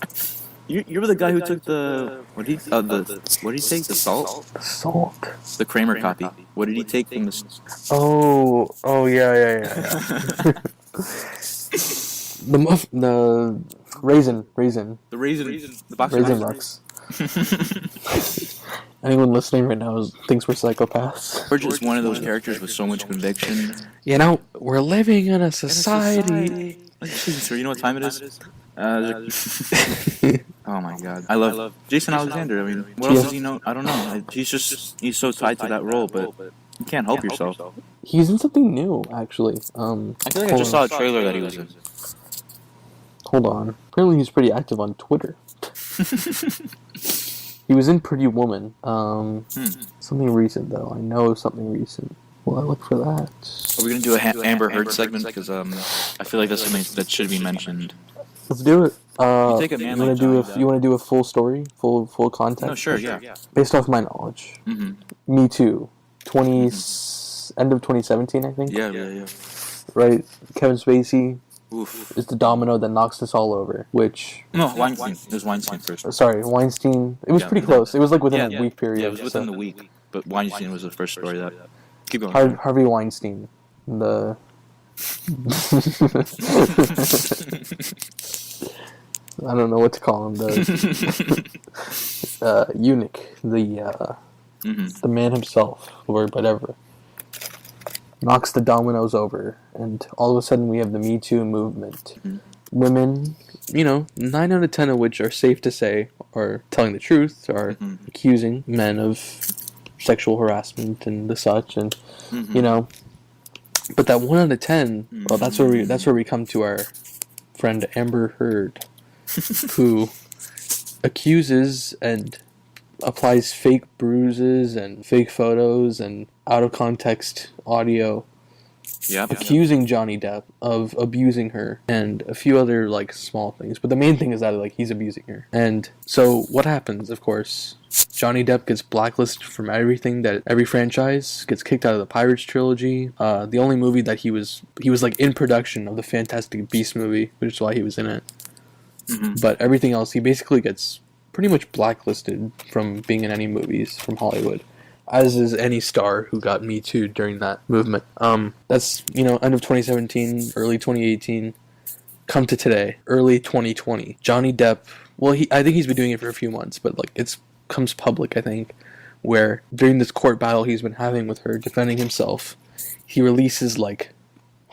You were the guy who took the what did he take? The salt? Salt. The Kramer copy. What did he take from the? Oh yeah. The raisin. The raisin. The box. Raisin Rux. Anyone listening right now thinks we're psychopaths. We're just one of those characters with so much conviction. You know, we're living in a society. So you know what time it is? Oh my god. I love Jason Alexander. I mean, what else does he know? I don't know. He's so tied to that role, but you can't help yourself. He's in something new, actually. I feel like I just saw a trailer that he was in. Hold on. Apparently he's pretty active on Twitter. He was in Pretty Woman. Something recent, though. I know something recent. Well, I look for that. Are we going to do a Amber Heard segment? Because I feel like that's something that should be mentioned. Let's do it. You take a man like Johnny Depp. You want to do a full story? Full context? No, sure, yeah. Based off my knowledge. Me Too. End of 2017, I think? Yeah. Right? Kevin Spacey Oof. is the domino that knocks us all over, which... No, Weinstein. It was Weinstein first. Sorry, Weinstein. It was pretty close. It was like within a week period. Yeah, it was within the week. But Weinstein was the first story that... Keep going. Harvey Weinstein. The... I don't know what to call him. The eunuch. The man himself, or whatever. Knocks the dominoes over, and all of a sudden we have the Me Too movement. Women, 9 out of 10 of which are safe to say are telling the truth, are accusing men of sexual harassment and the such, and but that 1 out of 10, well, that's where we come to our friend Amber Heard, who accuses and applies fake bruises and fake photos and out of context audio, accusing Johnny Depp of abusing her and a few other small things. But the main thing is that he's abusing her. And so what happens? Of course, Johnny Depp gets blacklisted from every franchise, gets kicked out of the Pirates trilogy. The only movie that he was in production of the Fantastic Beasts movie, which is why he was in it. But everything else, he basically gets pretty much blacklisted from being in any movies from Hollywood, as is any star who got Me Too during that movement. That's, end of 2017, early 2018, come to today, early 2020. Johnny Depp, well, I think he's been doing it for a few months, but it comes public, I think, where during this court battle he's been having with her, defending himself, he releases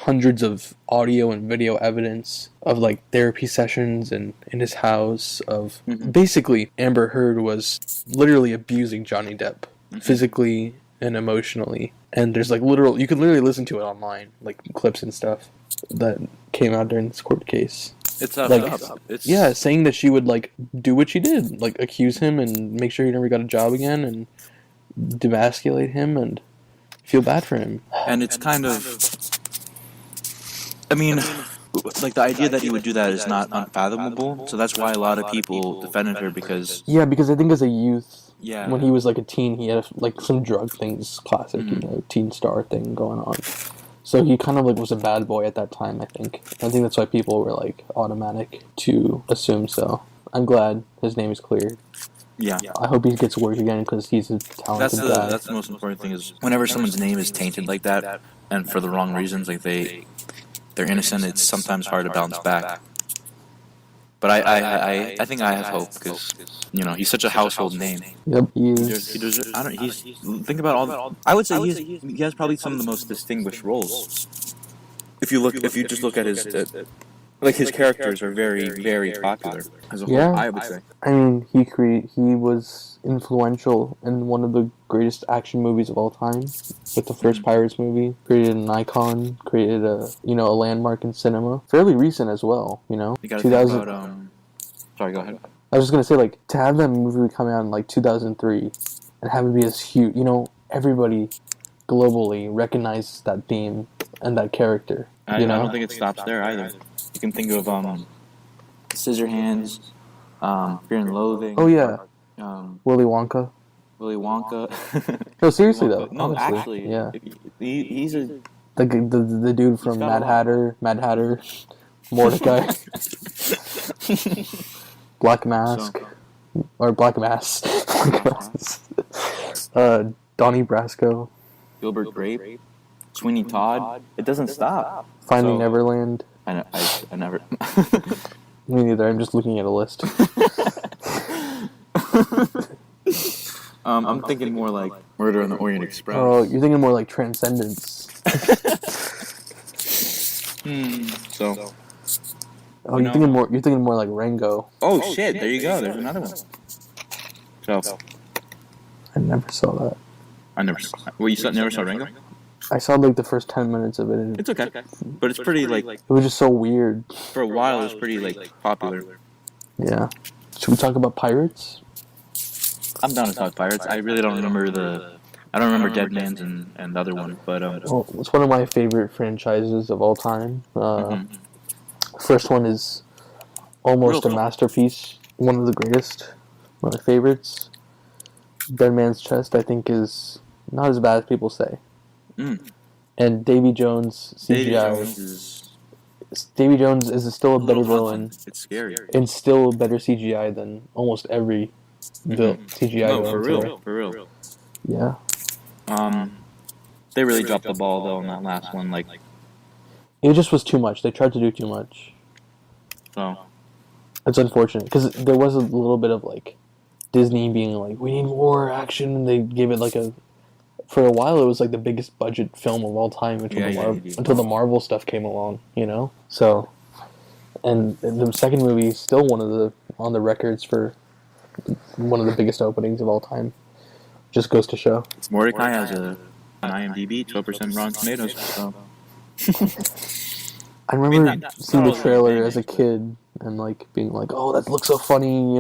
hundreds of audio and video evidence of therapy sessions and in his house of basically Amber Heard was literally abusing Johnny Depp physically and emotionally. And there's like you could literally listen to it online, like clips and stuff that came out during this court case. It's up. Like, It's yeah, saying that she would like do what she did, like accuse him and make sure he never got a job again and demasculate him and feel bad for him. And it's kind of, I mean, like the idea that he would do that is not unfathomable. So that's why a lot of people defended her because. Yeah, because I think as a youth, Yeah. when he was like a teen, he had like some drug things, classic, teen star thing going on. So he kind of like was a bad boy at that time, I think. I think that's why people were like automatic to assume so. I'm glad his name is cleared. Yeah. I hope he gets work again because he's a talented guy. That's the most important thing is whenever someone's name is tainted like that and for the wrong reasons, like they're innocent, it's sometimes hard to bounce back. But I think I have hope because he's such a household name. Yep, he is. Think about all. I would say he has probably some of the most distinguished roles. If you just look at his his characters are very, very popular as a whole. Yeah. I would say. I mean, he was influential in one of the greatest action movies of all time, with the first Pirates movie. Created an icon, created a landmark in cinema. Fairly recent as well, You gotta 2000. think about. Sorry, go ahead. I was just gonna say, like, to have that movie come out in like 2003 and have it be as huge, everybody globally recognizes that theme and that character. I don't think it stops there either. You can think of Scissorhands, Fear and Loathing. Oh yeah, Willy Wonka. Willy Wonka. No, seriously though. No, honestly, actually, yeah. He's a. The dude from Mad Hatter, Mordecai, Black Mask, or Black Mask, Donnie Brasco, Gilbert Grape, Sweeney Todd. It doesn't stop. Finding Neverland. I never. Me neither. I'm just looking at a list. I'm thinking more like Murder on the Orient Express. Oh, you're thinking more like Transcendence. So. Oh, you're thinking more like Rango. Oh shit! There you go. There's another one. So. I never saw that. I never. Well, never saw Rango? I saw like the first 10 minutes of it. And It's okay, but it's pretty like it was just so weird. for a while. It was pretty like popular. Yeah. Should we talk about pirates? I'm down to talk pirates. I really don't remember I don't remember Dead Man's and the other one, but Well, it's one of my favorite franchises of all time. First one is almost a masterpiece. One of the greatest. One of my favorites. Dead Man's Chest, I think, is not as bad as people say. And Davy Jones CGI. Davy Jones is still a better villain. It's scary. And still better CGI than almost every CGI No, villain. for real. Yeah. They really dropped the ball though on that last one. Like, It just was too much. They tried to do too much. so It's unfortunate because there was a little bit of like Disney being like, we need more action, and they gave it like for a while it was like the biggest budget film of all time until the Marvel stuff came along, So, and the second movie is still on the records for one of the biggest openings of all time. Just goes to show. Mordecai has an IMDb 12% Rotten Tomatoes. So. I remember seeing the trailer as a kid and like being like, "Oh, that looks so funny,"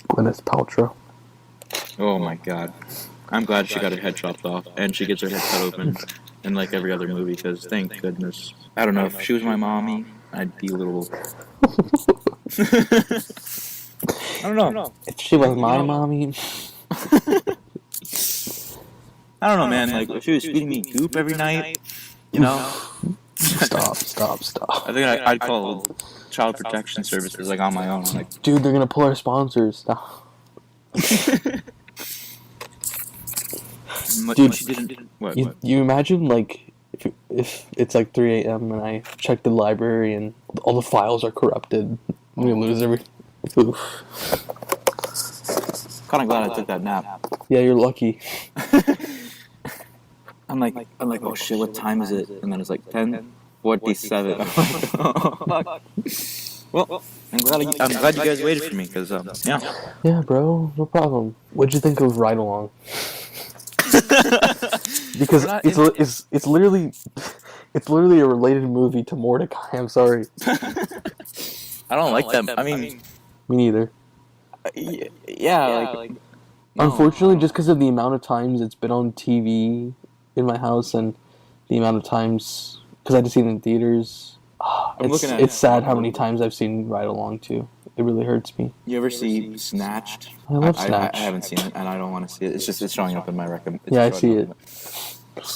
Gwyneth Paltrow. Oh my god. I'm glad she got her head chopped off, and she gets her head cut open in like every other movie, because thank goodness. I don't know, if she was my mommy, I'd be a little... I don't know. If she was my mommy... I don't know, man, like, if she was feeding me goop every night, Stop. I think I'd call Child Protection Services, like, on my own. Like, dude, they're gonna pull our sponsors. Stop. Dude, she didn't... What? You imagine, like, if it's like 3 a.m. and I check the library and all the files are corrupted, we lose everything. Oof. Kind of glad I took that nap. Yeah, you're lucky. I'm like, oh shit, what time is it? And then it's like 10:47. Well, I'm glad you guys waited for me, because yeah. Yeah, bro, no problem. What'd you think of Ride Along? Because We're not it's literally it's literally a related movie to Mordecai. I'm sorry. I don't like them. I mean, Me neither. yeah, like no. Unfortunately, just because of the amount of times it's been on TV in my house and the amount of times because I just seen it in theaters, it's sad how many times I've seen Ride Along too. It really hurts me. You ever see Snatched? I love Snatch. I haven't seen it, and I don't want to see it. It's just it's showing up in my recommend. Yeah, I see it.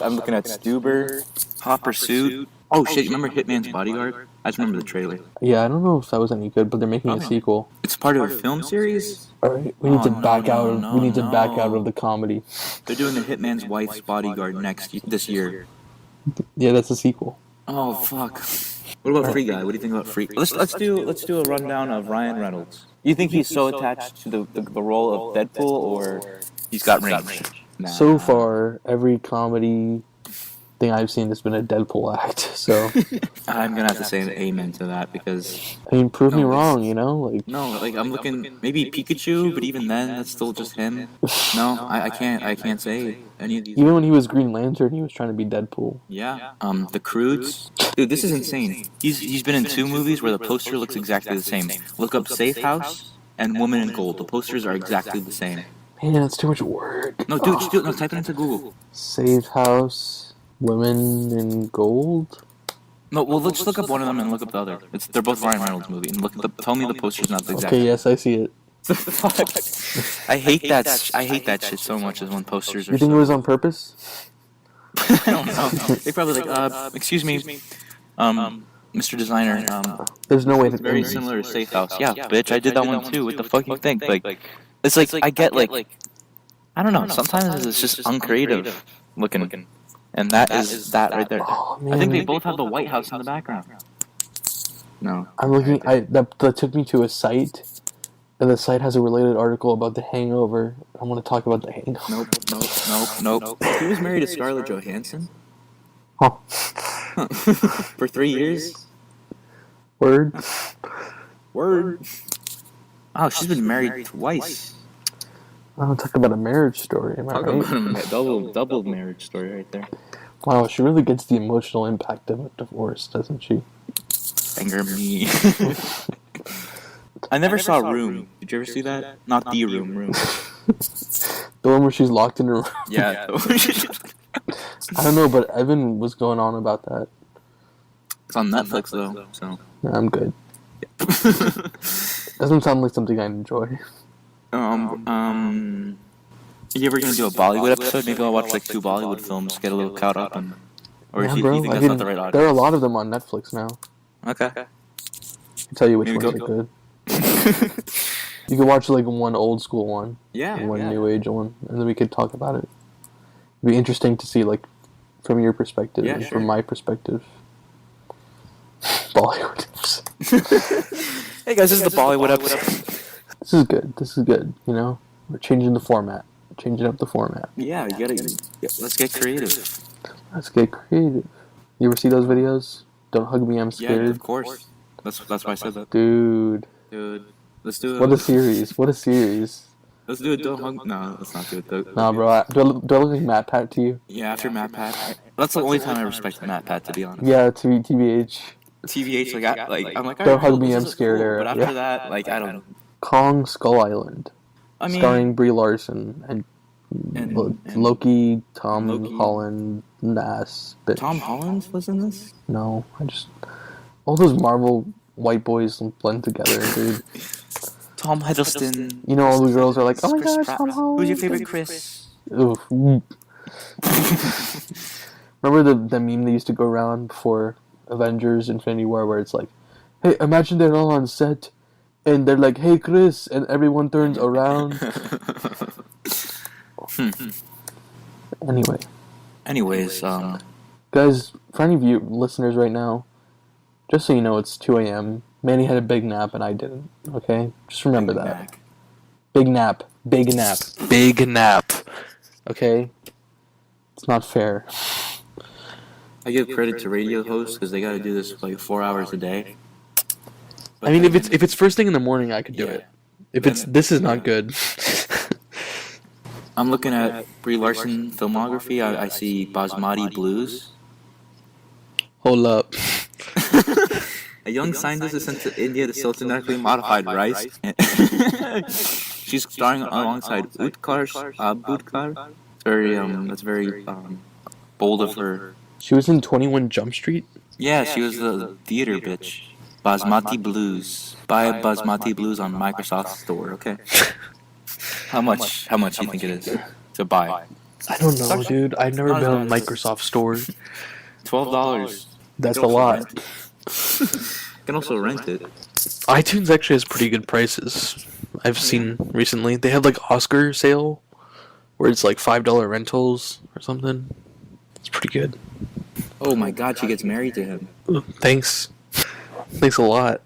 I'm looking at Stuber, Hot Pursuit. Oh shit! You remember Hitman's Bodyguard? I just remember the trailer. Yeah, I don't know if that was any good, but they're making a sequel. It's part of a film series. All right, we need to back out. We need to back out of the comedy. They're doing the Hitman's Wife's Bodyguard this year. Yeah, that's a sequel. Oh fuck! What about Free Guy? What do you think about Free? Let's do a rundown of Ryan Reynolds. You think he's so attached to the role of Deadpool, or he's got range? Nah. So far, every comedy thing I've seen has been a Deadpool act. So I'm gonna have to say an amen to that because I mean, prove me wrong. You know, like I'm looking maybe Pikachu, but even then, that's still just him. No, I can't say any of these. Even when he was Green Lantern, he was trying to be Deadpool. Yeah. The Croods. Dude, this is insane. He's been in 2 movies where the poster looks exactly the same. Look up Safe House and Woman in Gold. The posters are exactly the same. Man, that's too much work. No, dude, just do it. No, type it into Google. Safe House, Women in Gold. No, well, let's look up one of them and look up the other. They're both Ryan Reynolds movies. And tell me the poster's not the exact. Okay, yes, I see it. I hate that shit so much as when posters are. You think it was on purpose? I don't know. They probably excuse me, Mr. Designer. There's no way to. Very similar to Safe House. Yeah, bitch, I did that one too. What the fuck you think? Like, it's like I get I don't know. Sometimes it's just uncreative looking, and that is that right there. Oh, man. I think they both have the White House in the background. No, I'm looking. That took me to a site, and the site has a related article about The Hangover. I want to talk about The Hangover. Nope. He was married to Scarlett Johansson. Huh. For 3 years. Word. Oh, she's been married twice. I want to talk about a marriage story. Am I Talk right? about a double marriage story right there. Wow, she really gets the emotional impact of a divorce, doesn't she? Anger me. I never saw Room. Did you ever see that? Not The Room. The one where she's locked in her room. Yeah. I don't know, but Evan was going on about that. It's on Netflix though, so. Yeah, I'm good. Doesn't sound like something I enjoy. You ever gonna do a Bollywood episode? Maybe I'll watch 2 Bollywood films, get a little caught up, or Yeah, you bro, think that's not the right audience? there are a lot of them on Netflix now. Okay. I can tell you which Maybe ones are go. good. You can watch one old school one, Yeah. and one new age one, and then we could talk about it. It'd be interesting to see from your perspective, and sure. from my perspective. Bollywood. Hey guys, this is the Bollywood episode. This is good. You know, we're changing the format, changing up the format. Yeah, you gotta. Let's get creative. Let's get creative. You ever see those videos? Don't hug me, I'm scared. Yeah, of course. That's why I said that. Dude, let's do it. what a series! What a series! Let's do it. Don't hug. No, let's not do it. Nah, bro. Do I look like Matt Pat to you? Yeah, after Matt Pat. That's the only time I respect Matt Pat, to be honest. Yeah, TBH. TVH, I'm like, Don't hug cool, me, this I'm is scared cool. era. But after Yeah. that, I don't. Kong Skull Island, I mean, starring Brie Larson and Loki, Tom Loki. Holland, Nass. Bitch. Tom Holland was in this. No, all those Marvel white boys blend together, dude. Tom Hiddleston. You know, all the girls are like, "Oh my Chris God, Pratt. Tom Holland." Who's your favorite Chris? Oof. Remember the meme that used to go around before Avengers Infinity War where it's like, hey, imagine they're all on set and they're like, hey Chris, and everyone turns around. Anyways, guys, for any of you listeners right now, just so you know, it's 2 a.m. Manny had a big nap and I didn't, okay? Just remember that. Big nap. Okay? It's not fair. I give credit to radio hosts because they got to do this 4 hours a day. I mean, if it's first thing in the morning, I could do it. This is not good. I'm looking at Brie Larson filmography. I see Basmati Blues. Hold up. A young scientist is sent to India to sell genetically modified rice. She's starring alongside Utkarsh Abudkar. That's very bold of her. She was in 21 Jump Street? Yeah, she was the theater bitch. Basmati Blues. Buy Basmati Blues on Microsoft Store, okay? How much do you think it is to buy? I don't know, dude. I've never been on Microsoft Store. $12. That's a lot. You can also rent it. iTunes actually has pretty good prices. I've seen recently. They had like Oscar sale where it's like $5 rentals or something. It's pretty good. Oh my god, she gets married to him. Thanks. Thanks a lot.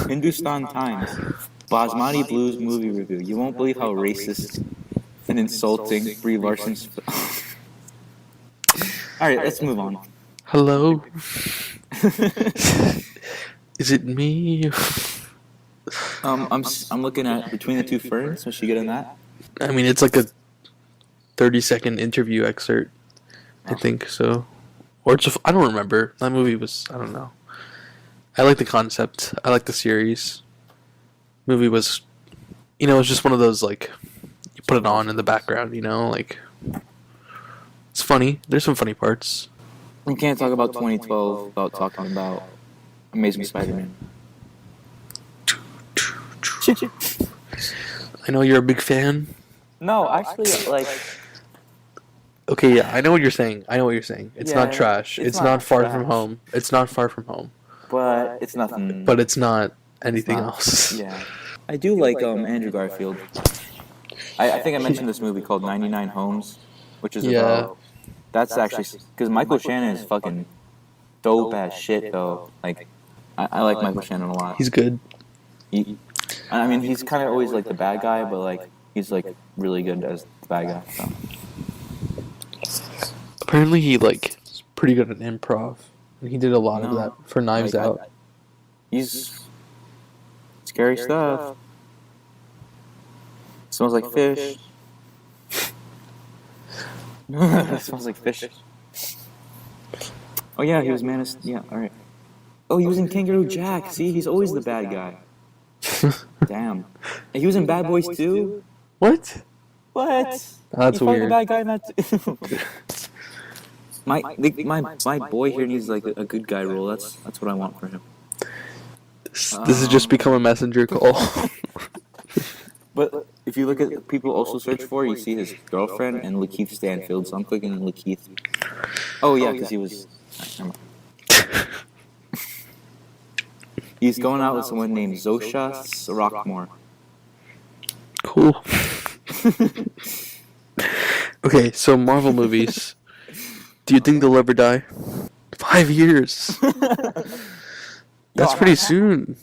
Hindustan Times. Basmati Blues movie review. You won't believe how racist and insulting Brie Larson's. Alright, let's move on. Hello? Is it me? I'm looking at Between the Two Ferns. Was she good in that? I mean, it's like a 30-second interview excerpt. I think so. Or it's I don't remember. That movie was, I don't know. I like the concept. I like the series. Movie was, it's just one of those, like, you put it on in the background, like, it's funny. There's some funny parts. We can't talk about 2012 without talking about Amazing Spider-Man. I know you're a big fan. No, actually, like... Okay, yeah, I know what you're saying. It's Yeah, not trash. It's not far from home. It's not far from home. But it's nothing... But it's not anything not- else. Yeah. I do like Andrew Garfield. I think I mentioned this movie called 99 Homes, which is about... That's actually... Because Michael Shannon is fucking dope as shit, though. Like, I like Michael Shannon a lot. He's good. I mean, he's kind of always like the bad guy, but like he's like really good as the bad guy. So. Apparently he is pretty good at improv. And he did a lot of that for Knives Out. He's scary stuff. Smells like fish. Smells like fish. Oh yeah, he was yeah, alright. Oh, he was in Kangaroo Jack. See, he's always the bad guy. Damn. And he was in Bad Boys too? What? What? That's He weird. the bad guy in that too. my boy here needs like a good guy role. That's what I want for him. This has just become a messenger call. But if you look at people also search for, you see his girlfriend and Lakeith Stanfield. So I'm clicking on Lakeith. Oh yeah, because he was. Never mind. He's going out with someone named Zosha Rockmore. Cool. Okay, so Marvel movies. Do you think they'll ever die? 5 years. That's pretty soon.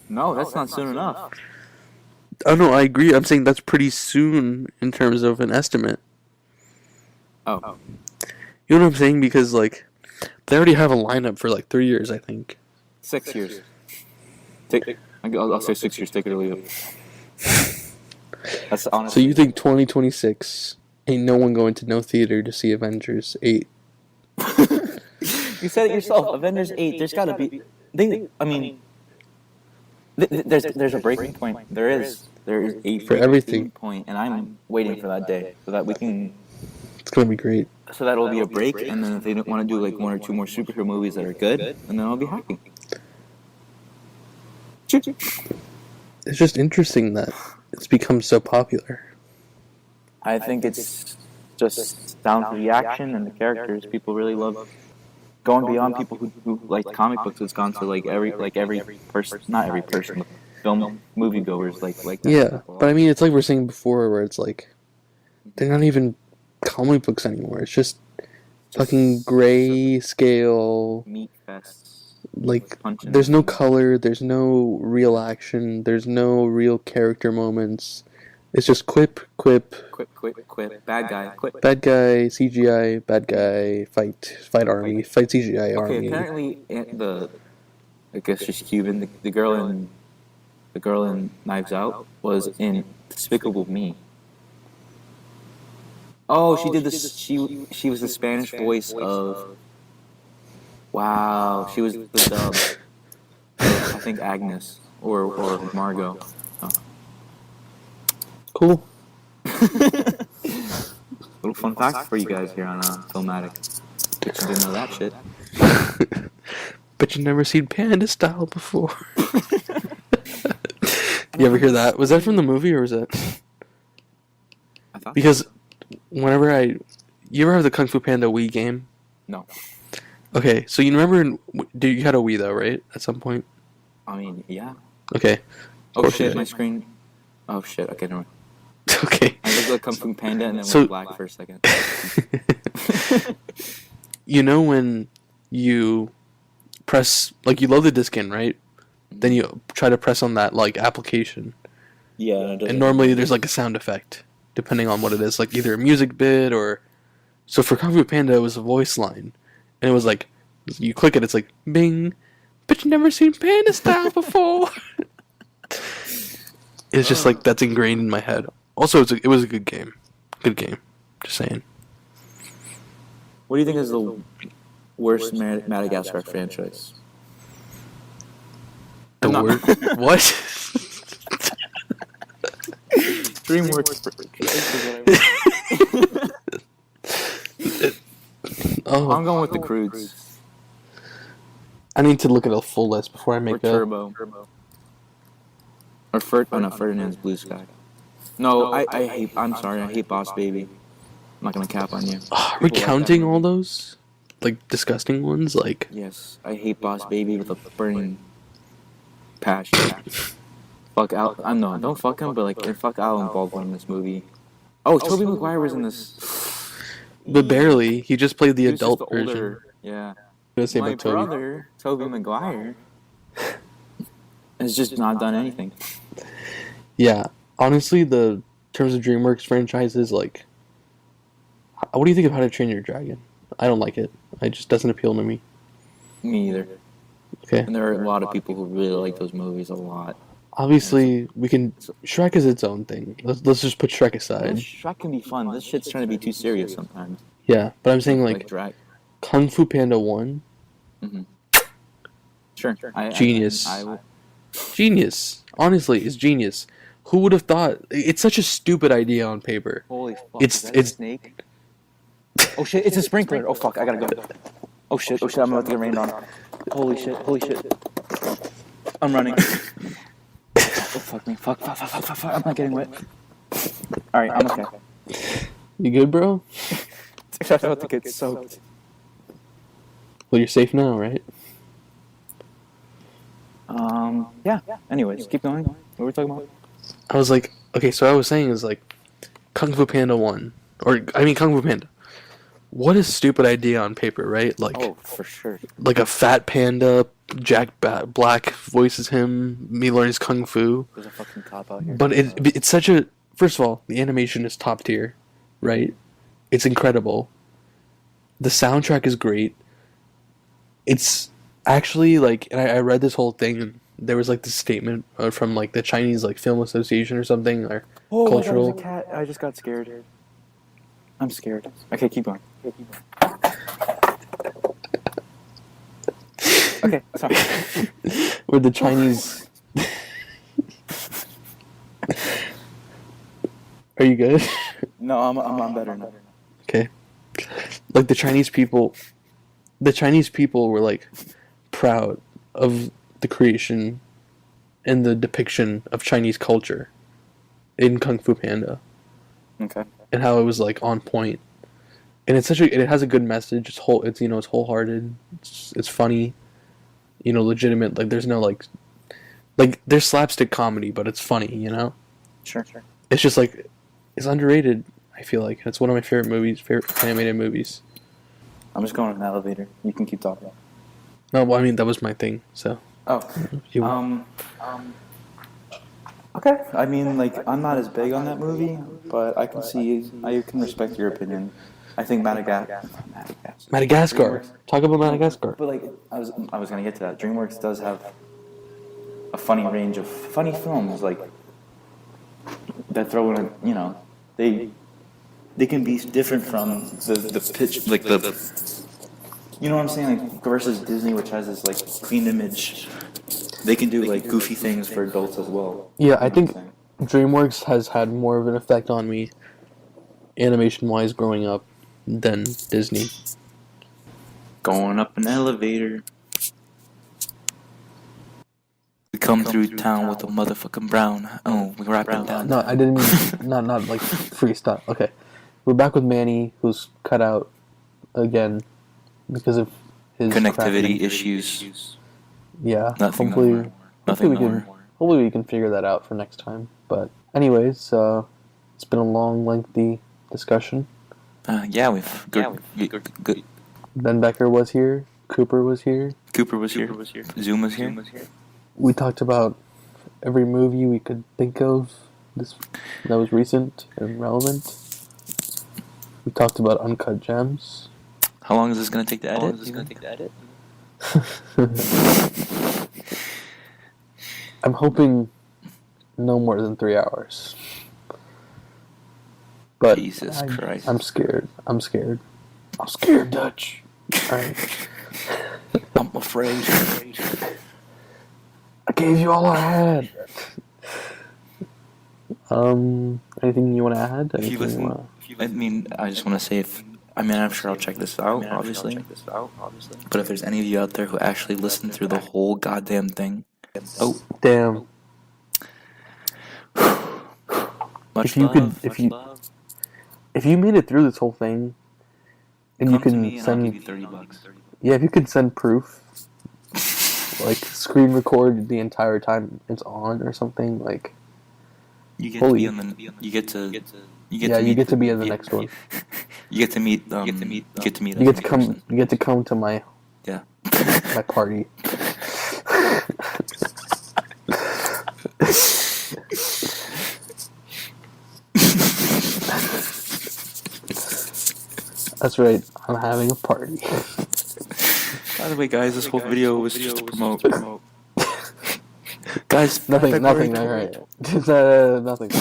No, that's not soon enough. Oh no, I agree. I'm saying that's pretty soon in terms of an estimate. Oh. You know what I'm saying? Because they already have a lineup for 3 years, I think. 6 years. I'll say 6 years. Take it or leave it. That's honest. So you think 2026 ain't no one going to no theater to see Avengers 8? You said it yourself. Avengers 8. There's got to be. There's a breaking point. There is a For everything. point, and I'm waiting for that day so that we can. It's gonna be great. So that'll be a break, and then if they don't want to do 1 or 2 more superhero movies that are good, and then I'll be happy. It's just interesting that it's become so popular. I think it's just down to the action and the characters. People really love going beyond people who like comic books. It's gone to every person, not every person, but film moviegoers like that. Yeah, but I mean, it's like we're saying before, where it's they're not even comic books anymore. It's just fucking gray scale. Meat fests. Punching. There's no color. There's no real action. There's no real character moments. It's just quip. Quip. Bad guy. Quip. Bad guy, CGI. Bad guy, fight army. Fight CGI army. Okay, apparently I guess she's Cuban. The girl in Knives Out was in Despicable Me. Oh, she did this. She was the Spanish voice of. Wow, she was the dub of, I think, Agnes or Margot. Oh. Cool. Little fun fact for you guys here on Filmatic. Bet you didn't know that shit. But you never seen Panda Style before. You ever hear that? Was that from the movie or was that? I thought. Because whenever you ever have the Kung Fu Panda Wii game? No. Okay, so you remember, you had a Wii though, right? At some point? I mean, yeah. Okay. Oh shit, my screen. Oh shit, okay, never mind. Okay. I looked like Kung Fu Panda and then So- went black for a second. You know when you press, like, you load the disc in, right? Then you try to press on that, like, application. Yeah. And normally there's, like, a sound effect, depending on what it is. Like, either a music bit or... So for Kung Fu Panda, it was a voice line. And it was like, you click it, it's like, bing, but you never seen Panda Style before. It's just like, that's ingrained in my head. Also, it was a good game. Good game. Just saying. What do you think is the worst Madagascar franchise? The No. word? What? DreamWorks. Oh, I'm going with the Croods. I need to look at a full list before I Or make a... Turbo. Or Ferdinand's Blue Sky. No, I hate. I'm sorry, I hate Boss Baby. I'm not gonna cap on you. Are we People like that counting all movie. those? Like, disgusting ones? Like... Yes, I hate Boss Baby with a burning passion. Fuck Al. No, don't fuck him, but like, fuck Alan Baldwin in this movie. Oh, Tobey Maguire was in this. But barely. He just played the He was just adult the older- version. Yeah. Gonna say My about Toby. brother, Tobey Maguire, has just not done anything. Yeah, honestly, in terms of DreamWorks franchises, like, what do you think of How to Train Your Dragon? I don't like it. It just doesn't appeal to me. Me either. Okay. And there are a lot of people who really like those movies a lot. Obviously, we can... Shrek is its own thing. Let's just put Shrek And aside. Shrek can be fun. This shit's trying to be too serious sometimes. Yeah, but I'm saying, like, drag. Kung Fu Panda 1, Sure. Genius. I will. genius. Honestly, it's genius. Who would have thought? It's such a stupid idea on paper. Holy fuck. It's- is that it's- a snake? Oh shit, it's a sprinkler. Oh fuck, I gotta go. Oh shit, I'm about to get rained on. Holy shit. I'm running. Oh fuck me. Fuck. I'm not getting wet. Alright, I'm okay. You good, bro? I'm about to get soaked. Well, you're safe now, right? Yeah. Anyways, keep going. What were we talking about? I was like, okay, so I was saying is like, Kung Fu Panda 1. Kung Fu Panda. What a stupid idea on paper, right? Like, Oh, for sure. like a fat panda, Jack Black voices him, he learns Kung Fu. There's a fucking cop out here. But it's such a... First of all, the animation is top tier, right? It's incredible. The soundtrack is great. It's actually, like... And I read this whole thing, and there was, like, this statement from, like, the Chinese, like, Film Association or something, or cultural... There's a cat. I just got scared. I'm scared. Okay, keep going. Okay, sorry. Where the Chinese... Are you good? No, I'm better now. Okay. Like, the Chinese people were, like, proud of the creation and the depiction of Chinese culture in Kung Fu Panda, Okay. and how it was, like, on point. And it has a good message. It's wholehearted. It's funny. Legitimate. Like, there's no, like, there's slapstick comedy, but it's funny, Sure. It's just, like, it's underrated, I feel like. It's one of my favorite animated movies. I'm just going in an elevator. You can keep talking. No, well, I mean, that was my thing, so. Oh. Okay. I mean, like, I'm not as big on that movie, but I can respect your opinion. I think Madagascar. Madagascar. Talk about Madagascar. But like, I was gonna get to that. DreamWorks does have a funny range of funny films, like that throw in they they can be different from the pitch, like the, you know what I'm saying, like versus Disney, which has this like clean image. They can do like goofy things for adults as well. Yeah, I think DreamWorks has had more of an effect on me, animation-wise, growing up, than Disney. Going up an elevator. We come through town with a motherfucking brown. Oh, we rapping down. No, I didn't mean not like freestyle. Okay, we're back with Manny, who's cut out again because of his Connectivity crafting. issues. Yeah, Nothing hopefully, more. Nothing more. hopefully we can figure that out for next time. But anyways, it's been a long, lengthy discussion. Yeah, we've good. Ben Becker was here. Cooper was here. Cooper was here. Zoom was here. We talked about every movie we could think of that was recent and relevant. We talked about Uncut Gems. How long is this gonna take to edit? I'm hoping no more than 3 hours. But Jesus Christ. I'm scared, Dutch. Alright. I'm afraid. I gave you all I had. Anything you want to add? If you listen, I mean, I just want to say I'm sure I'll check this out, obviously. But if there's any of you out there who actually listened through the whole goddamn thing, oh, Damn. much If you love. could- much if you- love. If you made it through this whole thing, and you Come to can me and I'll send, give you $30. yeah, if you could send proof, like screen record the entire time it's on or something, like You get holy- to be on the. You get to. You yeah, you get to be in the next one. You get to meet. You get to meet. You get to come. You get to come to my Yeah. my party. That's right. I'm having a party. By the way, guys, this whole video was just to promote. Guys, Nothing. February Nothing. All 12th. right. Just, nothing.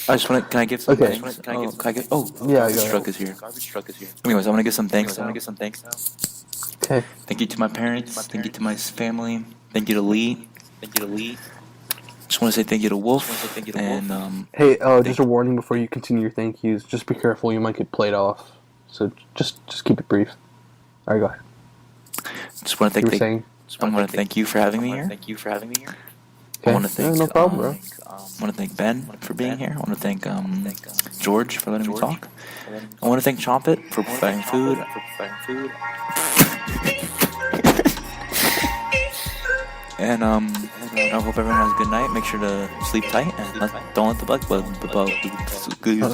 I just want to. Can I give some Okay. thanks? Can I give? Oh, Yeah, garbage go truck is here. Anyways, I want to give some thanks. Okay. Thank you to my parents. Thank you to my family. Thank you to Lee. Just want to say thank you to Wolf. And Hey, just a warning before you continue your thank yous. Just be careful. You might get played off. So just keep it brief. All right, go ahead. just want to You were thank. saying. I want to thank you for having me here. I Okay. want to thank. no problem, bro. I want to thank Ben for being here. I want to thank George for letting me talk. I want to thank Chompit for providing food. And I hope everyone has a good night. Make sure to sleep tight and don't let the bug.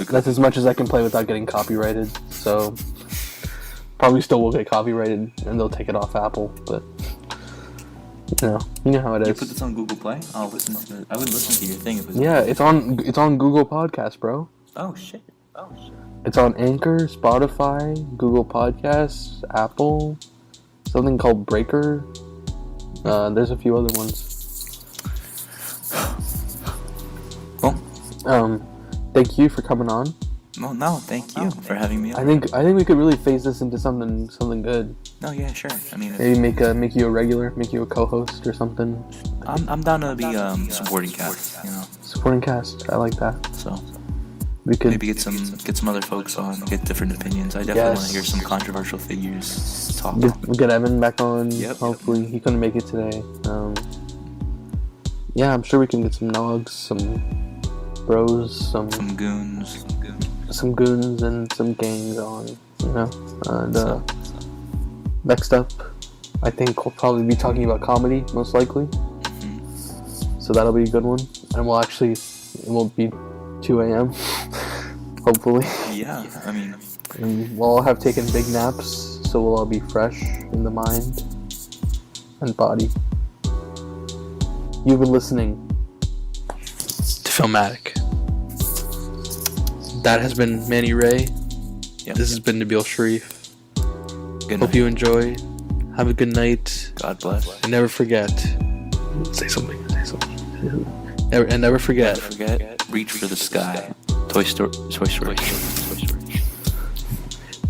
That's as much as I can play without getting copyrighted. So probably still will get copyrighted, and they'll take it off Apple. But you know how it You is. put this on Google Play? I'll listen to it. I would listen to your thing if it was. Yeah, it's on Google Podcasts, bro. Oh shit. It's on Anchor, Spotify, Google Podcasts, Apple, something called Breaker. There's a few other ones. Well, Thank you for coming on. well, no, thank you for having me I on. think we could really phase this into something good. No, yeah, sure. I mean, Maybe make you a regular, make you a co-host or something. I'm down to be supporting cast, Supporting cast. I like that. So We could maybe get some other folks on, get different opinions. I definitely want Yes. to hear some controversial figures talk. get Evan back on. Yep. Hopefully he couldn't make it today. Yeah, I'm sure we can get some nogs, some bros, some goons. goons, and some gangs on. And next up, I think we'll probably be talking about comedy, most likely. So that'll be a good one. And it won't be 2 a.m. Hopefully. Yeah, I mean, And we'll all have taken big naps, so we'll all be fresh in the mind and body. You've been listening to Filmatic. That has been Manny Rea. Yep. This has been Nabil Sharif. good Hope night. you enjoy. Have a good night. God bless. And never forget. Say something. And never forget. Reach for the sky. Toy Story.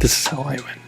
This is how I win.